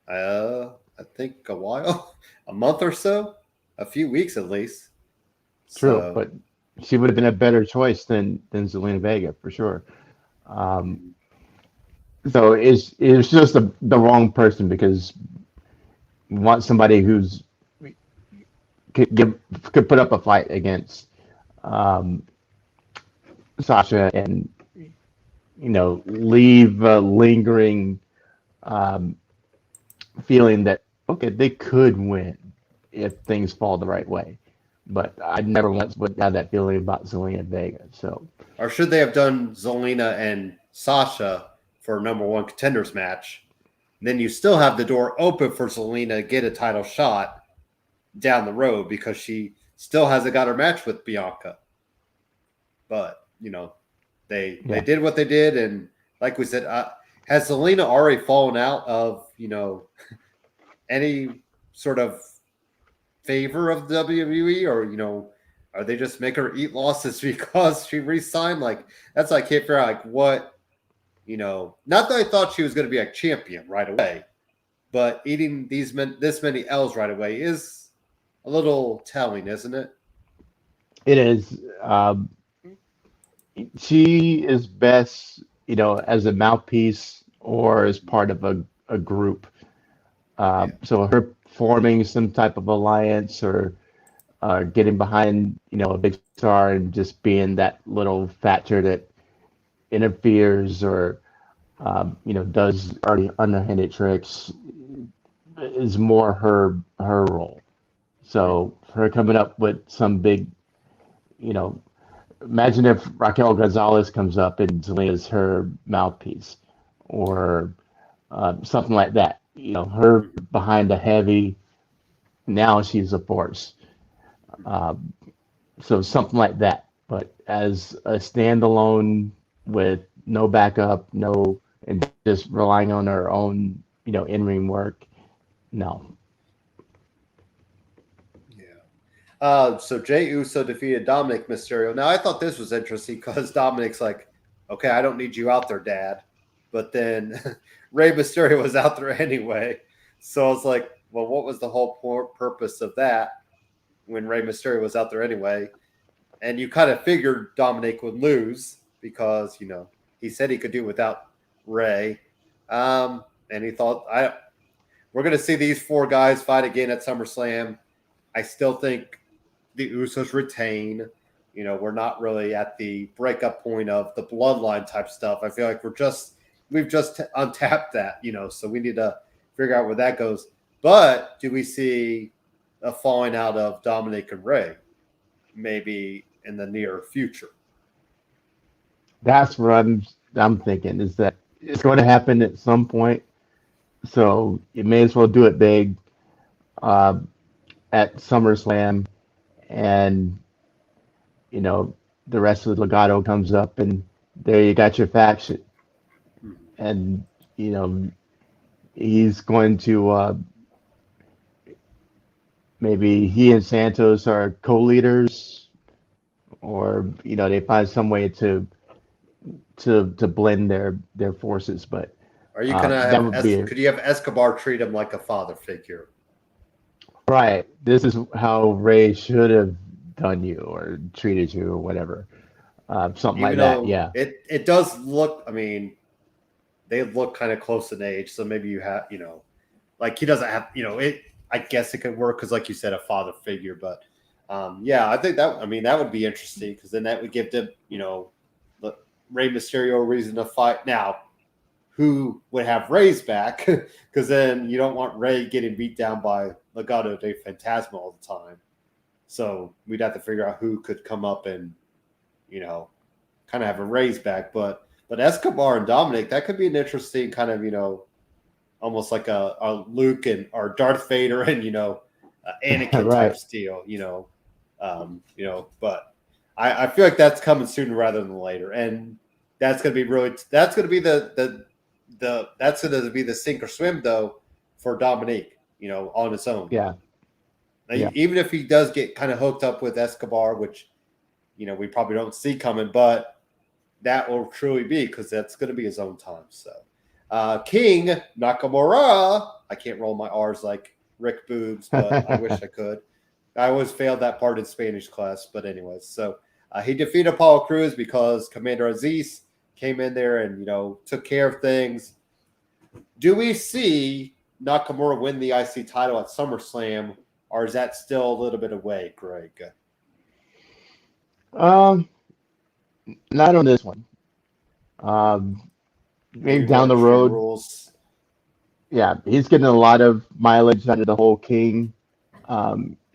[SPEAKER 1] I think a while, a month or so, a few weeks at least.
[SPEAKER 2] True, so, but she would have been a better choice than Zelina Vega for sure. So it's just the wrong person, because you want somebody who's could put up a fight against Sasha and leave a lingering feeling that okay, they could win if things fall the right way. But I never once would have that feeling about Zelina Vega. So,
[SPEAKER 1] or should they have done Zelina and Sasha for a #1 contenders match? Then you still have the door open for Zelina to get a title shot down the road, because she still hasn't got her match with Bianca. But they did what they did, and like we said, has Zelina already fallen out of any sort of favor of WWE, or are they just make her eat losses because she re-signed? Like, that's I can't figure out, like, what not that I thought she was going to be a champion right away, but eating this many L's right away is a little telling, isn't it?
[SPEAKER 2] It is. She is best as a mouthpiece or as part of a group. So her forming some type of alliance, or getting behind a big star and just being that little factor that interferes or does already underhanded tricks is more her role. So her coming up with some big, imagine if Raquel Gonzalez comes up and Zelina's her mouthpiece, or something like that. Her behind a heavy, now she's a force. So something like that. But as a standalone with no backup, and just relying on her own, in-ring work, no.
[SPEAKER 1] Yeah. So Jey Uso defeated Dominic Mysterio. Now, I thought this was interesting because Dominic's like, okay, I don't need you out there, Dad. But then Rey Mysterio was out there anyway. So I was like, well, what was the whole purpose of that when Rey Mysterio was out there anyway? And you kind of figured Dominic would lose because, he said he could do without Rey. And he thought, we're going to see these four guys fight again at SummerSlam. I still think the Usos retain. We're not really at the breakup point of the bloodline type stuff. I feel like we've just untapped that, so we need to figure out where that goes. But do we see a falling out of Dominic and Rey maybe in the near future?
[SPEAKER 2] That's what I'm thinking, is that it's going to happen at some point. So you may as well do it big at SummerSlam, and the rest of the Legado comes up, and there you got your faction. And he's going to maybe he and Santos are co-leaders, or they find some way to blend their forces. But
[SPEAKER 1] are you gonna could you have Escobar treat him like a father figure?
[SPEAKER 2] Right. This is how Rey should have done you or treated you or whatever. Something like that. Yeah.
[SPEAKER 1] It does look. they look kind of close in age. So maybe you have, like he doesn't have, I guess it could work because, like you said, a father figure. But I think that would be interesting because then that would give them, Rey Mysterio a reason to fight. Now, who would have Rey's back? Because then you don't want Rey getting beat down by Legado de Fantasma all the time. So we'd have to figure out who could come up and, kind of have a Rey's back. But Escobar and Dominic, that could be an interesting kind of, almost like a Luke or Darth Vader and, Anakin
[SPEAKER 2] Right.
[SPEAKER 1] type deal, but I feel like that's coming sooner rather than later. And that's going to be that's going to be that's going to be the sink or swim though for Dominique, on its own.
[SPEAKER 2] Yeah.
[SPEAKER 1] Even if he does get kind of hooked up with Escobar, which, we probably don't see coming, but that will truly be because that's going to be his own time. So King Nakamura, I can't roll my R's like Rick Boobs, but I wish I could. I always failed that part in Spanish class, but anyways, so he defeated Apollo Crews because Commander Aziz came in there and, took care of things. Do we see Nakamura win the IC title at SummerSlam, or is that still a little bit away, Greg?
[SPEAKER 2] Not on this one. Maybe down the road.
[SPEAKER 1] Rules.
[SPEAKER 2] Yeah, he's getting a lot of mileage out of the whole King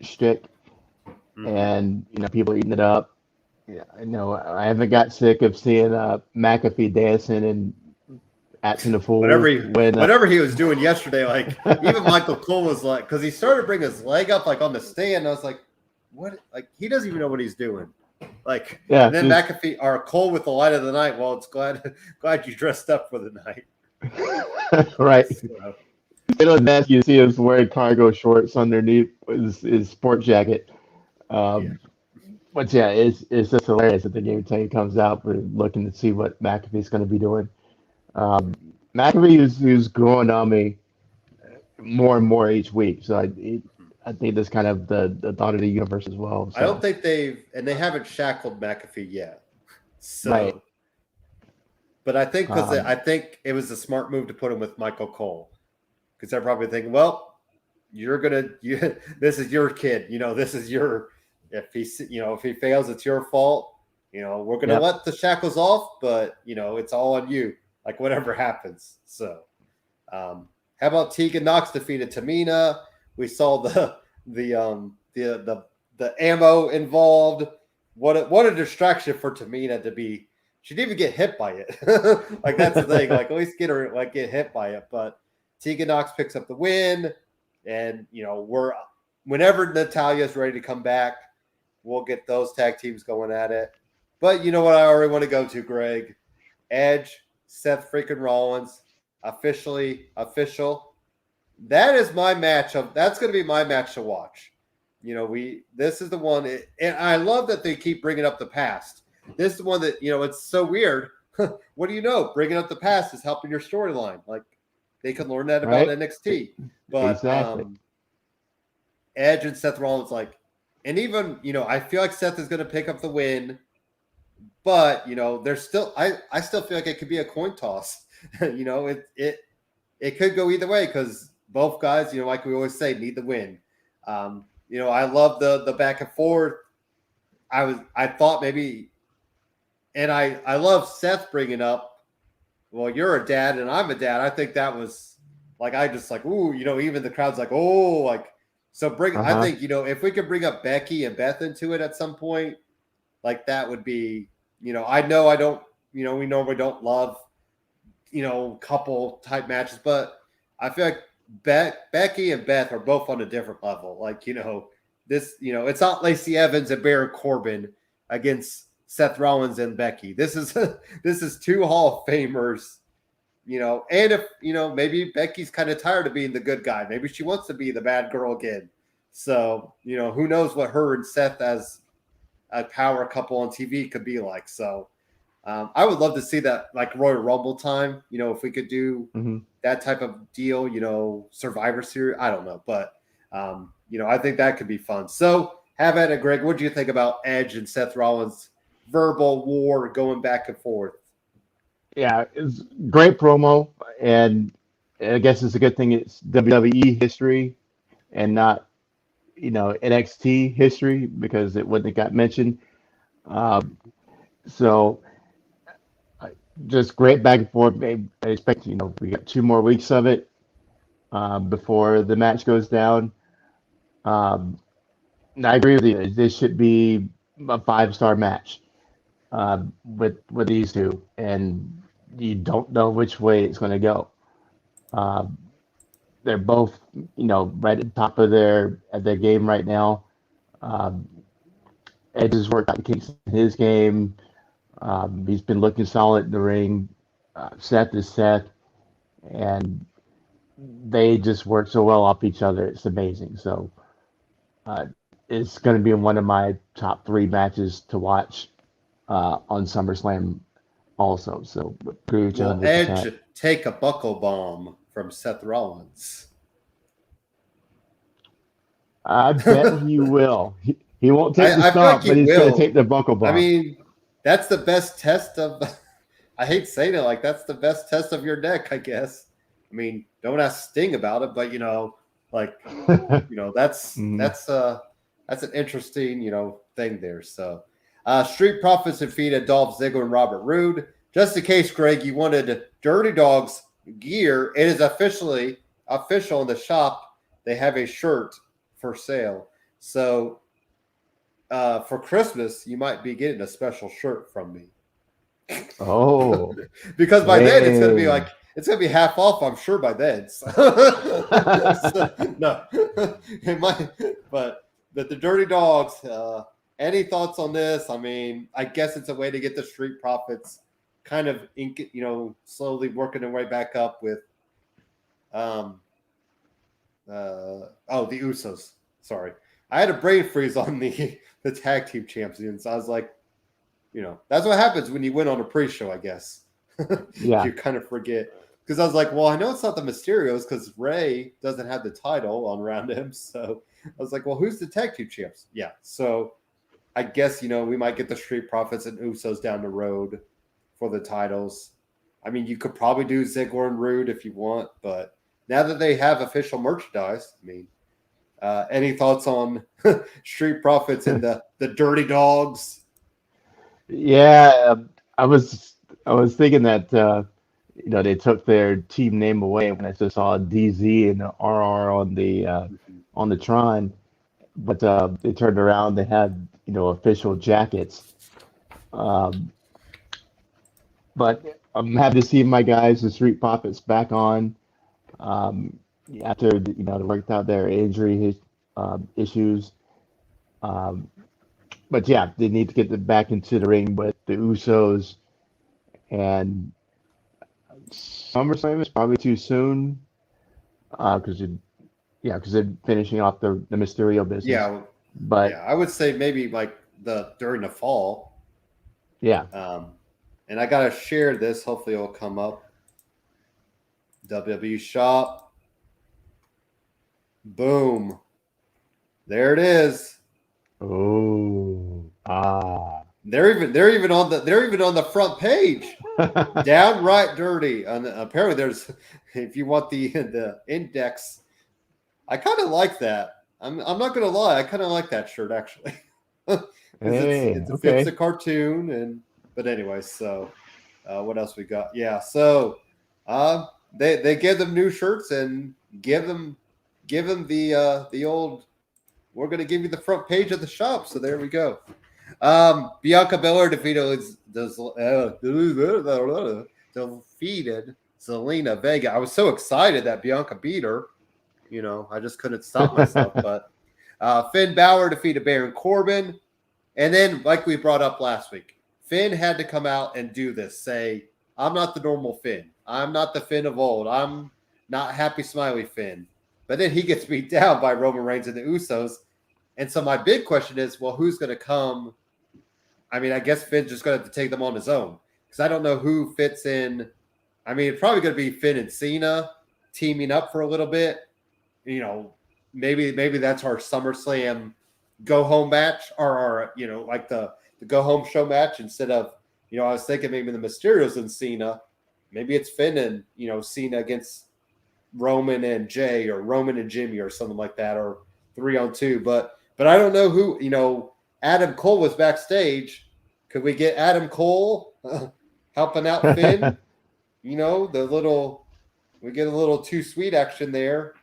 [SPEAKER 2] shtick, and people eating it up. Yeah, I know. I haven't got sick of seeing McAfee dancing and acting a fool.
[SPEAKER 1] Whatever he was doing yesterday, like even Michael Cole was like, because he started to bring his leg up like on the stand. And I was like, what? Like he doesn't even know what he's doing. Like,
[SPEAKER 2] yeah.
[SPEAKER 1] And then McAfee or Cole with the light of the night. Well, it's glad you dressed up for the night.
[SPEAKER 2] Right.
[SPEAKER 1] So.
[SPEAKER 2] That's you see us wearing cargo shorts underneath his sport jacket. But yeah, it's just hilarious that the game time comes out. We're looking to see what McAfee's going to be doing. McAfee is growing on me more and more each week. So I think that's kind of the thought of the universe as well. So.
[SPEAKER 1] I don't think they haven't shackled McAfee yet. So,
[SPEAKER 2] right.
[SPEAKER 1] But I think I think it was a smart move to put him with Michael Cole because they're probably thinking, well, this is your kid. This is your. If he fails, it's your fault. We're going to let the shackles off, but it's all on you. Like whatever happens. So, how about Tegan Knox defeated Tamina? We saw the ammo involved. What a distraction for Tamina to be. She didn't even get hit by it. Like that's the thing. Like at least get hit by it. But Tegan Knox picks up the win, and whenever Natalia's ready to come back, we'll get those tag teams going at it. But you know what I already want to go to, Greg? Edge, Seth freaking Rollins, official. That is my match. That's going to be my match to watch. This is the one, and I love that they keep bringing up the past. This is the one that, it's so weird. What do you know? Bringing up the past is helping your storyline. Like they could learn that about NXT. But
[SPEAKER 2] exactly.
[SPEAKER 1] Edge and Seth Rollins, and even, I feel like Seth is going to pick up the win, but, there's still, I still feel like it could be a coin toss. It could go either way because both guys, like we always say, need the win. I love the back and forth. I thought maybe, and I love Seth bringing up, well, you're a dad and I'm a dad. I think that was I just ooh, even the crowd's so I think, if we could bring up Becky and Beth into it at some point, that would be, I know I don't, we normally don't love, couple type matches, but I feel like Becky and Beth are both on a different level. This, it's not Lacey Evans and Baron Corbin against Seth Rollins and Becky. This is two Hall of Famers, and if, maybe Becky's kind of tired of being the good guy. Maybe she wants to be the bad girl again. So, who knows what her and Seth as a power couple on TV could be like. So, I would love to see that Royal Rumble time, if we could do that type of deal, Survivor Series. I don't know, but, I think that could be fun. So have at it, Greg. What do you think about Edge and Seth Rollins' verbal war going back and forth?
[SPEAKER 2] Yeah, it's great promo, and I guess it's a good thing it's WWE history and not NXT history because it wouldn't have got mentioned. Um, so just great back and forth. I expect we got 2 more weeks of it before the match goes down. Um, and I agree with you. This should be a 5-star match with these two, and you don't know which way it's going to go. Um, they're both, right at the top of their game right now. Um, Edge has worked out the kinks in his game. He's been looking solid in the ring. Seth is Seth, and they just work so well off each other. It's amazing. So uh, it's going to be one of my top 3 matches to watch on SummerSlam also. So agree with you
[SPEAKER 1] Will Edge
[SPEAKER 2] 100%.
[SPEAKER 1] take a buckle bomb from Seth Rollins?
[SPEAKER 2] I bet he will. He won't take the
[SPEAKER 1] I feel like
[SPEAKER 2] stomp,
[SPEAKER 1] he
[SPEAKER 2] but he's going to
[SPEAKER 1] will.
[SPEAKER 2] take the buckle
[SPEAKER 1] I
[SPEAKER 2] bomb.
[SPEAKER 1] mean, that's the best test of. I hate saying it, like that's the best test of your neck, I guess. I mean, don't ask Sting about it, but like that's
[SPEAKER 2] Mhm.
[SPEAKER 1] that's an interesting thing there. So, Street Profits defeated Dolph Ziggler and Robert Roode. Just in case, Greg, you wanted Dirty Dogs gear, it is officially official in the shop. They have a shirt for sale. So for Christmas, you might be getting a special shirt from me.
[SPEAKER 2] Oh,
[SPEAKER 1] Because by then
[SPEAKER 2] hey.
[SPEAKER 1] it's gonna be half off, I'm sure by then. So, no, it might, but the Dirty Dogs. Any thoughts on this? I mean, I guess it's a way to get the Street Profits kind of slowly working their way back up with um the Usos. Sorry, I had a brain freeze on the tag team champions. I was like, that's what happens when you win on a pre-show, I guess.
[SPEAKER 2] Yeah.
[SPEAKER 1] You kind of forget. Because I was like, well, I know it's not the Mysterios because Ray doesn't have the title on around him. So I was like, well, who's the tag team champs? Yeah. So I guess, we might get the Street Profits and Usos down the road for the titles. I mean, you could probably do Ziggler and Rude if you want, but now that they have official merchandise, I mean, any thoughts on Street Profits and the Dirty Dogs?
[SPEAKER 2] Yeah, I was thinking that they took their team name away when I just saw DZ and the RR on the Tron, but they turned around. They had official jackets. Um, but I'm happy to see my guys, the Street Profits, back on um, after they worked out their injury issues. Um, but yeah, they need to get them back into the ring with the Usos, and SummerSlam is probably too soon because because they're finishing off the Mysterio business.
[SPEAKER 1] Yeah,
[SPEAKER 2] But
[SPEAKER 1] yeah, I would say maybe like during the fall.
[SPEAKER 2] yeah,
[SPEAKER 1] And I gotta share this. Hopefully, it'll come up. WWE Shop. Boom. There it is.
[SPEAKER 2] oh
[SPEAKER 1] They're even on the front page. Downright dirty. And apparently, there's if you want the index. I kind of like that. I'm not gonna lie. I kind of like that shirt actually. Because
[SPEAKER 2] hey,
[SPEAKER 1] it fits the
[SPEAKER 2] okay,
[SPEAKER 1] cartoon but anyway, so what else we got? Yeah, so they give them new shirts and give them the old. We're gonna give you the front page of the shop. So there we go. Bianca Belair defeated Zelina Vega. I was so excited that Bianca beat her. I just couldn't stop myself. But Finn Balor defeated Baron Corbin. And then, like we brought up last week, Finn had to come out and do this. Say, I'm not the normal Finn. I'm not the Finn of old. I'm not happy, smiley Finn. But then he gets beat down by Roman Reigns and the Usos. And so my big question is, well, who's going to come? I mean, I guess Finn's just going to have to take them on his own. Because I don't know who fits in. I mean, it's probably going to be Finn and Cena teaming up for a little bit. Maybe that's our SummerSlam go home match or our like the go home show match instead of I was thinking maybe the Mysterios and Cena. Maybe it's Finn and, Cena against Roman and Jay, or Roman and Jimmy, or something like that, or 3-on-2. But I don't know who, Adam Cole was backstage. Could we get Adam Cole helping out Finn? We get a little too sweet action there.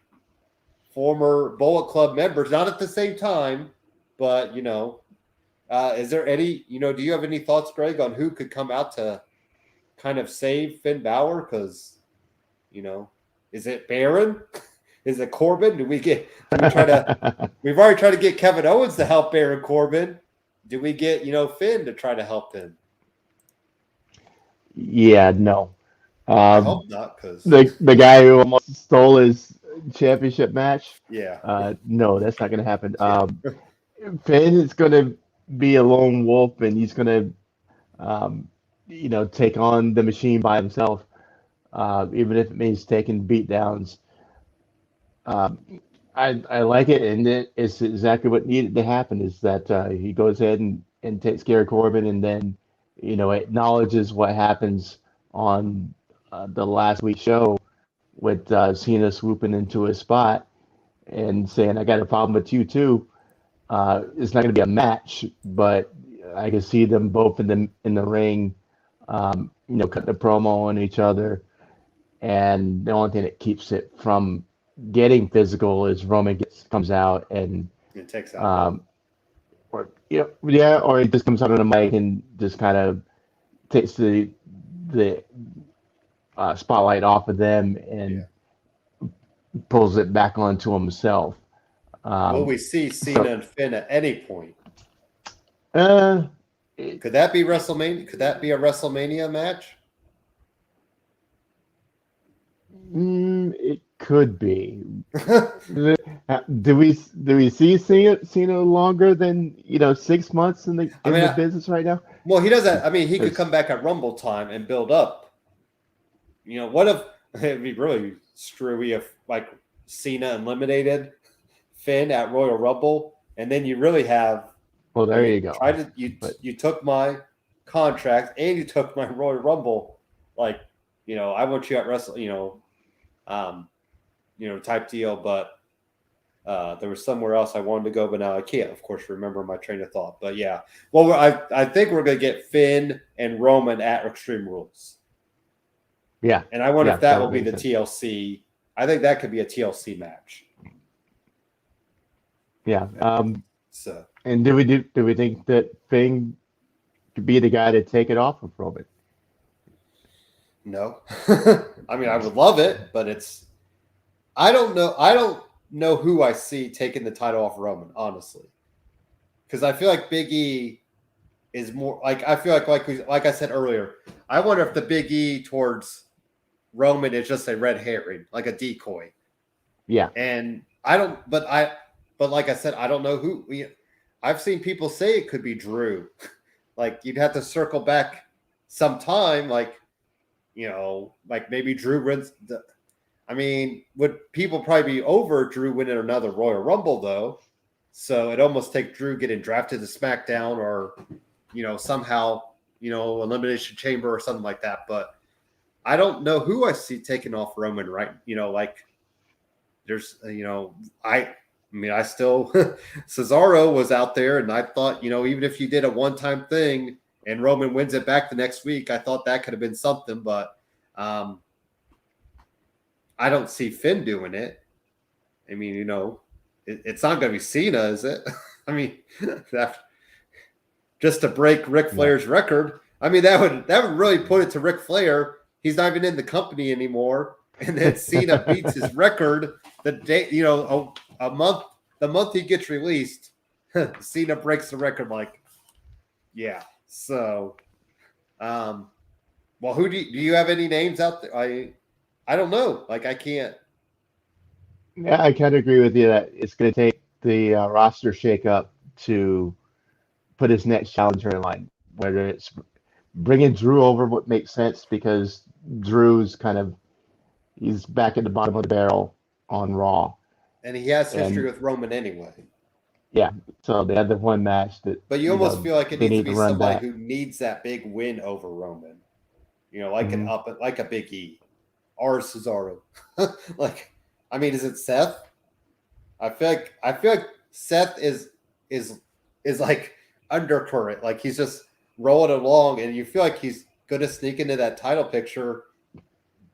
[SPEAKER 1] Former Bullet Club members, not at the same time, but, is there any, do you have any thoughts, Greg, on who could come out to kind of save Finn Balor? Because, is it Baron? Is it Corbin? We've already tried to get Kevin Owens to help Baron Corbin. Do we get, Finn to try to help him?
[SPEAKER 2] Yeah, no.
[SPEAKER 1] I hope not, because
[SPEAKER 2] the guy who almost stole his championship match.
[SPEAKER 1] Yeah.
[SPEAKER 2] No, that's not going to happen. Finn is going to be a lone wolf, and he's going to, take on the machine by himself, even if it means taking beatdowns. I like it, and it's exactly what needed to happen. Is that he goes ahead and takes care of Corbin, and then acknowledges what happens on the last week's show with Cena swooping into his spot and saying, "I got a problem with you too." It's not going to be a match, but I can see them both in the ring, cutting a promo on each other, and the only thing that keeps it from getting physical is Roman comes out and
[SPEAKER 1] it takes out.
[SPEAKER 2] Or he just comes out on the mic and just kind of takes the spotlight off of them and pulls it back onto himself.
[SPEAKER 1] Will we see Cena and Finn at any point?
[SPEAKER 2] Could
[SPEAKER 1] that be WrestleMania? Could that be a WrestleMania match?
[SPEAKER 2] It could be. Do we see Cena longer than 6 months in the business right now?
[SPEAKER 1] Well, he doesn't. He could come back at Rumble time and build up. What if it'd be really screwy if Cena eliminated Finn at Royal Rumble, and then you really have.
[SPEAKER 2] Well, there you go.
[SPEAKER 1] You took my contract and you took my Royal Rumble. I want you at Wrestle. Type deal, but there was somewhere else I wanted to go, but now I can't, of course, remember my train of thought. But yeah, well, I think we're going to get Finn and Roman at Extreme Rules.
[SPEAKER 2] Yeah.
[SPEAKER 1] And I wonder if that will be the TLC. I think that could be a TLC match.
[SPEAKER 2] Yeah. And do we think that Finn could be the guy to take it off of Roman?
[SPEAKER 1] No. I would love it, but I don't know. I don't know who I see taking the title off Roman, honestly. Because I feel like Big E is more like I said earlier, I wonder if the Big E towards Roman is just a red herring, like a decoy.
[SPEAKER 2] Yeah.
[SPEAKER 1] And but like I said, I don't know who. I've seen people say it could be Drew. You'd have to circle back sometime, maybe Drew wins would people probably be over Drew winning another Royal Rumble though? So it almost take Drew getting drafted to SmackDown or, somehow, Elimination Chamber or something like that. But I don't know who I see taking off Roman, right? There's, I still, Cesaro was out there and I thought, even if you did a one-time thing and Roman wins it back the next week, I thought that could have been something, but I don't see Finn doing it. It's not going to be Cena, is it? Just to break Ric Flair's record. That would really put it to Ric Flair. He's not even in the company anymore, and then Cena beats his record the day, a month. The month he gets released, Cena breaks the record. Yeah. So, well, who do you have any names out there? I don't know. I can't.
[SPEAKER 2] Yeah, I kind of agree with you that it's going to take the roster shakeup to put his next challenger in line. Whether it's bringing Drew over, what makes sense because Drew's he's back at the bottom of the barrel on Raw,
[SPEAKER 1] and he has history with Roman anyway.
[SPEAKER 2] Yeah. So they had the one match that
[SPEAKER 1] But you almost feel like it
[SPEAKER 2] they
[SPEAKER 1] needs to
[SPEAKER 2] need
[SPEAKER 1] be
[SPEAKER 2] to run
[SPEAKER 1] somebody
[SPEAKER 2] back.
[SPEAKER 1] who needs that big win over Roman. Like
[SPEAKER 2] Mhm.
[SPEAKER 1] like a Big E or Cesaro. Like, I mean, is it Seth? I feel like Seth is like undercurrent. Like he's just rolling along, and you feel like he's gonna sneak into that title picture.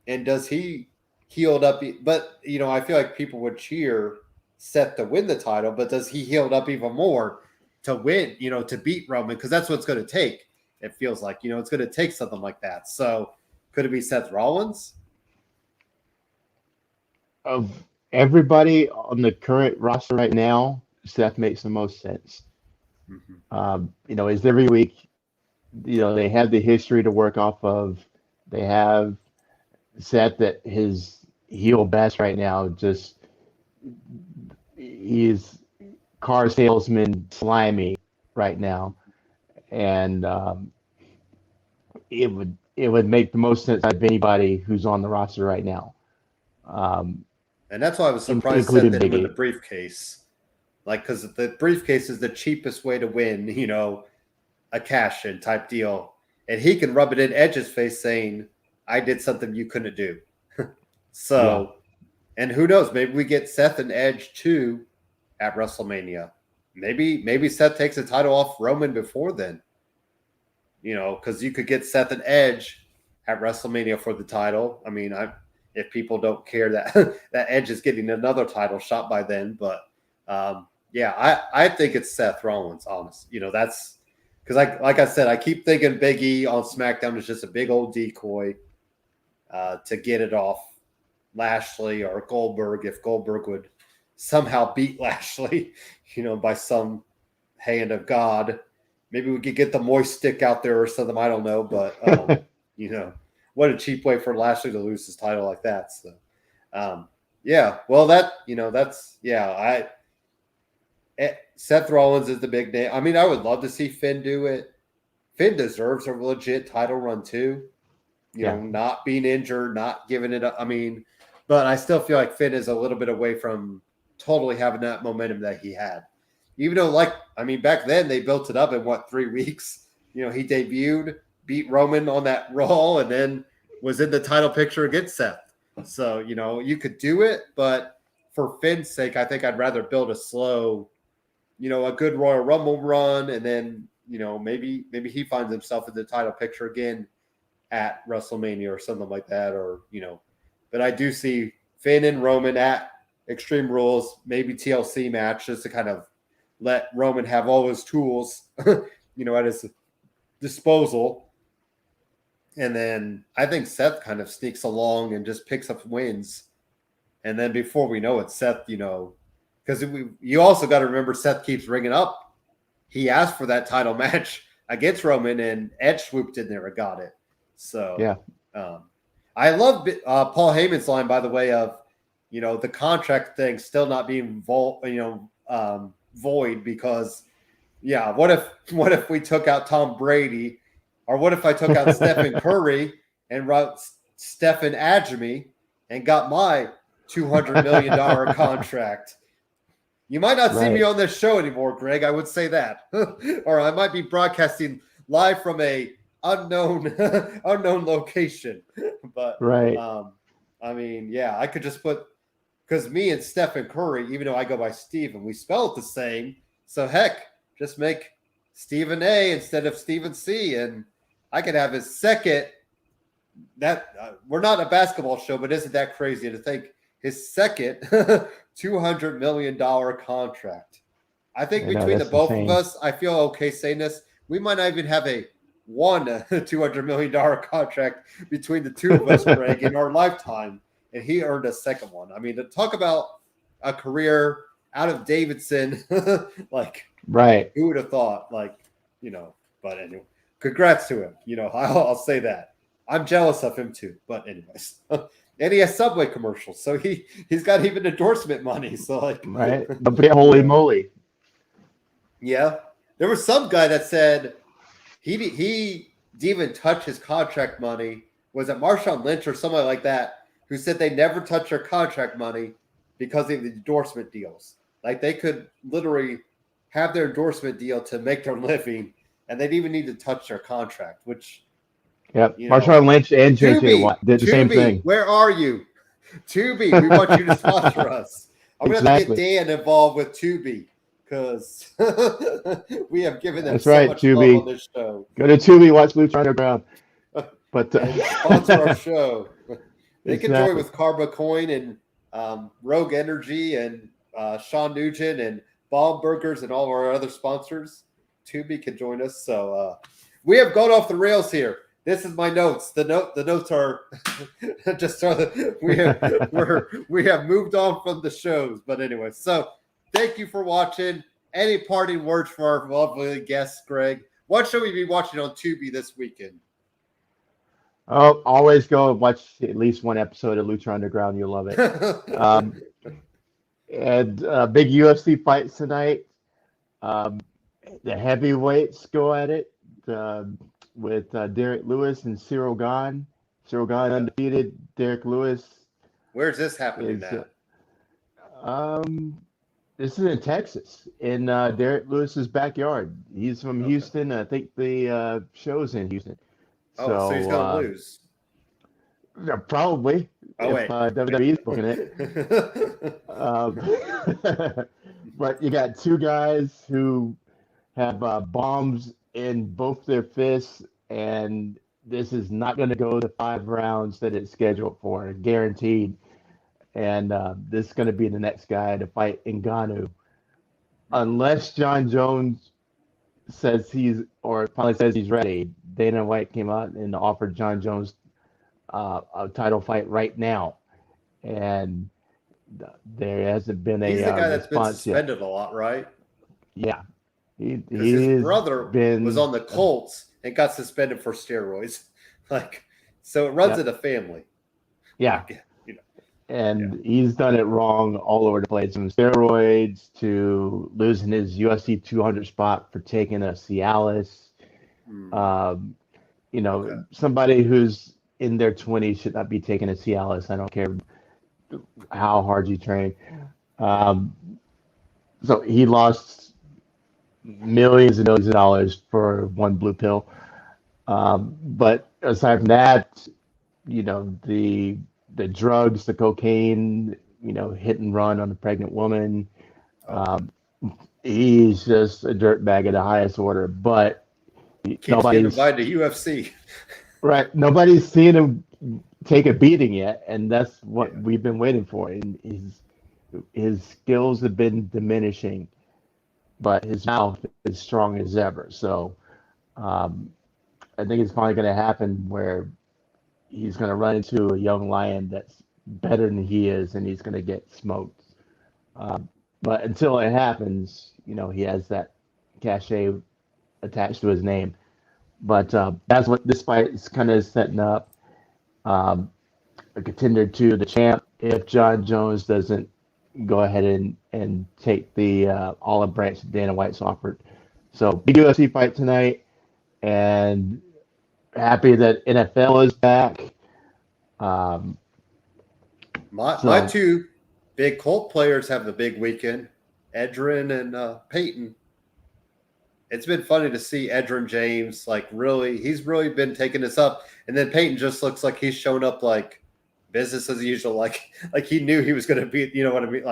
[SPEAKER 1] And does he healed up? But I feel like people would cheer Seth to win the title. But does he healed up even more to win? To beat Roman, because that's what it's going to take. It feels like it's going to take something like that. So could it be Seth Rollins?
[SPEAKER 2] Of everybody on the current roster right now, Seth makes the most sense.
[SPEAKER 1] Mm-hmm.
[SPEAKER 2] Is every week, they have the history to work off of. They have Seth at his heel best right now. Just he's car salesman slimy right now, and it would make the most sense out of anybody who's on the roster right now, um,
[SPEAKER 1] And that's why I was surprised Seth
[SPEAKER 2] including
[SPEAKER 1] didn't win the
[SPEAKER 2] Biggie.
[SPEAKER 1] briefcase. Like, because the briefcase is the cheapest way to win, a cash in type deal. And he can rub it in Edge's face saying, I did something you couldn't do.
[SPEAKER 2] Yeah,
[SPEAKER 1] So, and who knows? Maybe we get Seth and Edge too at WrestleMania. Maybe Seth takes the title off Roman before then. Because you could get Seth and Edge at WrestleMania for the title. I mean, if people don't care that that Edge is getting another title shot by then, but yeah, I think it's Seth Rollins. Honest, that's because like I said, I keep thinking Big E on SmackDown is just a big old decoy to get it off Lashley or Goldberg if Goldberg would somehow beat Lashley, by some hand of God. Maybe we could get the moist stick out there or something. I don't know, but what a cheap way for Lashley to lose his title like that. So, yeah, well, Seth Rollins is the big name. I mean, I would love to see Finn do it. Finn deserves a legit title run too.
[SPEAKER 2] yeah,
[SPEAKER 1] Not being injured, not giving it up. I mean, but I still feel like Finn is a little bit away from totally having that momentum that he had. Even though, back then they built it up in 3 weeks. He debuted, beat Roman on that Raw, and then was in the title picture against Seth. So, you could do it, but for Finn's sake, I think I'd rather build a slow, a good Royal Rumble run, and then, maybe he finds himself in the title picture again at WrestleMania or something like that, or but I do see Finn and Roman at Extreme Rules, maybe TLC match, just to kind of let Roman have all his tools, at his disposal. And then I think Seth kind of sneaks along and just picks up wins. And then before we know it, Seth, because you also got to remember Seth keeps ringing up. He asked for that title match against Roman, and Edge swooped in there and got it. So,
[SPEAKER 2] yeah.
[SPEAKER 1] I love Paul Heyman's line, by the way, of the contract thing still not being void because, yeah, what if we took out Tom Brady, or what if I took out Stephen Curry and wrote Stephen Adjemi and got my $200 million contract? You might not see me
[SPEAKER 2] Right.
[SPEAKER 1] on this show anymore, Greg. I would say that, or I might be broadcasting live from a unknown location. But
[SPEAKER 2] Right.
[SPEAKER 1] I mean, yeah, I could just put, because me and Stephen Curry, even though I go by Steve and we spell it the same, so heck, just make Stephen A instead of Stephen C, and I could have his second. That we're not a basketball show, but isn't that crazy to think his second $200 million contract? I think
[SPEAKER 2] I know
[SPEAKER 1] between the
[SPEAKER 2] that's
[SPEAKER 1] both of
[SPEAKER 2] insane.
[SPEAKER 1] us, I feel okay saying this. We might not even have a one $200 million contract between the two of us, Greg, in our lifetime, and he earned a second one. I mean, to talk about a career out of Davidson, like
[SPEAKER 2] Right.
[SPEAKER 1] who would have thought? But anyway, congrats to him. I'll say that. I'm jealous of him too. But anyways, and he has Subway commercials, so he's got even endorsement money. So
[SPEAKER 2] Right. But holy moly.
[SPEAKER 1] yeah, there was some guy that said he didn't even touch his contract money. Was it Marshawn Lynch or somebody like that who said they never touch their contract money because of the endorsement deals? Like they could literally have their endorsement deal to make their living, and they didn't even need to touch their contract, which,
[SPEAKER 2] Yep.
[SPEAKER 1] you know,
[SPEAKER 2] Marshawn Lynch and JJ
[SPEAKER 1] Tubi,
[SPEAKER 2] Watt did the same thing.
[SPEAKER 1] where are you? Tubi, we want you to sponsor us. I'm going to have to get Dan involved with Tubi because we have given them
[SPEAKER 2] That's
[SPEAKER 1] so
[SPEAKER 2] right,
[SPEAKER 1] much
[SPEAKER 2] Tubi.
[SPEAKER 1] love on this show.
[SPEAKER 2] Go to Tubi, watch Lucha Underground. But
[SPEAKER 1] and sponsor our show. They can join
[SPEAKER 2] Exactly.
[SPEAKER 1] with Karma Coin and Rogue Energy and Sean Nugent and Bomb Burgers and all of our other sponsors. Tubi can join us. So we have gone off the rails here. This is my notes. The notes are just so that we have moved on from the shows. But anyway, so thank you for watching. Any parting words for our lovely guests, Greg? What should we be watching on Tubi this weekend?
[SPEAKER 2] Oh, always go and watch at least one episode of Lucha Underground. You'll love it. And big UFC fights tonight. The heavyweights go at it with Derek Lewis and Cyril Gane. Cyril Gane undefeated. Derek Lewis.
[SPEAKER 1] Where's this happening now?
[SPEAKER 2] This is in Texas, in Derek Lewis's backyard. He's from Houston. I think the show's in Houston.
[SPEAKER 1] So he's going to lose.
[SPEAKER 2] Probably.
[SPEAKER 1] Oh,
[SPEAKER 2] if WWE's booking it. But you got two guys who have bombs in both their fists, and this is not going to go the 5 rounds that it's scheduled for, guaranteed. And this is going to be the next guy to fight Ngannou. Unless John Jones says finally says he's ready, Dana White came out and offered John Jones a title fight right now. And there hasn't been a
[SPEAKER 1] He's the guy that's been
[SPEAKER 2] response
[SPEAKER 1] suspended
[SPEAKER 2] yet.
[SPEAKER 1] a lot, right?
[SPEAKER 2] Yeah.
[SPEAKER 1] His brother was on the Colts and got suspended for steroids. So it runs in the family.
[SPEAKER 2] Yeah. And he's done it wrong all over the place, from steroids to losing his UFC 200 spot for taking a Cialis. Somebody who's in their 20s should not be taking a Cialis. I don't care how hard you train. So he lost millions and millions of dollars for one blue pill. But aside from that, the drugs, the cocaine, hit and run on a pregnant woman. He's just a dirtbag of the highest order. But
[SPEAKER 1] nobody's invited to UFC.
[SPEAKER 2] Right. Nobody's seen him take a beating yet, and that's what we've been waiting for. And his skills have been diminishing, but his mouth is strong as ever. So I think it's finally going to happen where he's going to run into a young lion that's better than he is, and he's going to get smoked. But until it happens, he has that cachet attached to his name. But that's what this fight is kind of setting up. A contender to the champ if John Jones doesn't go ahead and take the olive branch that Dana White's offered. So big UFC fight tonight, and happy that NFL is back.
[SPEAKER 1] My two big Colt players have the big weekend, Edrin and Peyton. It's been funny to see Edrin James, he's really been taking this up. And then Peyton just looks like he's shown up like business as usual, like he knew he was going to be, you know what I mean?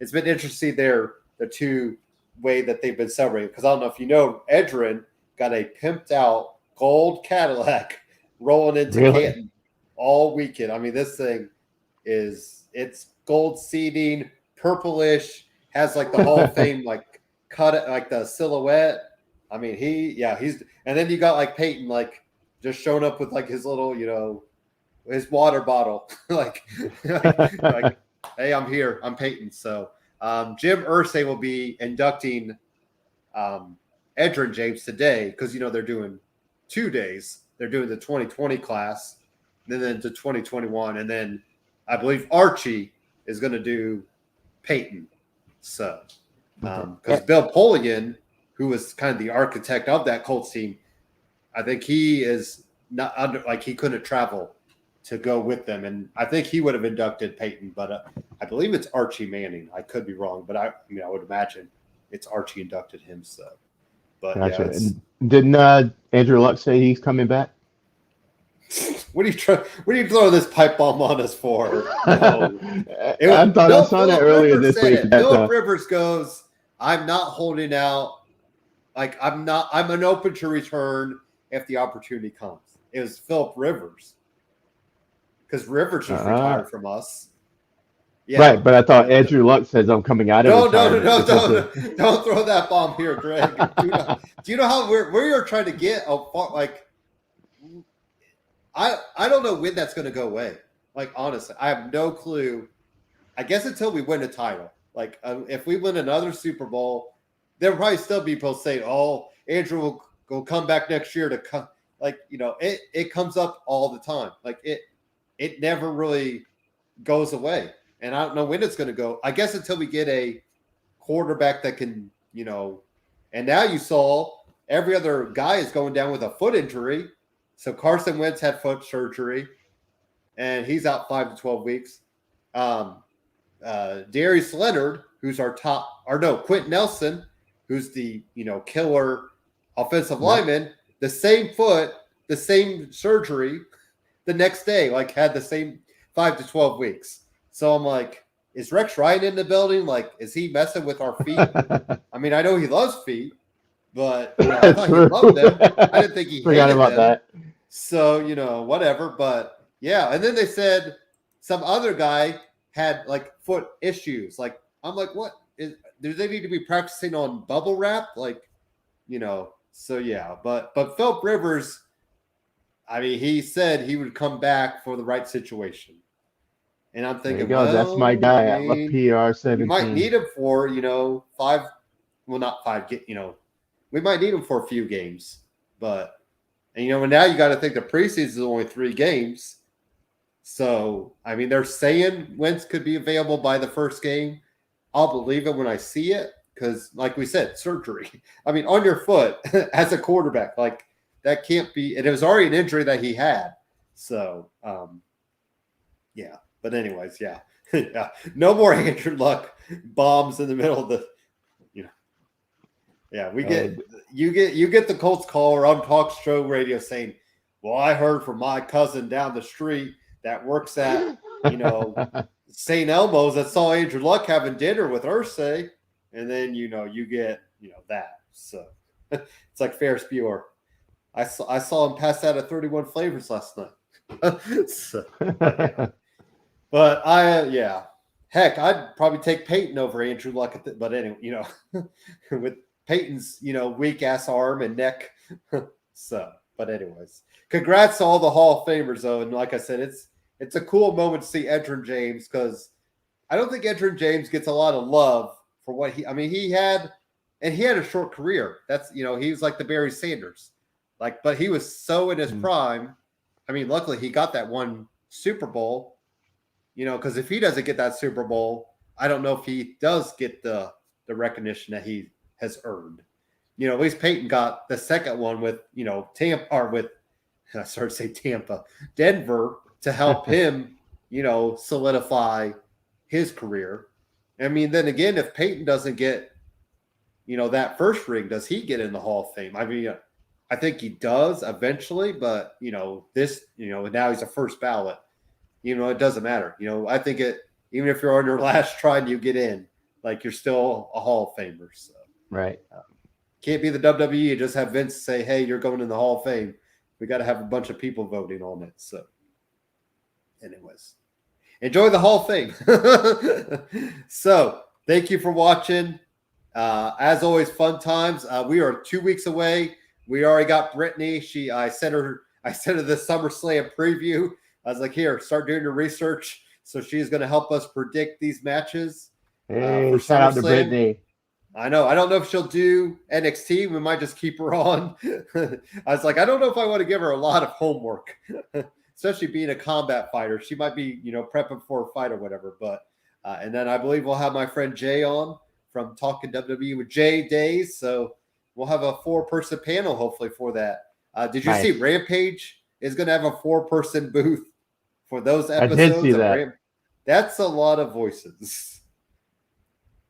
[SPEAKER 1] It's been interesting the two way that they've been celebrating. Because I don't know if you know, Edrin got a pimped out gold Cadillac rolling into Canton all weekend. I mean, this thing it's gold seating, purplish, has the Hall of Fame cut it the silhouette. I mean, he's, and then you got Peyton just showing up with his little, his water bottle, hey, I'm here, I'm Peyton. So Jim Irsay will be inducting Edrin James today because they're doing 2 days. They're doing the 2020 class, and then to 2021, and then I believe Archie is going to do Peyton. So because Bill Polian, who was kind of the architect of that Colts team, I think he is not under, he couldn't travel to go with them. And I think he would have inducted Peyton, but I believe it's Archie Manning. I could be wrong, but I would imagine it's Archie inducted him. So, but
[SPEAKER 2] Gotcha.
[SPEAKER 1] yeah,
[SPEAKER 2] And didn't Andrew Luck say he's coming back?
[SPEAKER 1] what are you throwing this pipe bomb on us for? No,
[SPEAKER 2] I thought I saw that earlier
[SPEAKER 1] Rivers
[SPEAKER 2] this
[SPEAKER 1] said
[SPEAKER 2] week.
[SPEAKER 1] it. Philip Rivers goes, I'm not holding out. Like, I'm an open to return if the opportunity comes. It was Philip Rivers. Because Rivers just retired from us. Yeah.
[SPEAKER 2] Right, but I thought Andrew Luck says I'm coming out of retirement.
[SPEAKER 1] Don't throw that bomb here, Greg. Do you know how where you're trying to get? Like, I don't know when that's going to go away. Like, honestly, I have no clue. I guess until we win a title. Like, if we win another Super Bowl, there'll probably still be people saying, "Oh, Andrew will come back next year to come." Like, it comes up all the time. Like, it never really goes away. And I don't know when it's going to go. I guess until we get a quarterback that can, and now you saw every other guy is going down with a foot injury. So Carson Wentz had foot surgery, and he's out 5 to 12 weeks. Darius Leonard, who's Quentin Nelson, who's the, killer offensive lineman, the same foot, the same surgery the next day, like had the same 5 to 12 weeks. So I'm like, is Rex Ryan in the building? Like, is he messing with our feet? I mean, I know he loves feet, but I thought he loved them. I didn't think he
[SPEAKER 2] forgot
[SPEAKER 1] hated
[SPEAKER 2] about
[SPEAKER 1] them.
[SPEAKER 2] that.
[SPEAKER 1] So, whatever. But yeah, and then they said some other guy had like foot issues. Like, I'm like, what? Do they need to be practicing on bubble wrap? Like, so yeah. But Philip Rivers, I mean, he said he would come back for the right situation. And I'm thinking,
[SPEAKER 2] that's my guy. I love PR17.
[SPEAKER 1] You might need him for, 5, well, not 5, we might need him for a few games. But, and now you got to think the preseason is only 3 games. So, I mean, they're saying Wentz could be available by the first game. I'll believe it when I see it because, like we said, surgery. I mean, on your foot as a quarterback, like that can't be. And it was already an injury that he had. So, yeah. But anyways, yeah. Yeah. No more Andrew Luck bombs in the middle of the. Yeah, you get the Colts caller on talk show radio saying, "Well, I heard from my cousin down the street that works at St. Elmo's that saw Andrew Luck having dinner with Ursay," and then you get that. So it's like Ferris Bueller. I saw him pass out at 31 Flavors last night. So, but heck, I'd probably take Peyton over Andrew Luck. But anyway, with Peyton's weak ass arm and neck. So, but anyways, congrats to all the Hall of Famers though, and like I said, it's a cool moment to see Edgerrin James because I don't think Edgerrin James gets a lot of love for what he had a short career. That's he was like the Barry Sanders, but he was so in his prime. I mean, luckily he got that one Super Bowl, because if he doesn't get that Super Bowl, I don't know if he does get the recognition that he has earned. At least Peyton got the second one with Tampa or with I started to say Tampa, Denver to help him, solidify his career. I mean, then again, if Peyton doesn't get, that first ring, does he get in the Hall of Fame? I mean, I think he does eventually, but, now he's a first ballot. It doesn't matter. I think even if you're on your last try and you get in, like you're still a Hall of Famer. So.
[SPEAKER 2] Right.
[SPEAKER 1] Can't be the WWE and just have Vince say, hey, you're going in the Hall of Fame. We got to have a bunch of people voting on it. So, anyways, enjoy the Hall of Fame. So, thank you for watching. As always, fun times. We are 2 weeks away. We already got Brittany. I sent her the SummerSlam preview. I was like, here, start doing your research. So she's going to help us predict these matches.
[SPEAKER 2] Hey, shout out to Brittany.
[SPEAKER 1] I know. I don't know if she'll do NXT. We might just keep her on. I was like, I don't know if I want to give her a lot of homework, especially being a combat fighter. She might be, prepping for a fight or whatever. But and then I believe we'll have my friend Jay on from Talking WWE with Jay Days. So we'll have a 4-person panel hopefully for that. Did you see Rampage is going to have a 4-person booth for those episodes?
[SPEAKER 2] I did see that.
[SPEAKER 1] That's a lot of voices.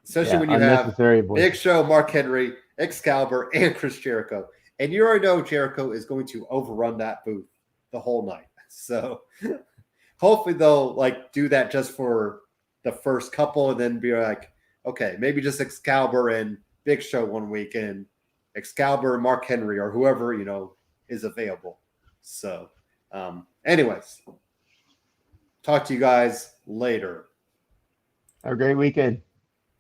[SPEAKER 1] especially when you have
[SPEAKER 2] unnecessary voice.
[SPEAKER 1] Big Show, Mark Henry, Excalibur, and Chris Jericho. And you already know Jericho is going to overrun that booth the whole night. So hopefully they'll like do that just for the first couple and then be like, okay, maybe just Excalibur and Big Show one week and Excalibur and Mark Henry or whoever, is available. So anyways, talk to you guys later.
[SPEAKER 2] Have a great weekend.